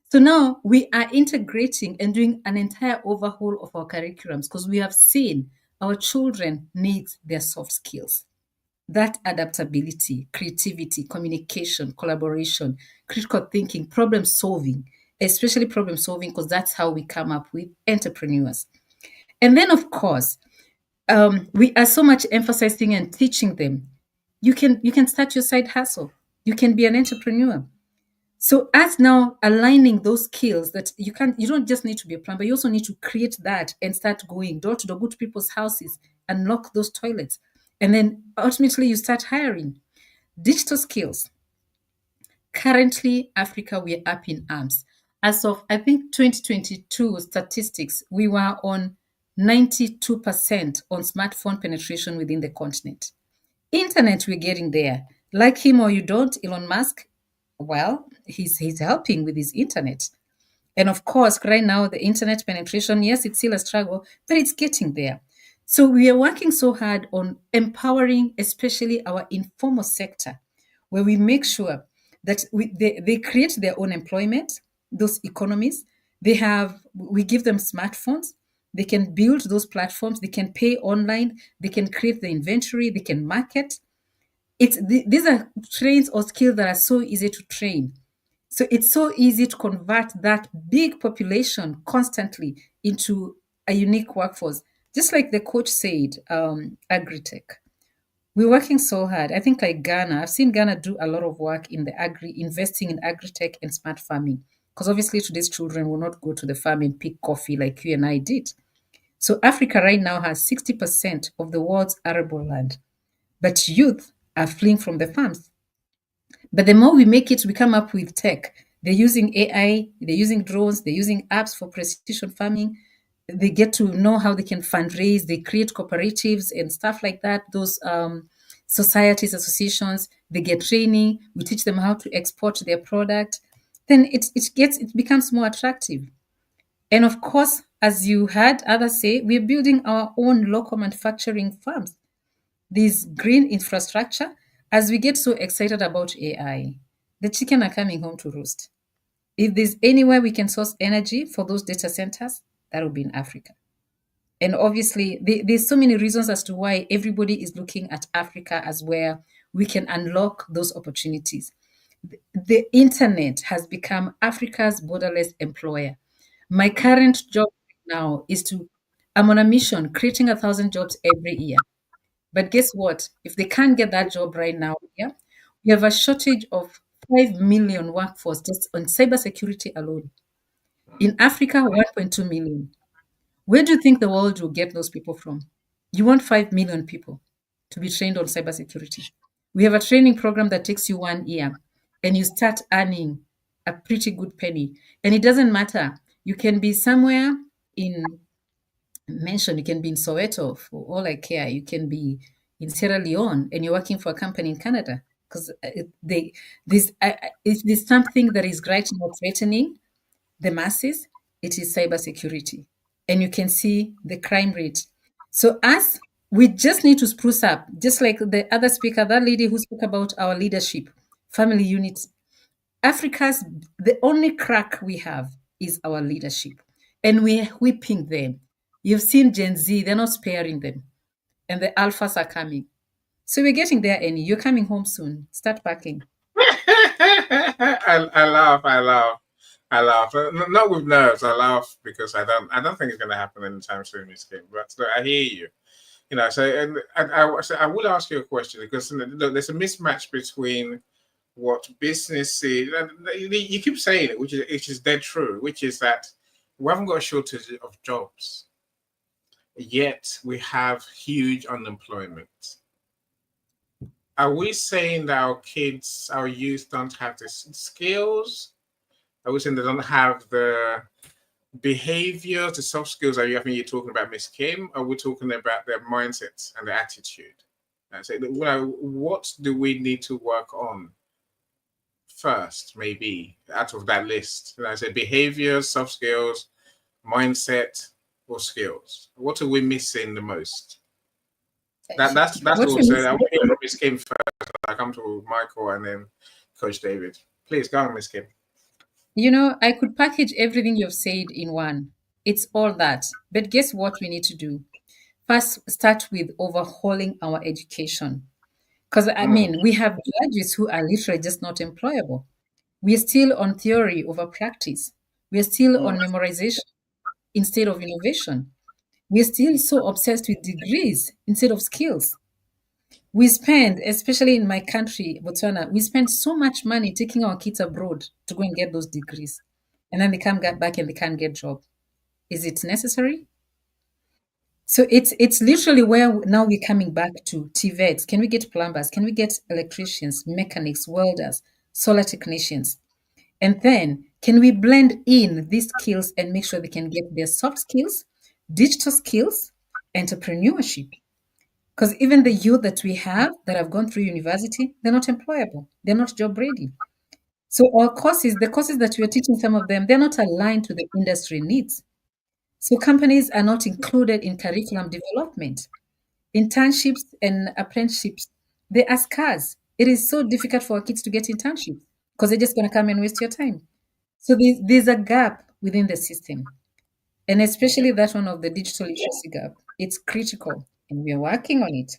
So now we are integrating and doing an entire overhaul of our curriculums because we have seen our children need their soft skills. That adaptability, creativity, communication, collaboration, critical thinking, problem solving, especially problem solving, because that's how we come up with entrepreneurs. And then, of course, we are so much emphasizing and teaching them. You can start your side hustle. You can be an entrepreneur. So as now aligning those skills that you don't just need to be a plumber, you also need to create that and start going door to door, go to people's houses, unlock those toilets. And then ultimately you start hiring. Digital skills. Currently, Africa, we're up in arms. As of, I think, 2022 statistics, we were on 92% on smartphone penetration within the continent. Internet, we're getting there. Like him or you don't, Elon Musk, well, he's helping with his internet. And of course, right now, the internet penetration, yes, it's still a struggle, but it's getting there. So we are working so hard on empowering, especially our informal sector, where we make sure that they create their own employment, those economies. We give them smartphones. They can build those platforms. They can pay online. They can create the inventory. They can market. These are traits or skills that are so easy to train. So it's so easy to convert that big population constantly into a unique workforce. Just like the coach said, agri-tech. We're working so hard. I think like Ghana, I've seen Ghana do a lot of work in investing in agri-tech and smart farming. Because obviously today's children will not go to the farm and pick coffee like you and I did. So Africa right now has 60% of the world's arable land. But youth are fleeing from the farms. But the more we make it, we come up with tech. They're using AI, they're using drones, they're using apps for precision farming. They get to know how they can fundraise, they create cooperatives and stuff like that. Those societies, associations, they get training, we teach them how to export their product. Then it becomes more attractive. And of course, as you heard others say, we're building our own local manufacturing farms, this green infrastructure. As we get so excited about AI, the chicken are coming home to roost. If there's anywhere we can source energy for those data centers, that will be in Africa. And obviously, there's so many reasons as to why everybody is looking at Africa as where we can unlock those opportunities. The internet has become Africa's borderless employer. My current job now I'm on a mission creating 1,000 jobs every year. But guess what? If they can't get that job right now, yeah, we have a shortage of 5 million workforce just on cybersecurity alone. In Africa, 1.2 million. Where do you think the world will get those people from? You want 5 million people to be trained on cybersecurity. We have a training program that takes you 1 year and you start earning a pretty good penny. And it doesn't matter. You can be somewhere in you can be in Soweto for all I care. You can be in Sierra Leone and you're working for a company in Canada because if there's something that is right now threatening the masses, it is cybersecurity. And you can see the crime rate. So we just need to spruce up, just like the other speaker, that lady who spoke about our leadership, family units. The only crack we have is our leadership. And we're whipping them. You've seen Gen Z, they're not sparing them. And the alphas are coming. So we're getting there, Annie. You're coming home soon. Start packing. I laugh. I laugh. Not with nerves. I laugh because I don't think it's going to happen anytime soon, Miss Kim. But I hear you. So I will ask you a question because there's a mismatch between what business is. You keep saying it, which is dead true, which is that we haven't got a shortage of jobs, yet we have huge unemployment. Are we saying that our youth don't have the skills? Are we saying they don't have the behavior, the soft skills? I think you're talking about, Miss Kim? Or are we talking about their mindsets and their attitude? And say, what do we need to work on first, maybe out of that list? And I say behavior, soft skills, mindset, or skills. What are we missing the most? That's all. So I want to hear from Miss Kim first. I come to Michael and then Coach David. Please go on, Miss Kim. I could package everything you've said in one. It's all that. But guess what we need to do? First, start with overhauling our education. Because, we have graduates who are literally just not employable. We're still on theory over practice. We're still on memorization instead of innovation. We're still so obsessed with degrees instead of skills. We spend, especially in my country, Botswana, we spend so much money taking our kids abroad to go and get those degrees. And then they come back and they can't get job. Is it necessary? So it's literally where now we're coming back to TVETs. Can we get plumbers? Can we get electricians, mechanics, welders, solar technicians? And then can we blend in these skills and make sure they can get their soft skills, digital skills, entrepreneurship? Because even the youth that we have that have gone through university, they're not employable. They're not job ready. So the courses that we're teaching some of them, they're not aligned to the industry needs. So companies are not included in curriculum development. Internships and apprenticeships, they are scarce. It is so difficult for our kids to get internships because they're just going to come and waste your time. So there's a gap within the system, and especially that one of the digital literacy gap. It's critical, and we are working on it.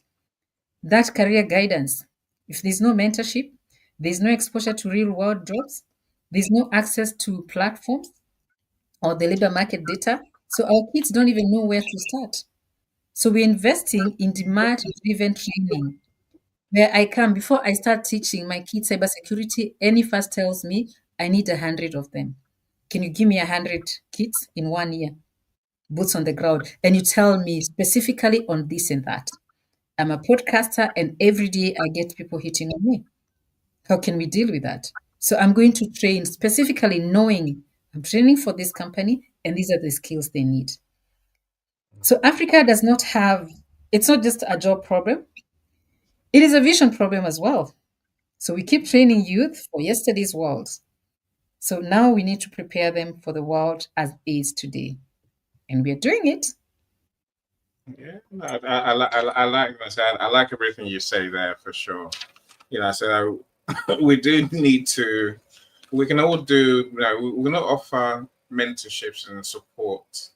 That career guidance, if there's no mentorship, there's no exposure to real world jobs, there's no access to platforms or the labor market data. So our kids don't even know where to start. So we're investing in demand driven training where I can, before I start teaching my kids cybersecurity, any first tells me I need 100 of them. Can you give me 100 kids in 1 year? Boots on the ground. And you tell me specifically on this and that. I'm a podcaster and every day I get people hitting on me. How can we deal with that? So I'm going to train specifically knowing I'm training for this company and these are the skills they need. So Africa does not have, it's not just a job problem, it is a vision problem as well. So we keep training youth for yesterday's world. So now we need to prepare them for the world as is today. And we're doing it. Yeah, no, I like that. I like everything you say there for sure. So we do need to. We can all do. We not offer mentorships and support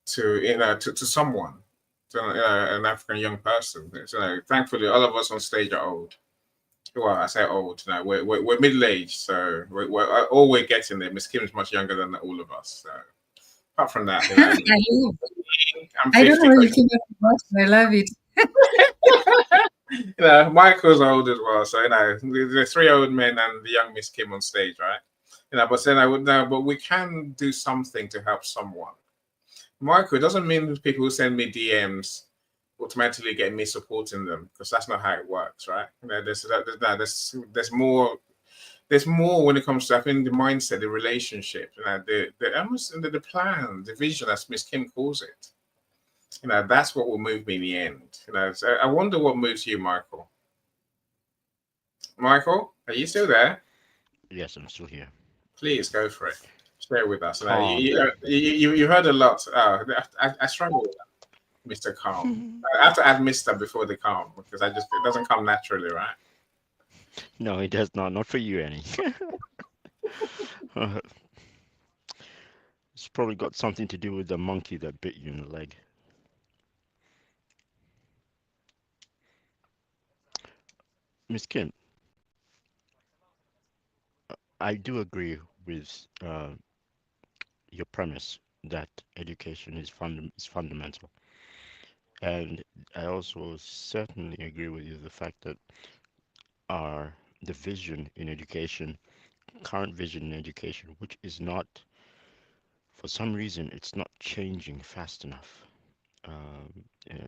to to someone, to an African young person. So thankfully, all of us on stage are old. Well, I say old. We're middle aged, so all we're getting there. Miss Kim is much younger than all of us. So apart from that, I'm I don't know 50. where you came up with that. I love it. Michael's old as well. So the three old men and the young Miss Kim on stage, right? But then I would know. But we can do something to help someone. Michael, it doesn't mean people who send me DMs automatically get me supporting them because that's not how it works, right? There's more. There's more when it comes to, I think, the mindset, the relationship, the plan, the vision, as Miss Kim calls it. That's what will move me in the end. So I wonder what moves you, Michael. Michael, are you still there? Yes, I'm still here. Please go for it. Share with us. Calm. You heard a lot. I struggle with that, Mr. Calm. I have to add Mr. before the calm because it doesn't come naturally, right? No, it does not. Not for you, Annie. It's probably got something to do with the monkey that bit you in the leg. Miss Kim, I do agree with your premise that education is fundamental, and I also certainly agree with you the fact that our the vision in education, current vision in education, which is not, for some reason, it's not changing fast enough. Um, uh,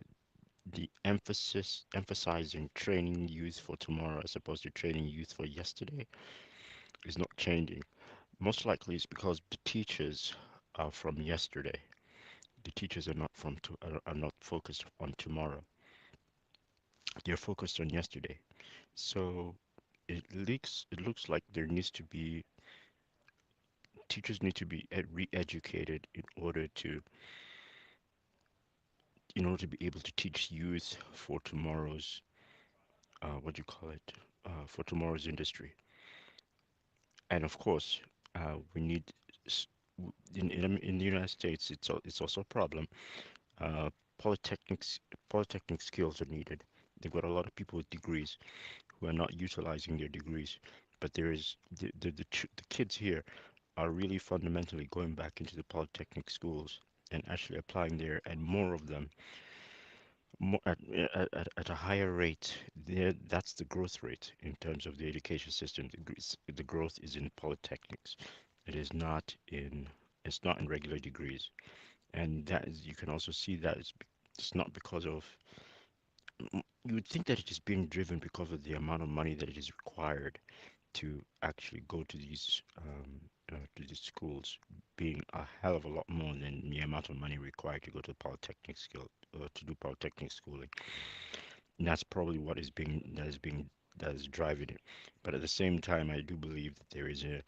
the emphasizing training youth for tomorrow as opposed to training youth for yesterday is not changing. Most likely it's because the teachers are from yesterday. The teachers are not are not focused on tomorrow. They're focused on yesterday. So it looks like there needs to be teachers need to be re-educated in order to be able to teach youth for tomorrow's what do you call it for tomorrow's industry. And of course, we need s- in the United States, it's also a problem. Uh, polytechnics polytechnic skills are needed. They've got a lot of people with degrees who are not utilizing their degrees, but there is the kids here are really fundamentally going back into the polytechnic schools and actually applying there, and more of them, more at a higher rate. There, that's the growth rate in terms of the education system. The growth is in polytechnics. It is not in it's not in regular degrees, and that is you can also see that it's not because of you would think that it is being driven because of the amount of money that it is required to actually go to these schools, being a hell of a lot more than the amount of money required to go to polytechnic skill to do polytechnic schooling. And that's probably what that is driving it. But at the same time, I do believe that there is a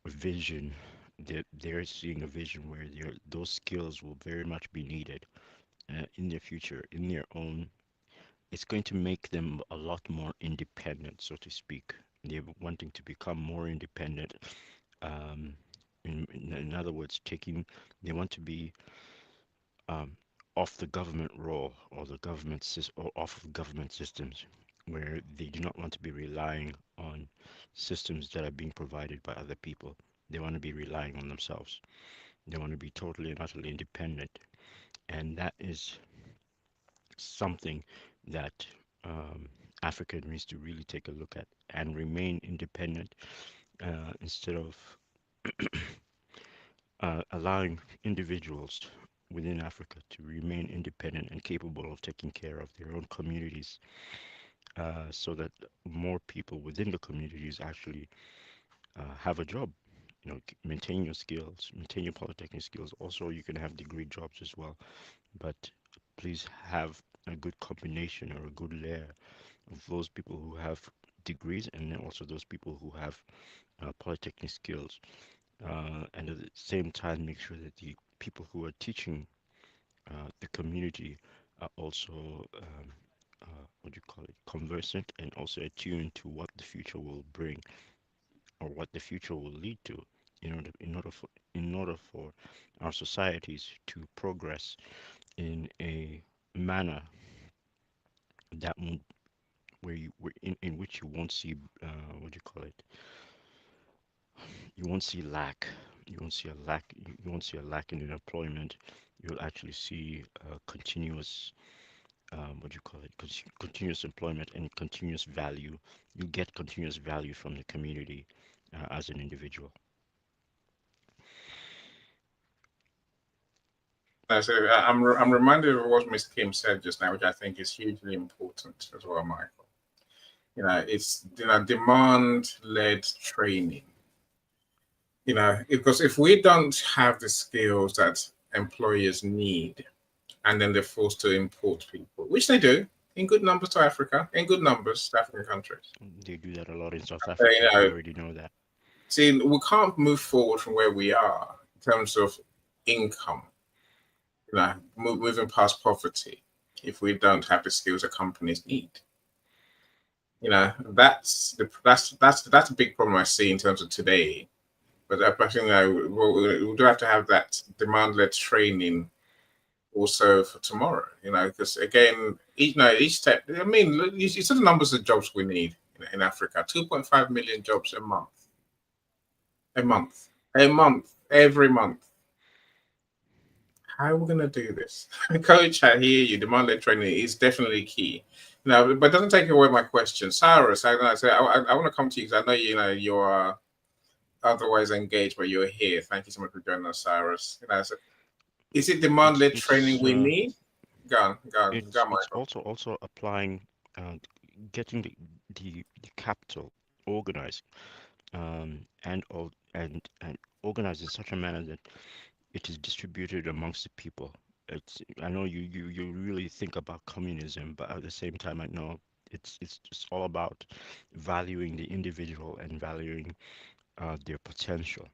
vision they're seeing a vision where those skills will very much be needed in their future, in their own. It's going to make them a lot more independent, so to speak. They're wanting to become more independent. Um, in other words, they want to be um, off the government role or or off of government systems, where they do not want to be relying on systems that are being provided by other people. They want to be relying on themselves. They want to be totally and utterly independent, and that is something that Africa needs to really take a look at and remain independent instead of allowing individuals within Africa to remain independent and capable of taking care of their own communities, so that more people within the communities actually have a job. Maintain your skills, maintain your polytechnic skills. Also, you can have degree jobs as well, but please have a good combination or a good layer of those people who have degrees and then also those people who have polytechnic skills. And at the same time, make sure that the people who are teaching the community are also, what do you call it, conversant and also attuned to what the future will bring or what the future will lead to in order for our societies to progress in a manner that won't in which you won't see what do you call it, you won't see lack. You won't see a lack in employment. You'll actually see continuous what do you call it, continuous employment and continuous value. You get continuous value from the community as an individual. I'm reminded of what Miss Kim said just now, which I think is hugely important as well, Michael. It's demand-led training. Because if we don't have the skills that employers need, and then they're forced to import people, which they do in good numbers to Africa, in good numbers to African countries. They do that a lot in South Uh, you Africa. We know, already know that. See, we can't move forward from where we are in terms of income, moving past poverty, if we don't have the skills that companies need. That's a big problem I see in terms of today. But I think we do have to have that demand-led training also for tomorrow. Because again, each step. I mean, you see the numbers of jobs we need in Africa: 2.5 million jobs a month, every month. How are we going to do this? Coach, I hear you. Demand-led training is definitely key. But it doesn't take away my question. Cyrus, I want to come to you because I know you're otherwise engaged, but you're here. Thank you so much for joining us, Cyrus. So is it It's demand-led training it's we need? Go on, it's Michael. also applying, uh, getting the capital organized, and organized in such a manner that it is distributed amongst the people. I know you really think about communism, but at the same time, I know it's just all about valuing the individual and valuing their potential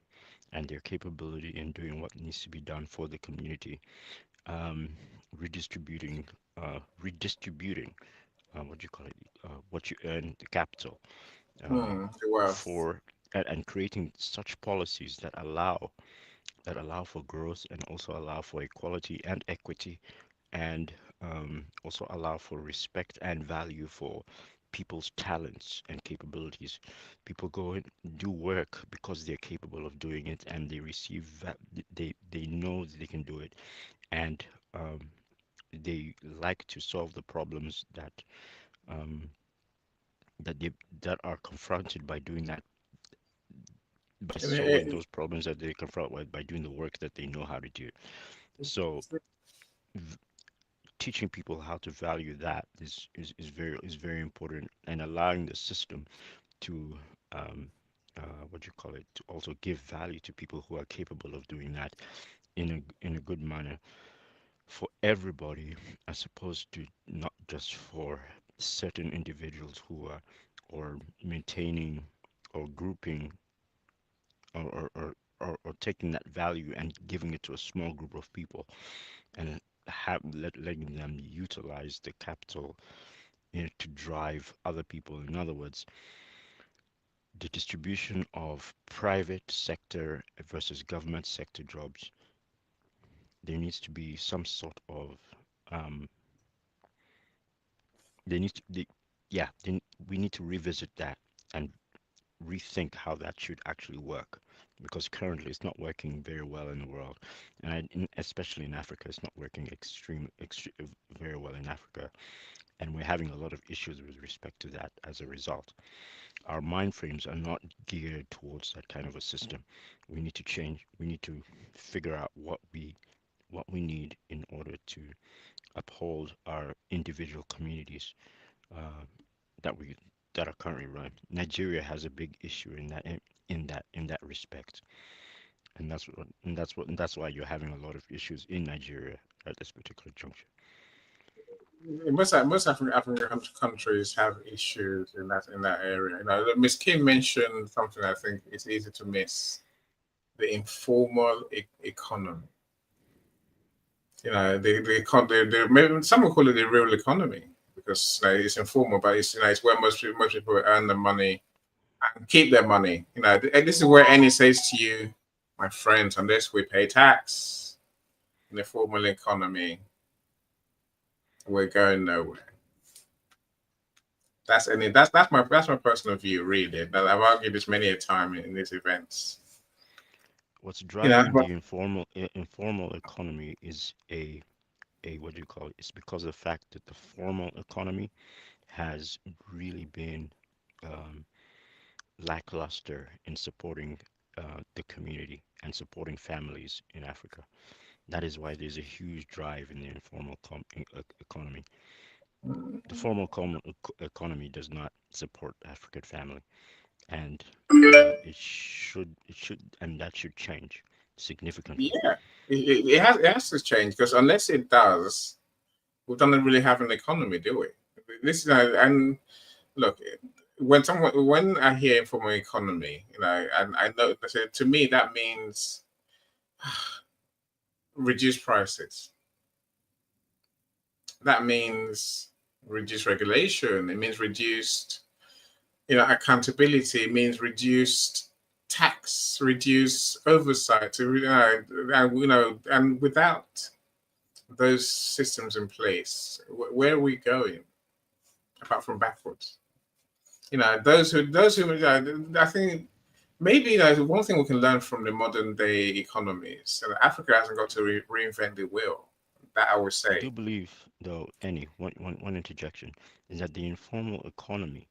and their capability in doing what needs to be done for the community. Um, redistributing what do you call it? What you earn, the capital, uh, The wealth. for and creating such policies that allow for growth and also allow for equality and equity, and also allow for respect and value for people's talents and capabilities. People go and do work because they're capable of doing it, and they they know that they can do it, and they like to solve the problems um, that are confronted by doing that, by And solving those problems that they confront with, by doing the work that they know how to do. So v- teaching people how to value that is very important, and allowing the system to um, what you call it, to also give value to people who are capable of doing that in a good manner for everybody, as opposed to not just for certain individuals who are or maintaining or grouping or or taking that value and giving it to a small group of people and letting them utilize the capital, to drive other people. In other words, the distribution of private sector versus government sector jobs, there needs to be some sort of um, there needs to the yeah then we need to revisit that and rethink how that should actually work, because currently it's not working very well in the world, and especially in Africa, it's not working very well in Africa, and we're having a lot of issues with respect to that as a result. Our mind frames are not geared towards that kind of a system. We need to change. We need to figure out what we need in order to uphold our individual communities, uh, that we that are currently run. Nigeria has a big issue in that respect, and that's why you're having a lot of issues in Nigeria at this particular juncture. Most African countries have issues in that area. Miss Kim mentioned something I think it's easy to miss: the informal economy. Maybe some will call it the real economy because it's informal, but it's where most people earn the money and keep their money. And this is where Annie says to you, my friends, unless we pay tax in the formal economy, we're going nowhere. That's my personal view, really. That I've argued this many a time in these events. What's You know, driving but the informal economy is a what do you call it? It's because of the fact that the formal economy has really been um, lackluster in supporting the community and supporting families in Africa. That is why there's a huge drive in the informal economy. The formal economy does not support African family, and and that should change significantly. yeah, it has to change because unless it does, we don't really have an economy, do we? This and look, when I hear informal economy, and I know to me that means reduced prices. That means reduced regulation. It means reduced, accountability. It means reduced tax, reduced oversight. And without those systems in place, where are we going? Apart from backwards, I think maybe one thing we can learn from the modern day economies. Africa hasn't got to reinvent the wheel. That I would I do say. believe, though, any one interjection is that the informal economy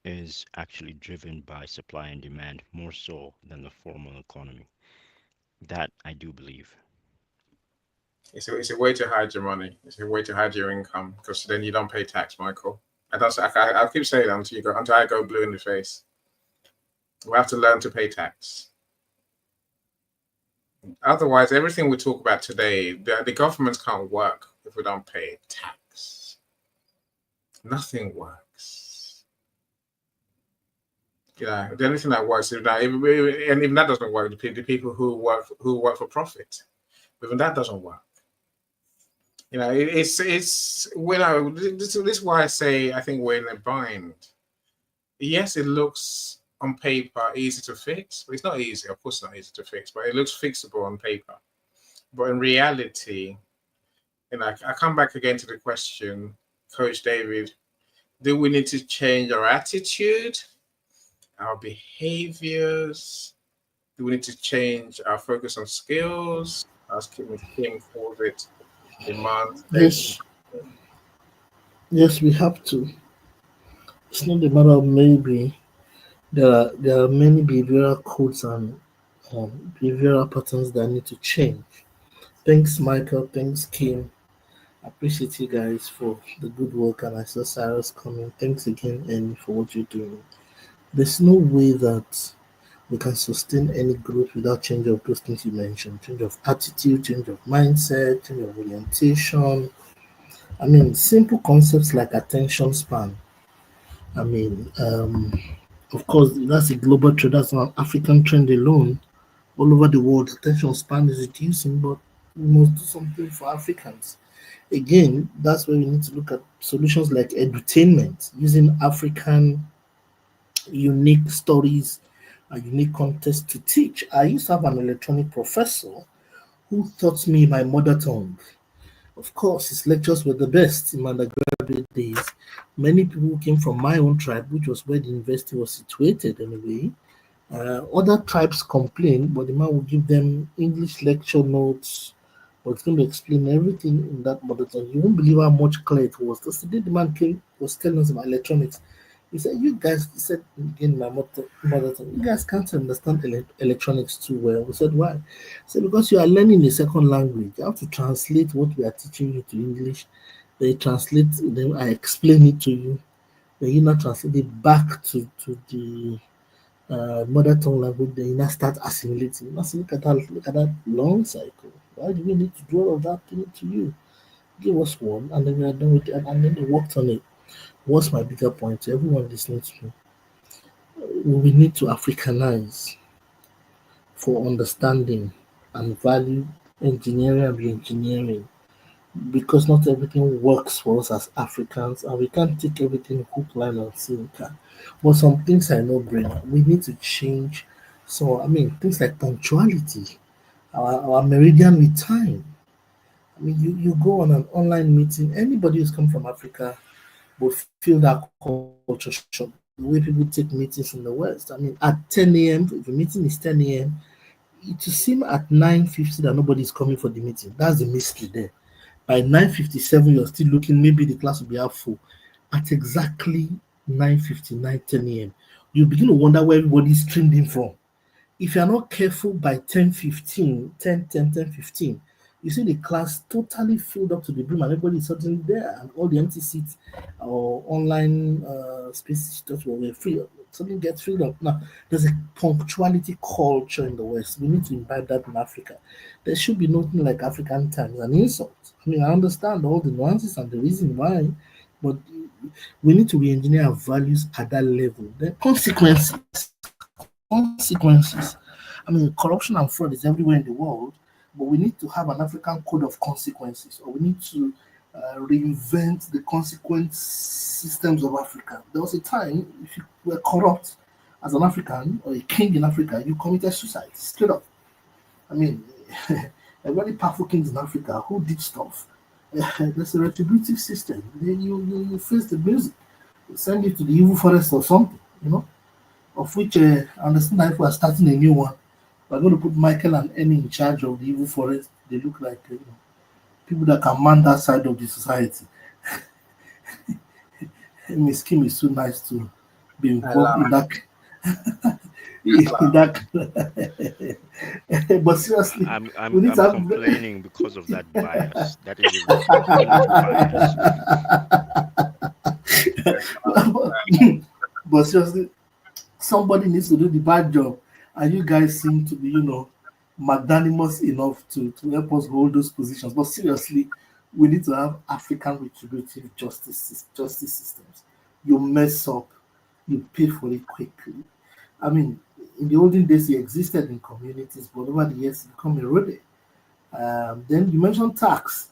is actually driven by supply and demand more so than the formal economy. That I do believe. It's a way to hide your money. It's a way to hide your income because then you don't pay tax, Michael. I'll keep saying that until I go blue in the face. We have to learn to pay tax. Otherwise, everything we talk about today, the governments can't work if we don't pay tax. Nothing works. The only thing that works is that, and even that doesn't work, the people who work for profit, even that doesn't work. It's this is why I say I think we're in a bind. Yes, it looks on paper easy to fix, but it's not easy. Of course, it's not easy to fix, but it looks fixable on paper. But in reality, I come back again to the question, Coach David: do we need to change our attitude, our behaviors? Do we need to change our focus on skills? As Kim calls it, demand based. Yes, yes, we have to. It's not a matter of maybe. There are many behavioral codes and behavioral patterns that need to change. Thanks, Michael. Thanks, Kim. I appreciate you guys for the good work, and I saw Cyrus coming. Thanks again, Annie, for what you're doing. There's no way that we can sustain any growth without change of those things you mentioned: change of attitude, change of mindset, change of orientation. I mean, simple concepts like attention span. I mean, of course, that's a global trend. That's not an African trend alone. all over the world. Attention span is reducing, but we must do something for Africans. Again, that's where we need to look at solutions like edutainment, using African unique stories and unique context to teach. I used to have an electronic professor who taught me my mother tongue. Of course, his lectures were the best in my undergraduate days. Many people came from my own tribe, which was where the university was situated anyway. Other tribes complained, but the man would give them English lecture notes, but it's going to explain everything in that mother tongue. You won't believe how much clear it was. That's the day the man came, was telling us about electronics. He said, "You guys," he said again, my mother tongue, "you guys can't understand electronics too well." We said, "Why?" He said, "Because you are learning a second language. You have to translate what we are teaching you to English. They translate, then I explain it to you. Then you now translate it back to the mother tongue language, then you now start assimilating." Now, see, look at that long cycle. Why do we need to do all of that thing to you? Give us one, and then we are done with it, and then they worked on it. What's my bigger point to everyone listening to me? We need to Africanize for understanding and value engineering and re-engineering, because not everything works for us as Africans, and we can't take everything hook, line, and sinker. But some things are no brainer. We need to change. So, I mean, things like punctuality, our meridian with time. I mean, you go on an online meeting, anybody who's come from Africa will feel that culture shock. The way people take meetings in the West. I mean, at 10 a.m., if the meeting is 10 a.m., it will seem at 9:50 that nobody is coming for the meeting. That's the mystery there. By 9:57, you're still looking, maybe the class will be half full. At exactly 9:59, 10 a.m., you begin to wonder where everybody streamed in from. If you're not careful, by 10:15, 10:15, you see the class totally filled up to the brim and everybody is suddenly there, and all the empty seats or online spaces that were free suddenly get filled up. Now, there's a punctuality culture in the West. We need to imbibe that in Africa. There should be nothing like African time is an insult. I mean, I understand all the nuances and the reason why, but we need to re-engineer our values at that level. The consequences. I mean, corruption and fraud is everywhere in the world, but we need to have an African code of consequences, or we need to reinvent the consequence systems of Africa. There was a time, if you were corrupt as an African or a king in Africa, you committed suicide straight up. I mean, a very powerful kings in Africa who did stuff. There's a retributive system. Then you face the music, send you to the evil forest or something, of which I understand that if we are starting a new one, we're going to put Michael and Annie in charge of the evil forest. They look like people that can man that side of the society. Miss Kim is too nice to be involved in that. In that. But seriously, we need I'm to have. complaining because of that bias. That is a huge bias. But seriously, somebody needs to do the bad job, and you guys seem to be, magnanimous enough to help us hold those positions. But seriously, we need to have African retributive justice systems. You mess up, you pay for it quickly. I mean, in the olden days, it existed in communities, but over the years, it become eroded. Then you mentioned tax.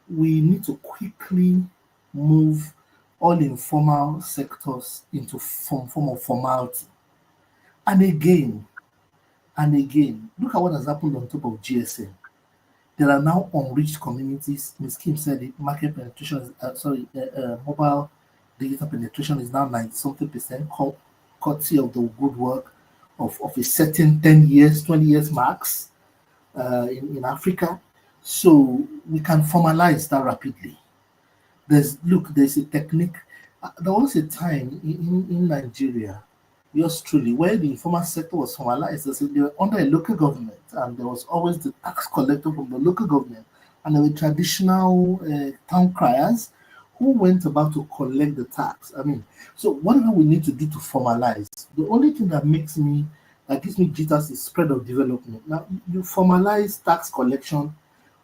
We need to quickly move all informal sectors into some form of formality. And again, look at what has happened on top of GSM. There are now unreached communities. Ms. Kim said the market penetration is, mobile digital penetration is now 90 something percent, courtesy of the good work of a certain 10 years, 20 years max in Africa. So we can formalize that rapidly. There's a technique. There was a time in Nigeria, yours truly, where the informal sector was formalized. As if they were under a local government, and there was always the tax collector from the local government, and there were traditional town criers who went about to collect the tax. I mean, so whatever we need to do to formalize, the only thing that gives me jitters is spread of development. Now, you formalize tax collection,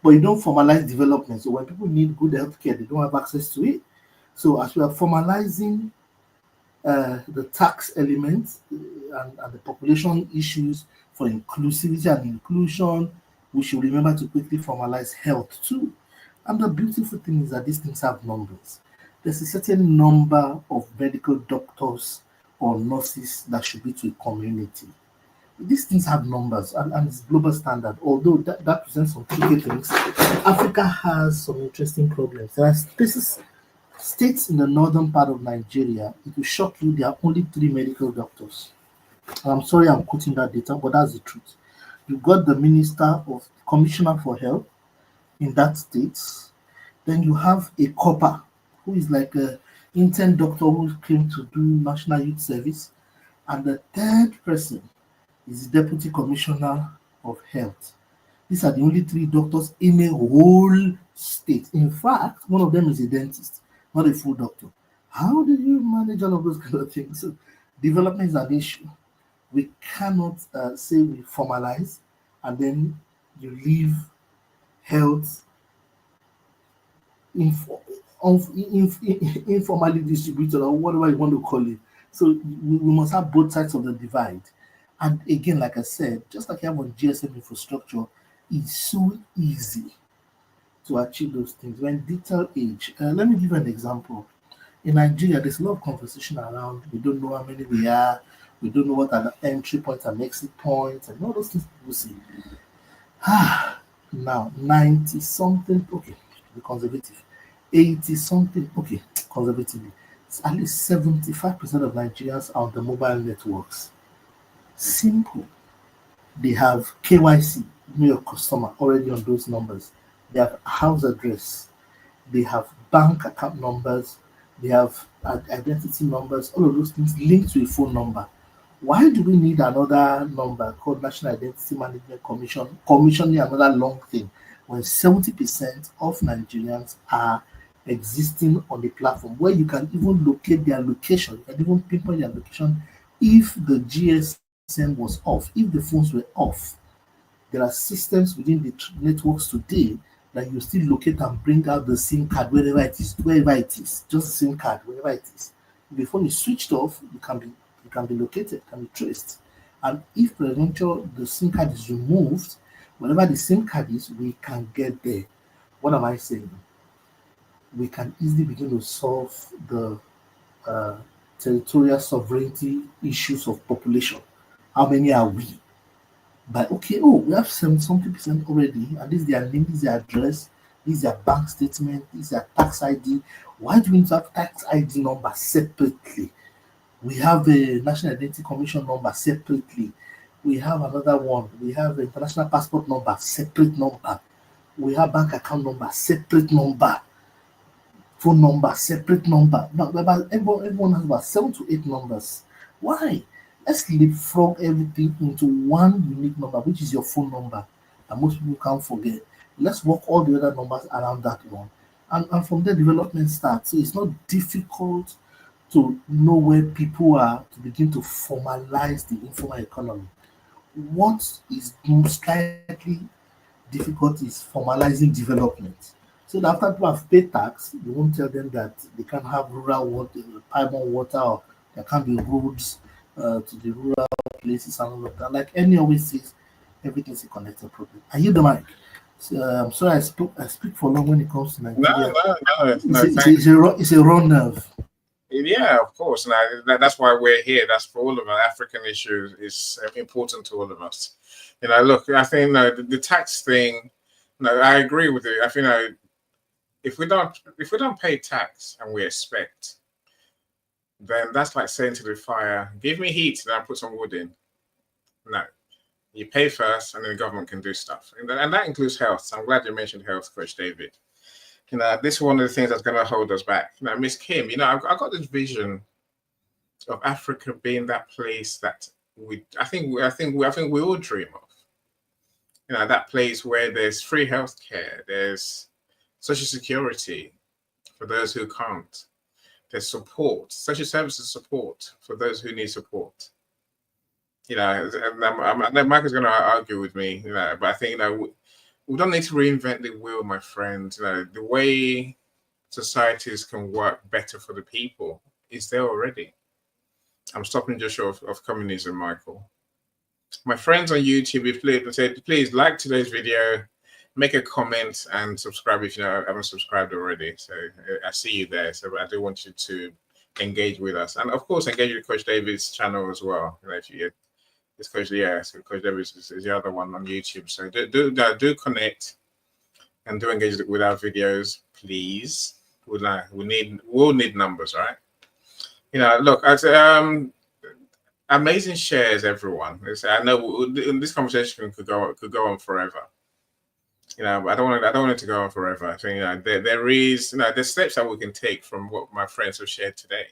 but you don't formalize development. So when people need good healthcare, they don't have access to it. So as we are formalizing the tax elements and the population issues for inclusivity and inclusion. We should remember to quickly formalize health too. And the beautiful thing is that these things have numbers. There's a certain number of medical doctors or nurses that should be to a community. These things have numbers and it's global standard. Although that presents some tricky things, Africa has some interesting problems. There are states in the northern part of Nigeria. It will shock you, there are only 3 medical doctors. I'm sorry I'm quoting that data, but that's the truth. You've got the Minister of Commissioner for Health in that state. Then you have a copper who is like a intern doctor who came to do National Youth Service. And the third person is the Deputy Commissioner of Health. These are the only 3 doctors in a whole state. In fact, one of them is a dentist, not a full doctor. How do you manage all of those kind of things? So, development is an issue. We cannot say we formalize and then you leave health informally distributed or whatever you want to call it. So we must have both sides of the divide. And again, like I said, just like you have on GSM infrastructure, it's so easy to achieve those things. We're in digital age. Let me give you an example. In Nigeria, there's a lot of conversation around we don't know how many we are, we don't know what are the entry points and exit points, and all those things people say. Now, 90 something, okay, be conservative. 80 something, okay, conservatively. At least 75% of Nigerians are on the mobile networks. Simple. They have KYC, know your customer, already on those numbers. They have house address. They have bank account numbers. They have identity numbers. All of those things linked to a phone number. Why do we need another number called National Identity Management Commission, commissioning another long thing when 70% of Nigerians are existing on the platform where you can even locate their location, you can even pinpoint their location if the GSM was off, if the phones were off. There are systems within the networks today that you still locate and bring out the SIM card wherever it is, just the SIM card wherever it is. If the phone is switched off, it can be located, can be traced. And if peradventure the SIM card is removed, wherever the SIM card is, we can get there. What am I saying? We can easily begin to solve the territorial sovereignty issues of population. How many are we? But okay, oh, we have 70% already, and this is their name, this is their address, this is their bank statement, this is their tax ID. Why do we need to have tax ID number separately? We have a National Identity Commission number separately. We have another one. We have a international passport number, separate number. We have bank account number, separate number. Phone number, separate number. Now, everyone has about 7 to 8 numbers. Why? Let's leapfrog everything into one unique number, which is your phone number, and most people can't forget. Let's work all the other numbers around that one. And from there, development starts. So it's not difficult to know where people are to begin to formalize the informal economy. What is slightly difficult is formalizing development. So that after people have paid tax, you won't tell them that they can't have rural water, pipeline water, or there can't be roads to the rural places and all of that. Like Any always says, everything is a connected problem. I hear the mic. So, I'm sorry I speak for long when it comes to Nigeria. It's a raw nerve. Yeah, of course. That's why we're here. That's for all of us. African issues is important to all of us. Look, I think the tax thing. No, I agree with you. I think if we don't pay tax and we expect, then that's like saying to the fire, "Give me heat, then I put some wood in." No, you pay first, and then the government can do stuff, and that includes health. So I'm glad you mentioned health, Coach David. This is one of the things that's going to hold us back. Miss Kim, I've got this vision of Africa being that place that I think we all dream of. That place where there's free healthcare, there's social security for those who can't, there's support, social services support for those who need support. And I know Mike is going to argue with me, but I think we don't need to reinvent the wheel, my friend. The way societies can work better for the people is there already. I'm stopping just short of communism, Michael. My friends on YouTube, please like today's video, make a comment, and subscribe if you haven't subscribed already. So I see you there. So I do want you to engage with us, and of course, engage with Coach David's channel as well. If you, it's Coach, so Coach David is the other one on YouTube. So do connect and do engage with our videos, please. We'll need numbers, right? Look, as amazing shares, everyone. I know this conversation could go on forever. But I don't want it to go on forever. I think there is there's steps that we can take from what my friends have shared today.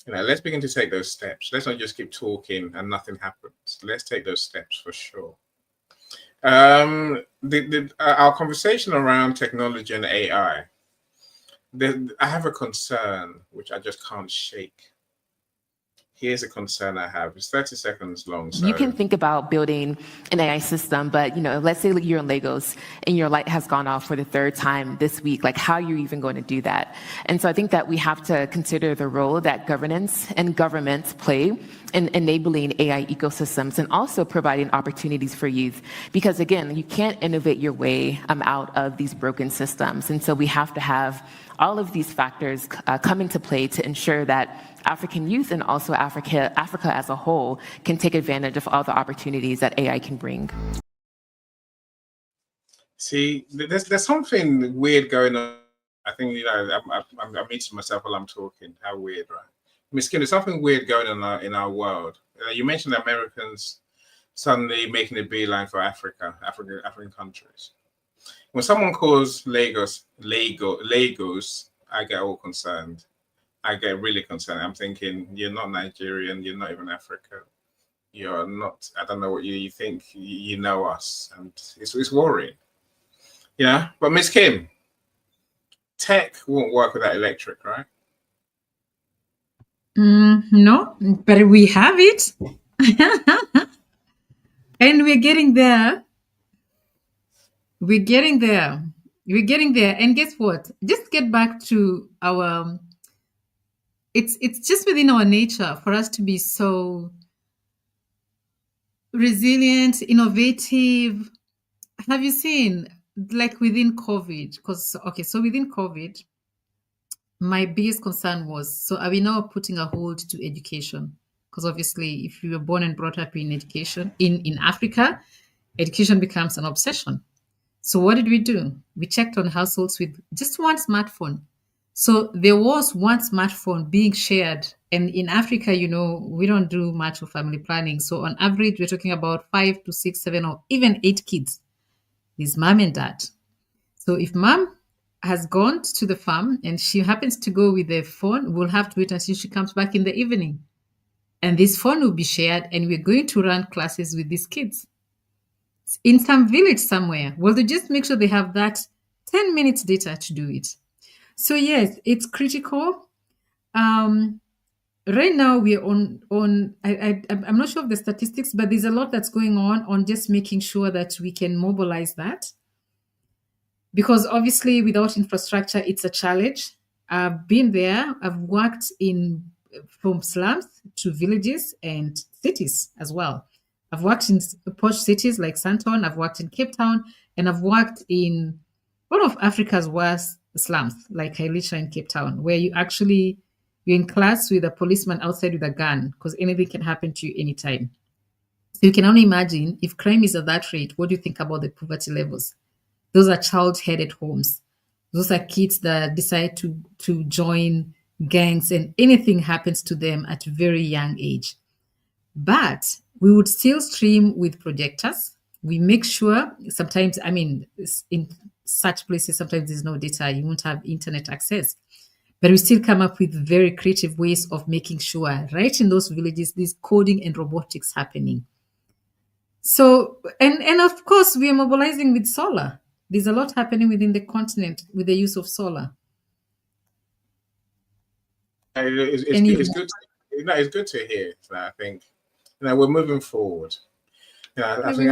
Let's begin to take those steps. Let's not just keep talking and nothing happens. Let's take those steps for sure. Our conversation around technology and AI. I have a concern which I just can't shake. Here's a concern I have. It's 30 seconds long. So. You can think about building an AI system, but let's say you're in Lagos and your light has gone off for the 3rd time this week. Like, how are you even going to do that? And so I think that we have to consider the role that governance and governments play in enabling AI ecosystems and also providing opportunities for youth. Because again, you can't innovate your way out of these broken systems. And so we have to have all of these factors come into play to ensure that African youth and also Africa as a whole can take advantage of all the opportunities that AI can bring. See, there's something weird going on. I think I'm meeting myself while I'm talking. How weird, right? Miss Kim, there's something weird going on in our world. You mentioned Americans suddenly making a beeline for African countries. When someone calls Lagos, I get all concerned. I get really concerned. I'm thinking, you're not Nigerian, you're not even African. You're not, I don't know what you think, you know us. And it's worrying. But Miss Kim, tech won't work without electric, right? No, but we have it. And we're getting there. We're getting there. And guess what? Just get back to our it's just within our nature for us to be so resilient, innovative. Have you seen, like, within COVID? So within COVID, my biggest concern was, so are we now putting a hold to education? Because obviously, if you were born and brought up in education in Africa, education becomes an obsession. So what did we do? We checked on households with just one smartphone. So there was one smartphone being shared. And in Africa, we don't do much of family planning. So on average, we're talking about 5 to 6, 7, or even 8 kids. There's mom and dad. So if mom has gone to the farm and she happens to go with the phone, we'll have to wait until she comes back in the evening. And this phone will be shared, and we're going to run classes with these kids in some village somewhere. Well, they just make sure they have that 10 minutes data to do it. So yes, it's critical. Right now we're on I'm not sure of the statistics, but there's a lot that's going on just making sure that we can mobilize that. Because obviously without infrastructure, it's a challenge. I've been there. I've worked from slums to villages and cities as well. I've worked in posh cities like Santon, I've worked in Cape Town, and I've worked in one of Africa's worst slums, like Hailisha in Cape Town, where you're in class with a policeman outside with a gun, because anything can happen to you anytime. So you can only imagine, if crime is at that rate, what do you think about the poverty levels? Those are child-headed homes. Those are kids that decide to join gangs, and anything happens to them at a very young age. But we would still stream with projectors. We make sure sometimes, in such places, sometimes there's no data, you won't have internet access. But we still come up with very creative ways of making sure, right in those villages, there's coding and robotics happening. So, and of course, we are mobilizing with solar. There's a lot happening within the continent with the use of solar. It's good to hear. I think we're moving forward. I think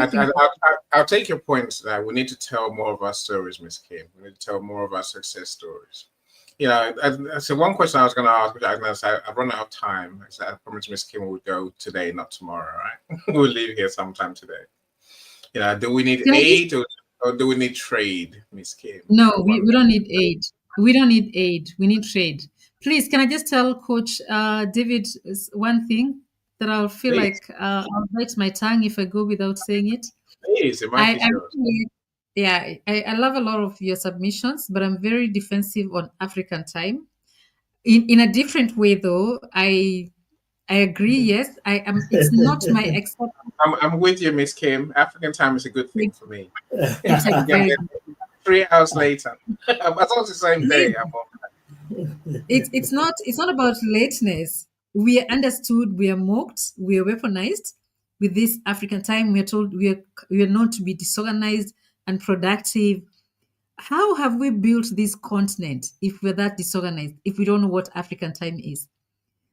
I'll take your points that we need to tell more of our stories, Miss Kim. We need to tell more of our success stories. So one question I was going to ask, which I know, I've run out of time. So I promised Miss Kim would go today, not tomorrow, right? We'll leave here sometime today. Do we need aid or do we need trade, Miss Kim? No, we don't need aid. We don't need aid. We need trade. Please, can I just tell Coach David one thing that I'll feel Please. like I'll bite my tongue if I go without saying it? Please, it might be yours. I love a lot of your submissions, but I'm very defensive on African time. In a different way, though, I agree. Yes, I am. It's not my acceptance. I'm with you, Miss Kim. African time is a good thing for me. It's I like can get very. there 3 hours later. As long as it's the same day, I'm all right. It's not about lateness. We are understood. We are mocked. We are weaponized. With this African time, we are told we are known to be disorganized and productive. How have we built this continent if we're that disorganized? If we don't know what African time is?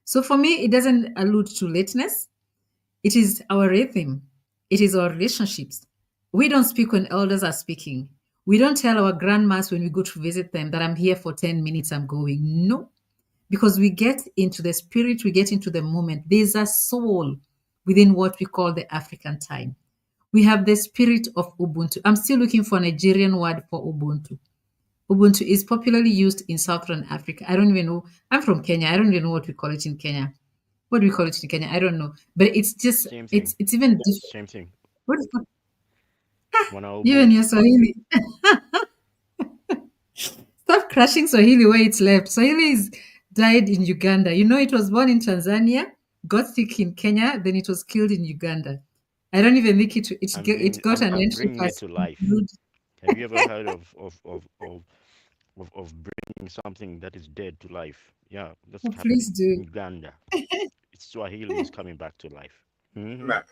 So for me, it doesn't allude to lateness. It is our rhythm. It is our relationships. We don't speak when elders are speaking. We don't tell our grandmas when we go to visit them that I'm here for 10 minutes, I'm going. No, because we get into the spirit, we get into the moment. There's a soul within what we call the African time. We have the spirit of Ubuntu. I'm still looking for a Nigerian word for Ubuntu. Ubuntu is popularly used in Southern Africa. I don't even know. I'm from Kenya. I don't even know what we call it in Kenya. What do we call it in Kenya? I don't know. But it's just Same thing. it's even different. Same thing. What is Wana you and Ubuntu. your Swahili? Stop crashing Swahili where it's left. Swahili is died in Uganda. You know, it was born in Tanzania, got sick in Kenya, then it was killed in Uganda. I don't even think it got an I'm entry bringing it pass. to life. Have you ever heard of bringing something that is dead to life? Yeah, that's Oh, happening please do. in Uganda. It's Swahili is coming back to life. Mhm. Now,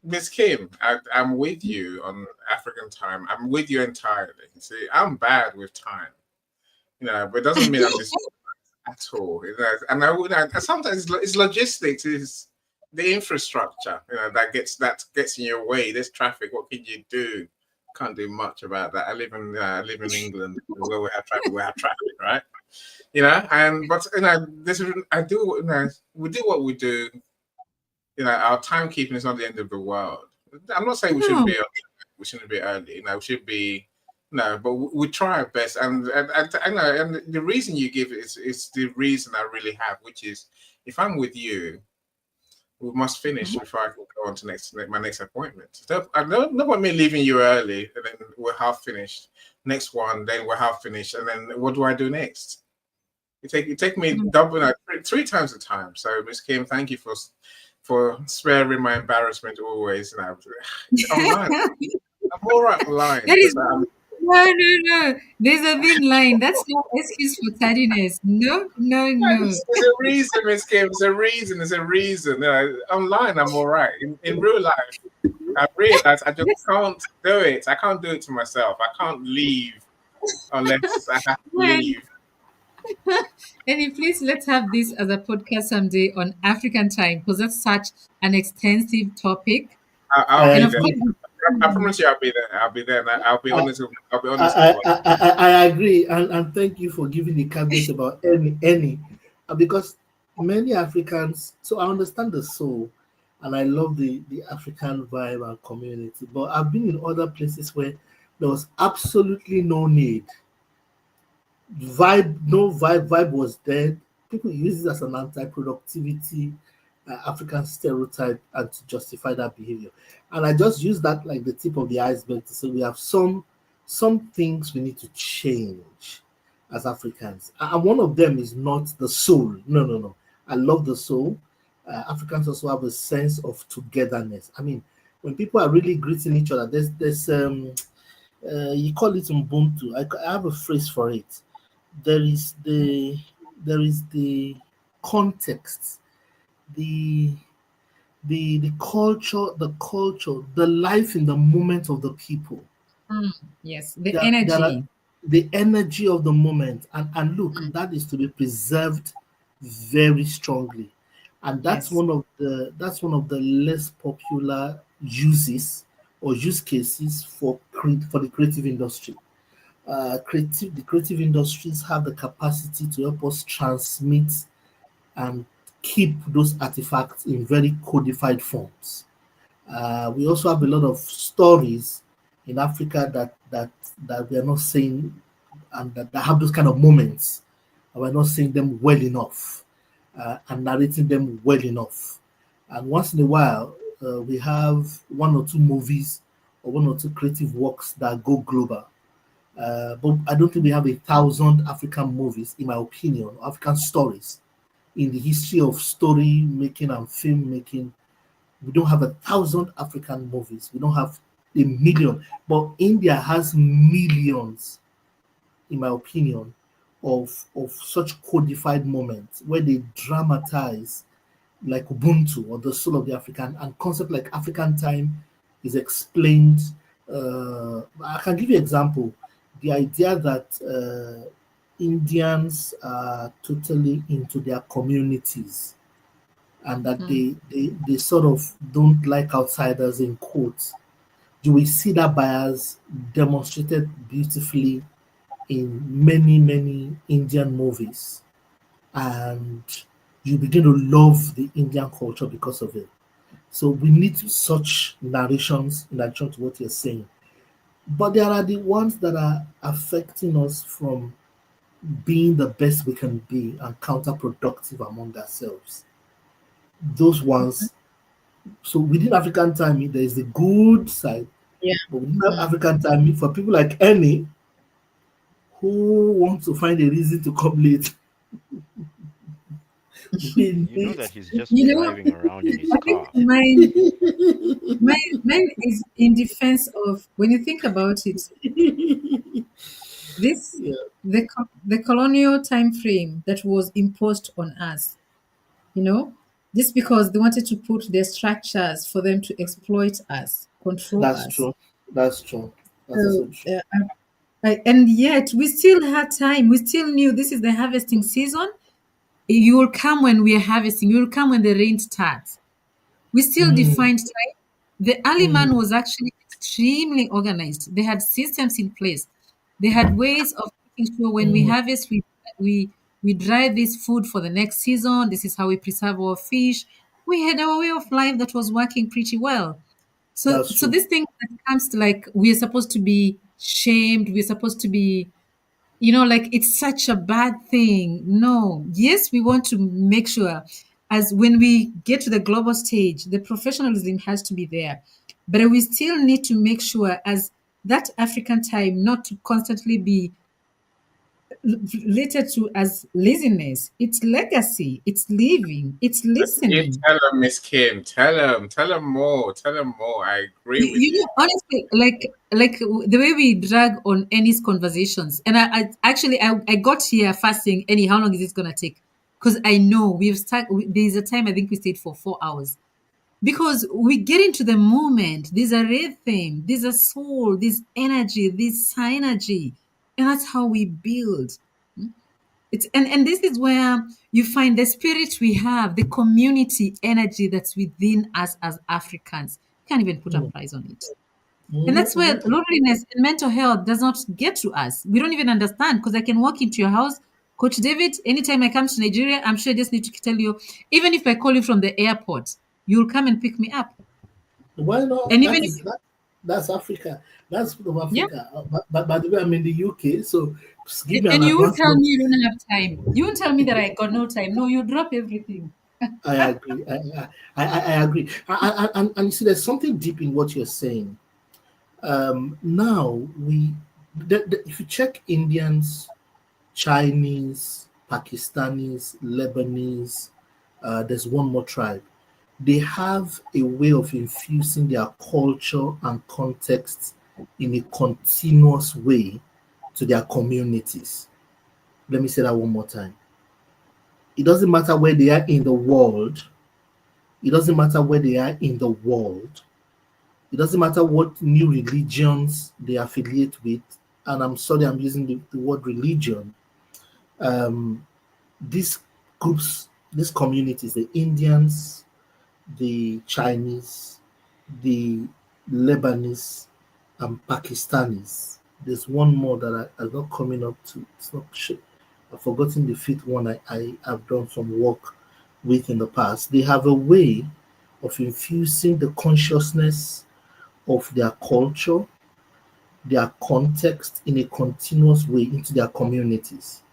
Miss Kim, I'm with you on African time. I'm with you entirely. See, I'm bad with time, but it doesn't mean I'm just at all. And sometimes it's logistics, is the infrastructure, that gets in your way. There's traffic. What can you do? Can't do much about that. I live in England, where we have traffic, right? We do what we do. Our timekeeping is not the end of the world. I'm not saying we shouldn't No. be early. We shouldn't be early. We should be. No, but we try our best, and I know, and the reason you give is the reason I really have, which is if I'm with you, we must finish before I can go on to my next appointment. I don't want me leaving you early, and then we're half finished. Next one, then we're half finished, and then what do I do next? You take me double, three times the time. So, Miss Kim, thank you for sparing my embarrassment always. I'm lying. I'm all right lying. That is no. There's a thin line. That's no excuse for tardiness. No. There's a reason, Miss Kim. There's a reason. I'm lying. I'm all right. In real life, I realize I just can't do it. I can't do it to myself. I can't leave unless I have to leave. Annie, please let's have this as a podcast someday on African time because that's such an extensive topic. I'll And be of there. course, I promise you, I'll be there. I'll be there. And I'll be honest. I'll be honest. I agree, and thank you for giving the caveat about any, because many Africans. So I understand the soul, and I love the African vibe and community. But I've been in other places where there was absolutely no need. Vibe was dead. People use it as an anti-productivity African stereotype and to justify that behavior. And I just use that like the tip of the iceberg to say we have some things we need to change as Africans. And one of them is not the soul. No. I love the soul. Africans also have a sense of togetherness. I mean, when people are really greeting each other, there's you call it Ubuntu. I have a phrase for it. There is the context, the culture, the life in the moment of the people. yes, the energy. The energy of the moment, and look, that is to be preserved very strongly, and that's Yes. one of the less popular uses or use cases for the creative industry. The creative industries have the capacity to help us transmit and keep those artifacts in very codified forms. We also have a lot of stories in Africa that we are not saying, and that have those kind of moments, and we're not saying them well enough, and narrating them well enough. And once in a while, we have one or two movies or one or two creative works that go global. But I don't think we have 1,000 African movies, in my opinion, African stories in the history of story making and film making. We don't have 1,000 African movies. We don't have 1,000,000. But India has millions, in my opinion, of such codified moments where they dramatize like Ubuntu or the soul of the African, and concept like African time is explained. I can give you an example. The idea that Indians are totally into their communities and that they sort of don't like outsiders in quotes. You will see that bias demonstrated beautifully in many, many Indian movies. And you begin to love the Indian culture because of it. So we need such narrations in addition to what you're saying. But there are the ones that are affecting us from being the best we can be and counterproductive among ourselves. Those ones. So within African time, there is the good side, Yeah. but within African time, for people like Annie who want to find a reason to come late, we You know need. that he's just You know, driving around in his I think car. mine is in defense of, when you think about it, this Yeah, the colonial time frame that was imposed on us, you know, just because they wanted to put their structures for them to exploit us, control that's us. true. That's true. That's So, also true. and yet we still had time. We still knew this is the harvesting season. You will come when we are harvesting. You will come when the rain starts. We still Mm, defined time. The early man mm, was actually extremely organized. They had systems in place. They had ways of making sure when we mm, harvest, we we dry this food for the next season. This is how we preserve our fish. We had our way of life that was working pretty well. that's So true. this thing that comes to, like, we are supposed to be shamed. We're supposed to be, like, it's such a bad thing. No, yes, we want to make sure, as when we get to the global stage, the professionalism has to be there, but we still need to make sure, as that African time, not to constantly be related to as laziness. It's legacy, it's living, it's You listening. tell him, Miss Kim. Tell him more. Tell him more. I agree You, with you you. know, honestly, like the way we drag on Annie's conversations, and I actually I got here first saying, Annie, how long is this gonna take? Because I know we've stuck. There's a time I think we stayed for 4 hours because we get into the moment. There's a rhythm, there's a soul, there's energy, there's synergy, and that's how we build. It's and this is where you find the spirit we have, the community energy that's within us as Africans. You can't even put a Mm, price on it. And mhm, that's where mhm. loneliness and mental health does not get to us. We don't even understand, because I can walk into your house, Coach David, anytime I come to Nigeria, I'm sure I just need to tell you, even if I call you from the airport, you'll come and pick me up. Why not? And even if, That's Africa. That's part of yeah, Africa. But by the way, I'm in the UK, so just give me an and you won't advance tell me notice. you don't have time. You won't tell me that I got no time. No, you drop everything. I agree. I agree. And you see, there's something deep in what you're saying. Now if you check Indians, Chinese, Pakistanis, Lebanese, there's one more tribe. They have a way of infusing their culture and context in a continuous way to their communities. Let me say that one more time. It doesn't matter where they are in the world. It doesn't matter where they are in the world. It doesn't matter what new religions they affiliate with. And I'm sorry, I'm using the word religion. Um, these groups, these communities, the Indians, the Chinese, the Lebanese, and Pakistanis. There's one more that I'm not coming up to. It's not sure. I've forgotten the fifth one I have done some work with in the past. They have a way of infusing the consciousness of their culture, their context in a continuous way into their communities.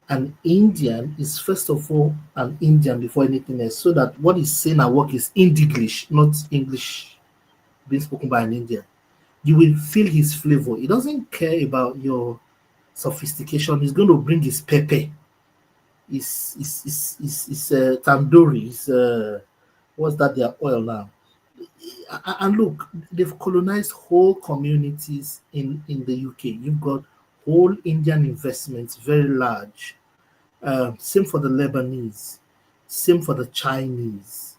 An Indian is first of all an Indian before anything else, so that what he's saying at work is Indiglish, not English being spoken by an Indian. You will feel his flavor. He doesn't care about your sophistication. He's going to bring his pepper, his tandoori, what's that? Their oil now. And look, they've colonized whole communities in the UK. You've got whole Indian investments, very large. Same for the Lebanese, same for the Chinese.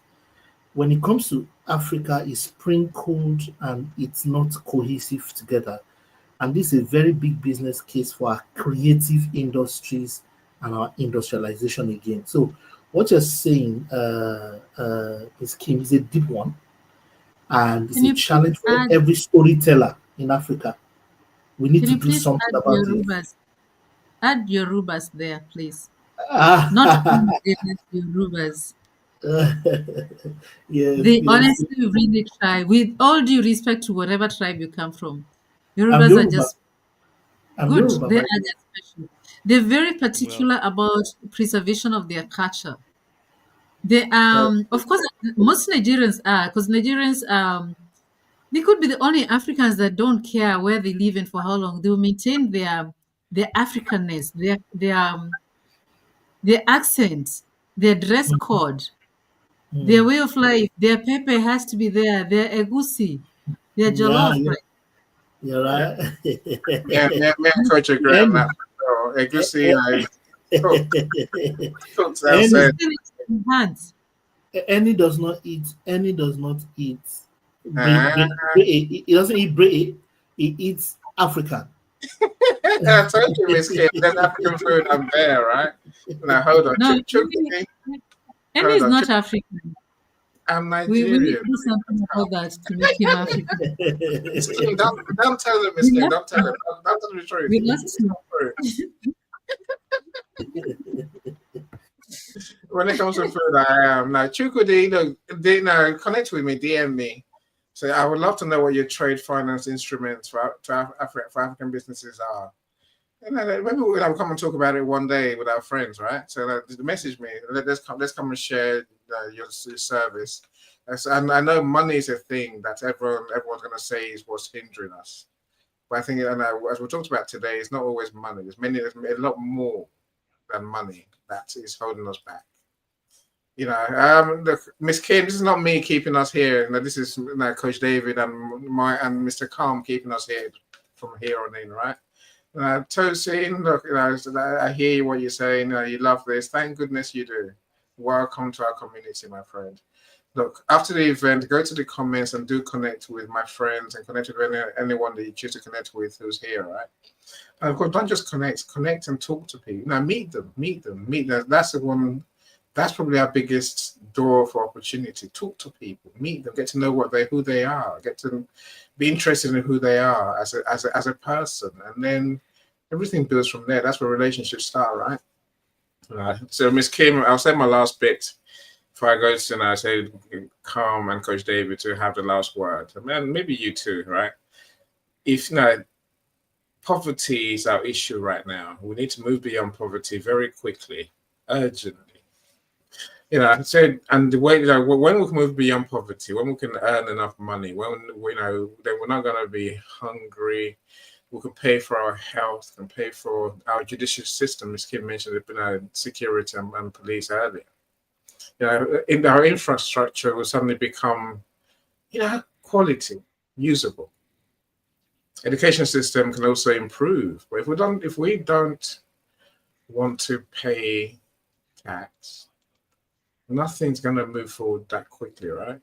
When it comes to Africa, it's sprinkled and it's not cohesive together. And this is a very big business case for our creative industries and our industrialization again. So, what you're saying, Ms. Kim, is a deep one, and it's Can a you please challenge for add? every storyteller in Africa. We need Can to you do please something add about it. Yorubas? Add Yorubas there, please. Not Ah, Nigerian Yorubas. yes, They yes. honestly really try. With all due respect to whatever tribe you come from, I'm Yorubas are Yoruba. just I'm good. Yoruba, They by are the way. just special. They're very Well, particular about preservation of their culture. They Uh, of course most Nigerians are, because Nigerians they could be the only Africans that don't care where they live and for how long. They will maintain their Africanness, their accent, their dress code, their mm, way of life. Their pepper has to be there. Their egusi, their yeah, jollof yeah, rice. you're right. Yeah, me and Coach agree on Any, that. So, eh, Egusi, eh, cook, cooks any, outside. Still in hands. any does not eat Ah, he doesn't eat bread, he eats African. I told you, Miss Kim, there's African food up there, right? Now, hold on. No, Chukudi, Eni hold is on. not African. I'm We need Nigerian. to do something about that to make him African. Miss Kim, don't tell them, Miss We Kim, lost don't tell him. them. Don't tell them the truth. We It's lost him. not true. When it comes to food, I am. Now, Chukudi, look, connect with me, DM me. So I would love to know what your trade finance instruments for African businesses are. And then maybe we'll come and talk about it one day with our friends, right? So message me. Let's come and share your service. And I know money is a thing that everyone's going to say is what's hindering us. But I think, as we talked about today, it's not always money. There's a lot more than money that is holding us back. Look, Miss Kim, this is not me keeping us here. This is Coach David and Mr. Calm keeping us here from here on in, right? Tosin, look, I hear what you're saying. You love this. Thank goodness you do. Welcome to our community, my friend. Look, after the event, go to the comments and do connect with my friends and connect with anyone that you choose to connect with who's here, right? And of course, don't just connect and talk to people. Now, meet them. That's the one. That's probably our biggest door for opportunity. Talk to people, meet them, get to know who they are, get to be interested in who they are as a person, and then everything builds from there. That's where relationships start, right? Right. So, Miss Kim, I'll say my last bit before I go to I say Calm and Coach David to have the last word. And maybe you too, right? If poverty is our issue right now, we need to move beyond poverty very quickly, urgently. I said, and the way when we can move beyond poverty, when we can earn enough money, then we're not going to be hungry. We can pay for our health, can pay for our judicial system. As Kim mentioned, security and police earlier. In our infrastructure will suddenly become, quality, usable. Education system can also improve, but if we don't want to pay tax, nothing's going to move forward that quickly, right?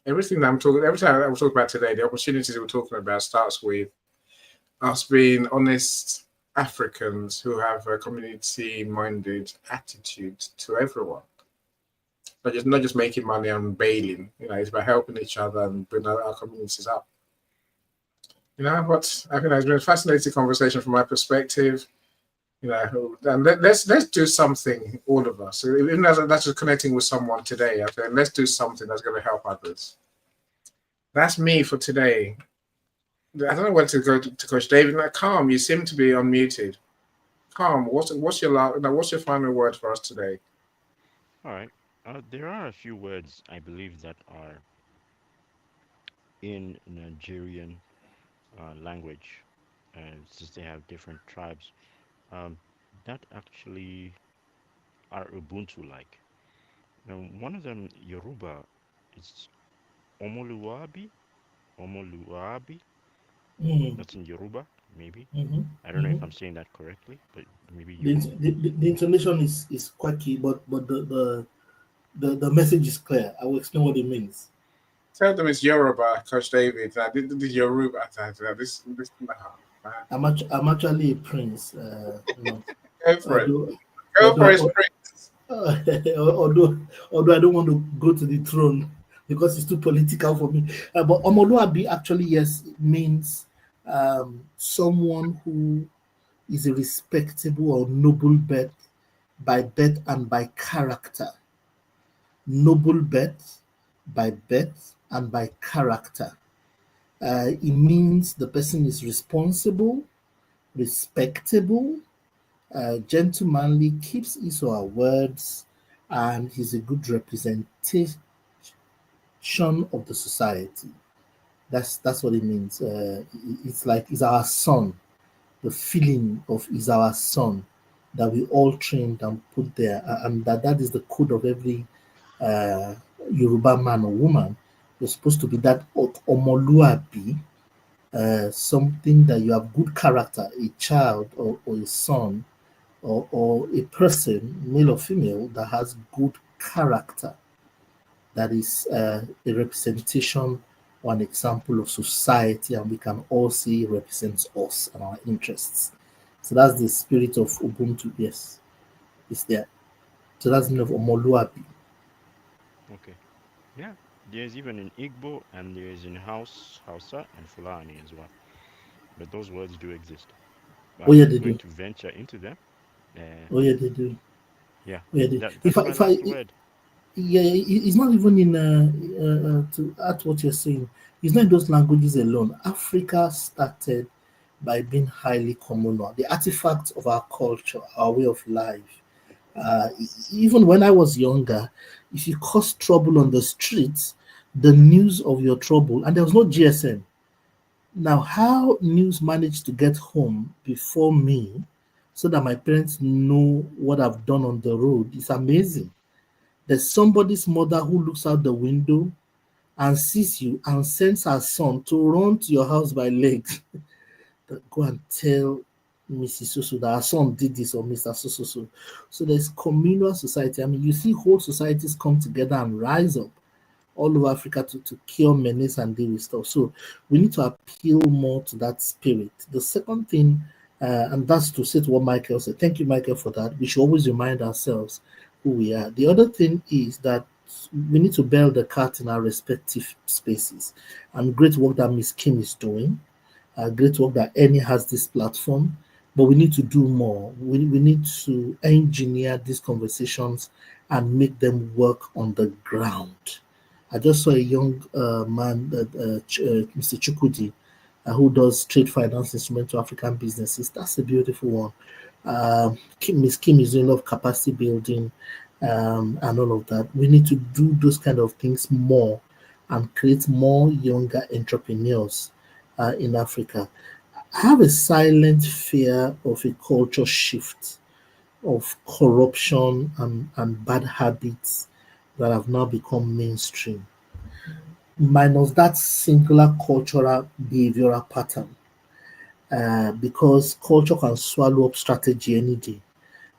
Every time I was talking about today, the opportunities we're talking about starts with us being honest Africans who have a community-minded attitude to everyone. Not just making money and bailing. It's about helping each other and bringing our communities up. But I think it's been a fascinating conversation from my perspective. And let's do something, all of us. Even as that's just connecting with someone today, I think let's do something that's going to help others. That's me for today. I don't know where to go to Coach David. Now, Calm, you seem to be unmuted. Calm, what's your final word for us today? All right. There are a few words I believe that are in Nigerian language, since they have different tribes, um, that actually are Ubuntu-like. Now, one of them, Yoruba, is Omoluabi. Omoluabi. Mm, That's in Yoruba, maybe. mm-hmm, I don't know if mm-hmm. I'm saying that correctly, but maybe The, you. int- the intonation is quirky, but the message is clear. I will explain what it means. Tell them it's Yoruba, Coach David. This Yoruba. This nah, man. I'm actually a prince. Go for it. Although Go for his although prince. although although I don't want to go to the throne because it's too political for me. But Omoluabi actually yes means someone who is a respectable or noble birth by birth and by character. Noble birth by birth and by character. It means the person is responsible, respectable, gentlemanly, keeps his or her words, and he's a good representation of the society. That's what it means. It's like he's our son. The feeling of is our son that we all trained and put there, and that is the code of every uh, Yoruba man or woman. You're supposed to be that omoluabi, something that you have good character, a child or a son or a person, male or female, that has good character, that is a representation or an example of society, and we can all see it represents us and our interests. So that's the spirit of Ubuntu. Yes, it's there. So that's the meaning of Omoluabi. Okay. Yeah. There's even in Igbo and there's in Hausa, and Fulani as well. But those words do exist. Oh I'm yeah, not they going do. to venture into them. Uh, Oh yeah, they do. yeah. Oh, yeah, they. That's my If I last word. yeah, it's not even in to add what you're saying. It's not in those languages alone. Africa started by being highly communal. The artifacts of our culture, our way of life. Even when I was younger, if you caused trouble on the streets, the news of your trouble, and there was no GSM. Now, how news managed to get home before me, so that my parents know what I've done on the road, is amazing. There's somebody's mother who looks out the window and sees you and sends her son to run to your house by legs. Go and tell Mrs. Susu that her son did this or Mr. Susu. So there's communal society. I mean, you see whole societies come together and rise up all over Africa to cure menace and deal with stuff. So we need to appeal more to that spirit. The second thing, and that's to say to what Michael said. Thank you, Michael, for that. We should always remind ourselves who we are. The other thing is that we need to bear the cat in our respective spaces. And great work that Miss Kim is doing. Great work that Annie has this platform. But we need to do more. We need to engineer these conversations and make them work on the ground. I just saw a young man, Mr. Chukwudi, who does trade finance instrument to African businesses. That's a beautiful one. Miss Kim is doing a lot of capacity building and all of that. We need to do those kind of things more and create more younger entrepreneurs in Africa. I have a silent fear of a culture shift of corruption and bad habits that have now become mainstream, minus that singular cultural behavioral pattern. Because culture can swallow up strategy any day.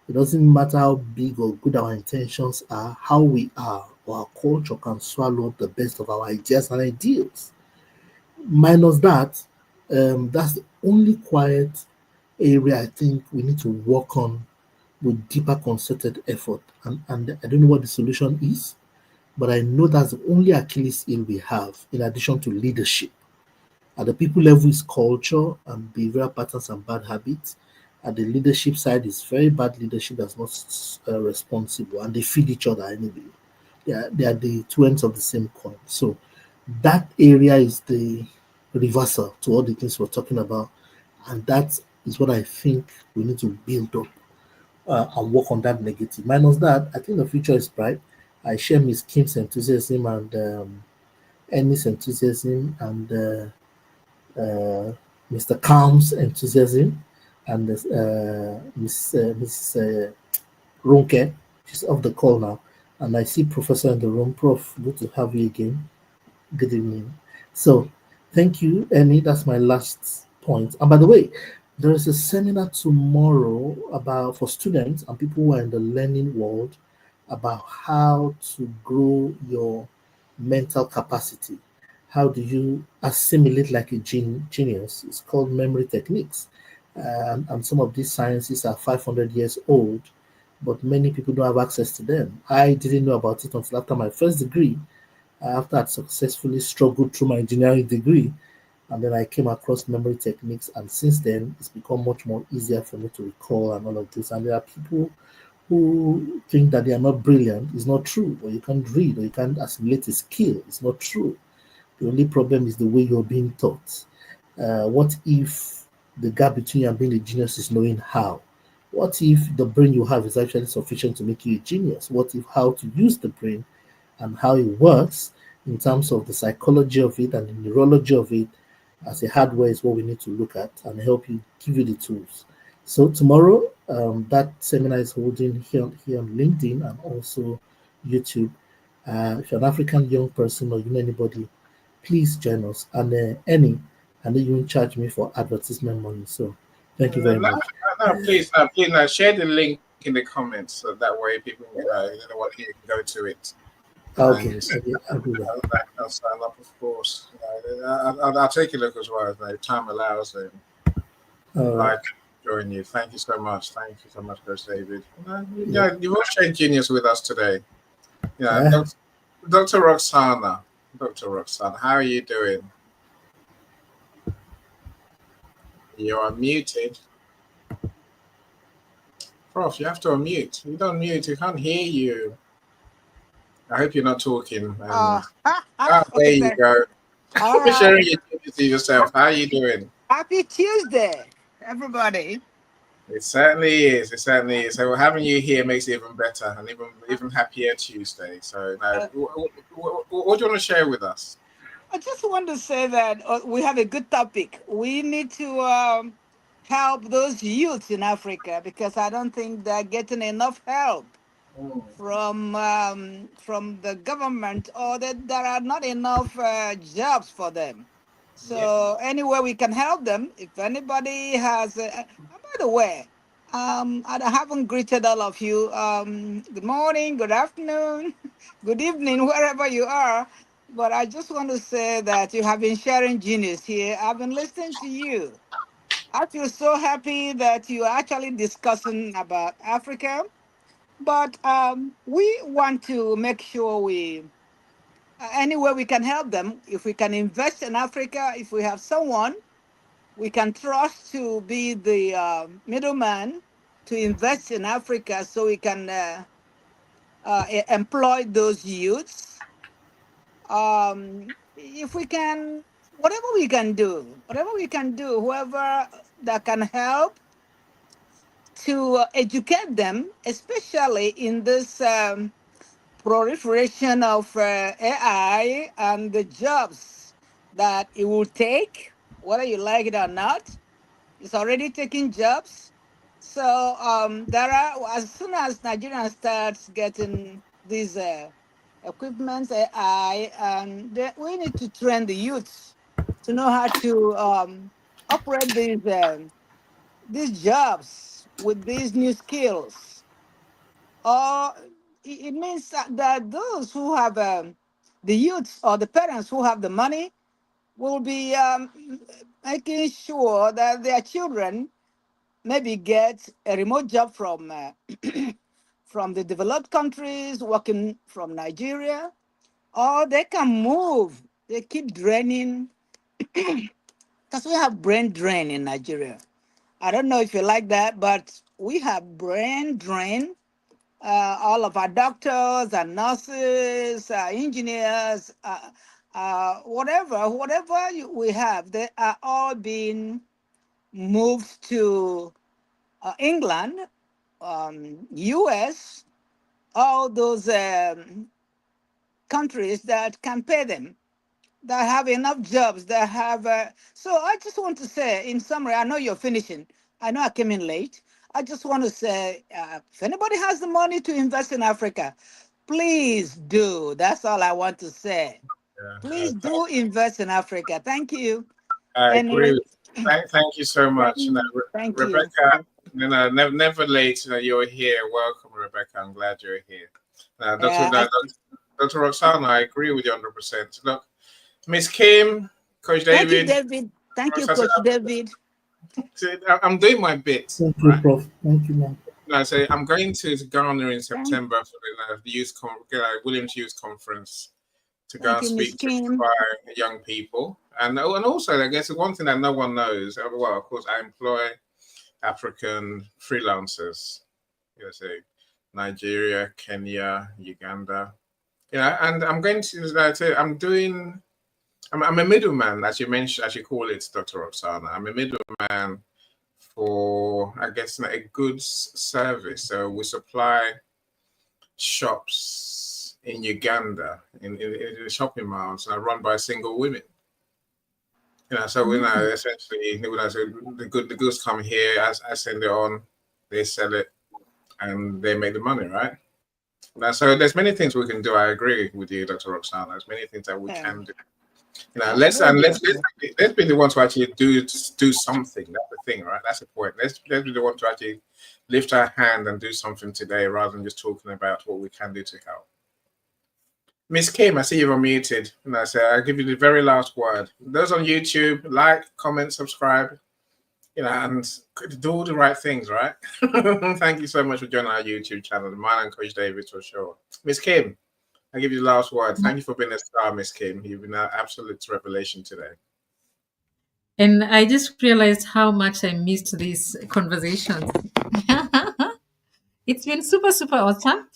It doesn't matter how big or good our intentions are, how we are, or our culture can swallow up the best of our ideas and ideals. Minus that, that's the only quiet area I think we need to work on with deeper concerted effort. And I don't know what the solution is, but I know that's the only Achilles heel we have, in addition to leadership. At the people level is culture and behavioral patterns and bad habits. At the leadership side is very bad leadership that's not responsible, and they feed each other anyway. They are the two ends of the same coin. So that area is the reversal to all the things we're talking about, and that is what I think we need to build up and work on that negative. Minus that, I think the future is bright. I share Miss Kim's enthusiasm and Annie's enthusiasm and Mr. Calm's enthusiasm and Miss Ronke. She's off the call now. And I see Professor in the room. Prof, good to have you again. Good evening. So, thank you, Annie. That's my last point. And by the way, there is a seminar tomorrow about for students and people who are in the learning world about how to grow your mental capacity. How do you assimilate like a genius? It's called memory techniques. And some of these sciences are 500 years old, but many people don't have access to them. I didn't know about it until after my first degree, after I'd successfully struggled through my engineering degree, and then I came across memory techniques, and since then it's become much more easier for me to recall and all of this. And there are people who think that they are not brilliant. It's not true. Or you can't read, or you can't assimilate a skill. It's not true. The only problem is the way you're being taught. What if the gap between you and being a genius is knowing how? What if the brain you have is actually sufficient to make you a genius? What if how to use the brain and how it works in terms of the psychology of it and the neurology of it as a hardware is what we need to look at and help you, give you the tools. So tomorrow, that seminar is holding here on LinkedIn and also YouTube. If you're an African young person or you know anybody, please join us. And any, I know you won't charge me for advertisement money. So thank you very No, much. please, now share the link in the comments so that way people, you know what, you can go to it Okay, and okay, I'll do that. I'll sign up, of course. I'll take a look as well if time allows. And All right. I can join you. Thank you so much. Thank you so much, Coach David. Yeah. You've all shared genius with us today. Yeah, Eh? Dr. Roxana. Dr. Roxana, how are you doing? You are muted. Prof, you have to unmute. You don't mute, we can't hear you. I hope you're not talking. And there Okay, you sir. go. All For sharing right. your genius to yourself. How are you doing? Happy Tuesday, everybody. It certainly is. It certainly is. So having you here makes it even better and even happier Tuesday. So now, Uh, what do you want to share with us? I just want to say that we have a good topic. We need to help those youths in Africa because I don't think they're getting enough help Mm, from the government, or that there are not enough jobs for them. yeah. So anywhere we can help them, if anybody has, by the way, I haven't greeted all of you. Good morning, good afternoon, good evening, wherever you are. But I just want to say that you have been sharing genius here. I've been listening to you. I feel so happy that you are actually discussing about Africa, but we want to make sure anywhere we can help them, if we can invest in Africa, if we have someone we can trust to be the middleman to invest in Africa so we can employ those youths. If we can, whatever we can do, whoever that can help to educate them, especially in this proliferation of AI and the jobs that it will take, whether you like it or not. It's already taking jobs. So there are, as soon as Nigeria starts getting these equipments, AI, we need to train the youths to know how to operate these jobs with these new skills. Or it means that those who have the youths or the parents who have the money will be making sure that their children maybe get a remote job from from the developed countries, working from Nigeria, or they can move. They keep draining because we have brain drain in Nigeria. I don't know if you like that, but we have brain drain. All of our doctors and nurses, engineers, whatever we have, they are all being moved to England, US, all those countries that can pay them, that have enough jobs, that have. So I just want to say, in summary, I know you're finishing. I know I came in late. I just want to say, if anybody has the money to invest in Africa, please do. That's all I want to say. Yeah, Please do invest in Africa. Thank you. I agree. And Thank you so much. thank you. Rebecca, never late. You're here. Welcome, Rebecca. I'm glad you're here. Yeah, Dr. Roxana, I agree with you 100%. Look, Miss Kim, Coach thank you, David, David. Thank you, Coach David. I'm doing my bit, Thank you, right? Prof. Thank you, ma'am. No, so I'm going to Ghana in Thank, September for the Williams Youth Conference to go thank and you, Miss speak to Kim. inspire young people. And also, I guess one thing that no one knows, well, of course, I employ African freelancers, say Nigeria, Kenya, Uganda. And I'm going to, I'm a middleman, as you mentioned, as you call it, Dr. Roxana. I'm a middleman for, I guess, a goods service. So we supply shops in Uganda, in the shopping malls, run by single women. So essentially, so the goods come here, I send it on, they sell it, and they make the money, right? So there's many things we can do. I agree with you, Dr. Roxana. There's many things that we can do. Let's be the ones to actually do something. That's the thing, right? That's the point. Let's be the one to actually lift our hand and do something today, rather than just talking about what we can do to help. Miss Kim, I see you're unmuted. So I'll give you the very last word. Those on YouTube, like, comment, subscribe, and do all the right things, right? Thank you so much for joining our YouTube channel. Mine and Coach David for sure. Miss Kim, I give you the last word. Thank you for being a star, Miss Kim. You've been an absolute revelation today. And I just realized how much I missed these conversations. It's been super, super awesome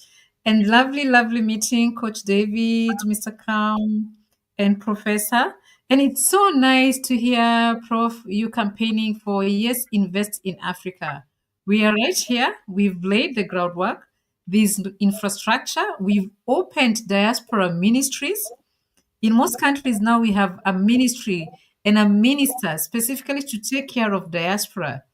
and lovely meeting Coach David, Mr. Crown, and Professor. And it's so nice to hear, Prof, you campaigning for Yes, Invest in Africa. We are right here. We've laid the groundwork. There's infrastructure. We've opened diaspora ministries. In most countries now, we have a ministry and a minister specifically to take care of diaspora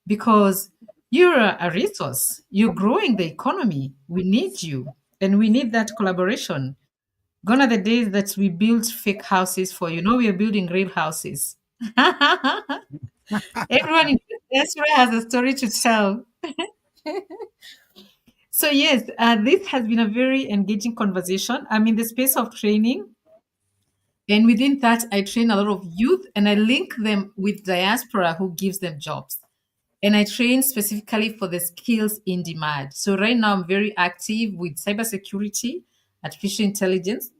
because you're a resource. You're growing the economy. We need you, and we need that collaboration. Gone are the days that we build fake houses for you. Know we are building real houses. Everyone in diaspora has a story to tell. So yes, this has been a very engaging conversation. I'm in the space of training. And within that, I train a lot of youth and I link them with diaspora who gives them jobs. And I train specifically for the skills in demand. So right now I'm very active with cybersecurity, artificial intelligence,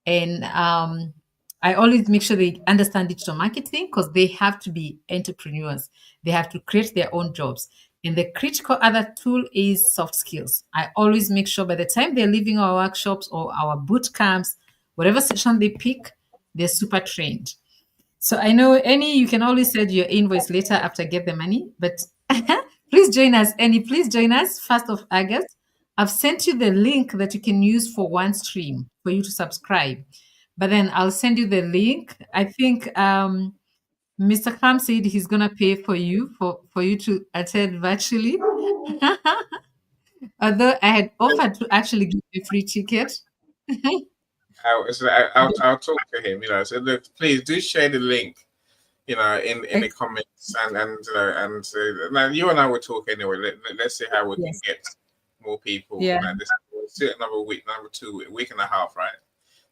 and I always make sure they understand digital marketing because they have to be entrepreneurs. They have to create their own jobs. And the critical other tool is soft skills. I always make sure by the time they're leaving our workshops or our boot camps, whatever session they pick, they're super trained. So I know Annie, you can always send your invoice later after I get the money, but please join us. Annie, please join us 1st of August. I've sent you the link that you can use for one stream for you to subscribe. But then I'll send you the link. I think Mr. Kram said he's gonna pay for you for you to attend virtually. Although I had offered to actually give you a free ticket. I'll talk to him. So look, please do share the link. In the comments and now you and I will talk anyway. Let's see how we can get more people. Yeah. Still another week, week and a half, right?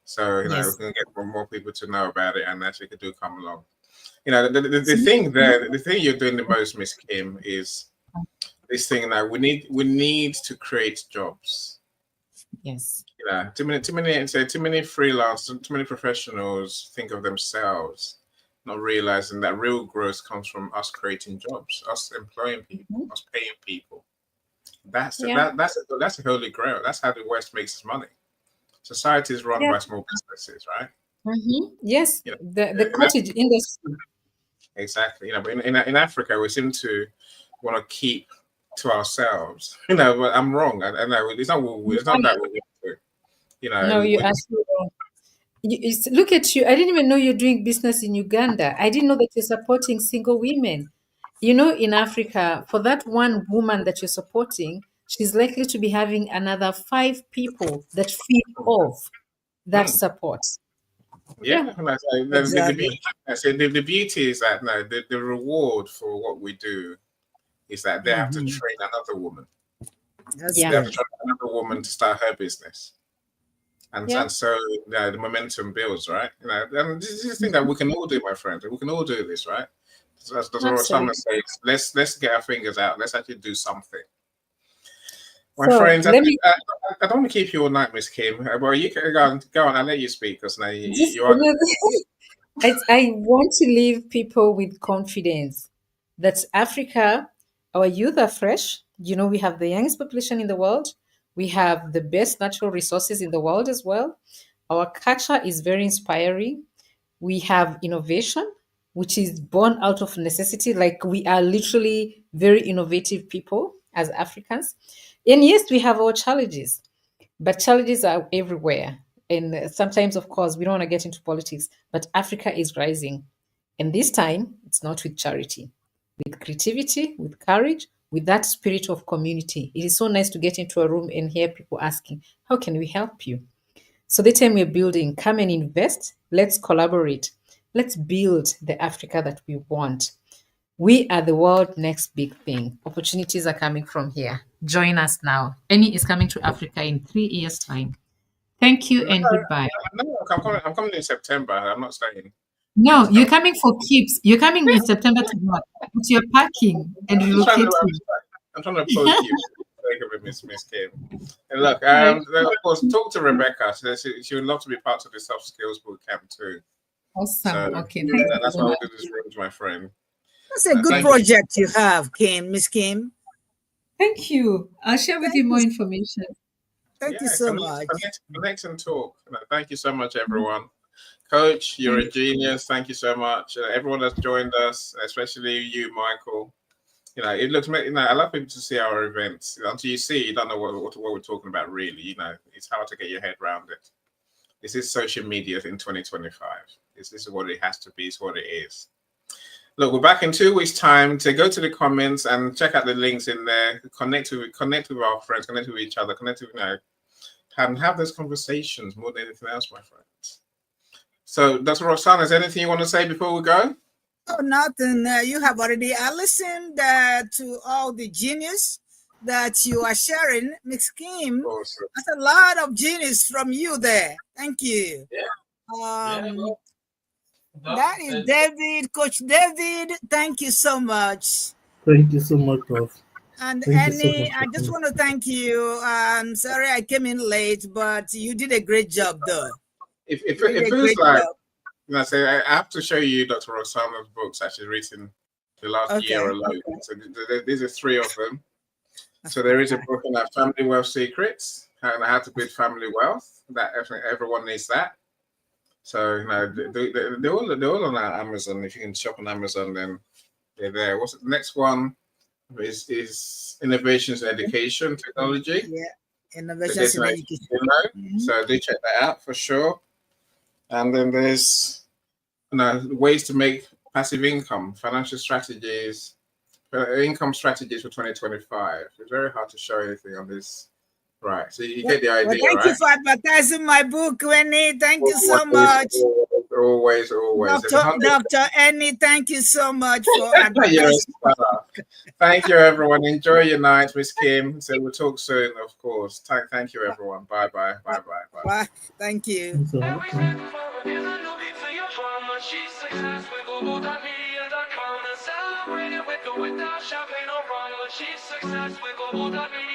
So we can get more people to know about it and actually do come along. The thing you're doing the most, Miss Kim, is this thing that we need to create jobs. Yes. Too many freelancers, too many professionals think of themselves not realizing that real growth comes from us creating jobs, us employing people, us paying people. That's the holy grail. That's how the West makes its money. Society is run Yeah. by small businesses, right? Yes, You know, the in cottage industry. exactly. You know, but in Africa, we seem to want to keep to ourselves. You know, but I'm wrong. I know it's not. It's not that we want to. You No, know, you we, asked me wrong. Look at you. I didn't even know you're doing business in Uganda. I didn't know that you're supporting single women. You know, in Africa, for that one woman that you're supporting, she's likely to be having another 5 people that feed off that hmm, support. Yeah, yeah. And I say, Exactly. the beauty is that no, the reward for what we do is that they have to Hmm. train another woman. That's yeah, They have to good. train another woman to start her business. yeah. And so the momentum builds, right? You know, and this is the thing that we can all do, my friends. We can all do this, right? So that's what Absolutely. someone says. Let's get our fingers out. Let's actually do something, my So friends. let me I don't want to keep you all night, Miss Kim. But you can go on. I'll let you speak because now just you are. I want to leave people with confidence that Africa, our youth are fresh. You know, we have the youngest population in the world. We have the best natural resources in the world as well. Our culture is very inspiring. We have innovation, which is born out of necessity. Like we are literally very innovative people as Africans. And yes, we have our challenges, but challenges are everywhere. And sometimes, of course, we don't want to get into politics, but Africa is rising. And this time, it's not with charity, with creativity, with courage, with that spirit of community. It is so nice to get into a room and hear people asking, how can we help you? So the time we're building, come and invest. Let's collaborate. Let's build the Africa that we want. We are the world next big thing. Opportunities are coming from here. Join us now. Eni is coming to Africa in 3 years' time. Thank you and goodbye. No, I'm coming in September. I'm not staying. No, Just you're coming. coming for keeps. You're coming in September to what? But you're packing and I'm just trying to. relocating. I'm trying to poke you. Take it with Miss Kim. And look, Right. of course, talk to Rebecca. She would love to be part of the soft skills boot camp too. So Awesome. Okay. Thank you that's very why we much. do this room, my friend. That's a good Thank you. project you have, Kim, Miss Kim. Thank you. I'll share with you Thank more you. information. Thank you Yeah, so much. connect and talk. Thank you so much, everyone. Coach, you're a genius. Thank you so much. Everyone that's joined us, especially you, Michael. You know, it looks. You know, I love people to see our events. Until you see, it, you don't know what we're talking about. Really, you know, it's hard to get your head around it. This is social media in 2025. This is what it has to be. It's what it is. Look, we're back in 2 weeks' time. To go to the comments and check out the links in there. Connect with our friends. Connect with each other. Connect with and have those conversations more than anything else, my friends. So, Dr. Roxana, is there anything you want to say before we go? Oh, nothing. You have already listened to all the genius that you are sharing, Miss Kim. Awesome. That's a lot of genius from you there. Thank you. Yeah. That is David, Coach David. Thank you so much. Thank you so much, Prof. And Thank you so Annie, much I for just coming. want to thank you. I'm sorry I came in late, but you did a great job, though. It You did a feels great like, job. you know, I have to show you Dr. Roxana's books actually written the last year alone. So these are 3 of them. So there is a book in our Family Wealth Secrets, and how to build family wealth. That everyone needs that. So you know, they're all on our Amazon. If you can shop on Amazon, then they're there. What's the next one? Is innovations in education technology. Yeah, innovations in education. So do check that out for sure. And then there's ways to make passive income, financial strategies, income strategies for 2025. It's very hard to show anything on this. Right. So you get the idea, well, thank you for advertising my book, Winnie. Thank you so much. Always. Dr. Annie, thank you so much for advertising. Thank you, everyone. Enjoy your night, Miss Kim. So we'll talk soon, of course. Thank you, everyone. Bye. Bye. Thank you. Thanks a lot. Celebrate it with or without champagne or rum. Achieve success with Global.Media.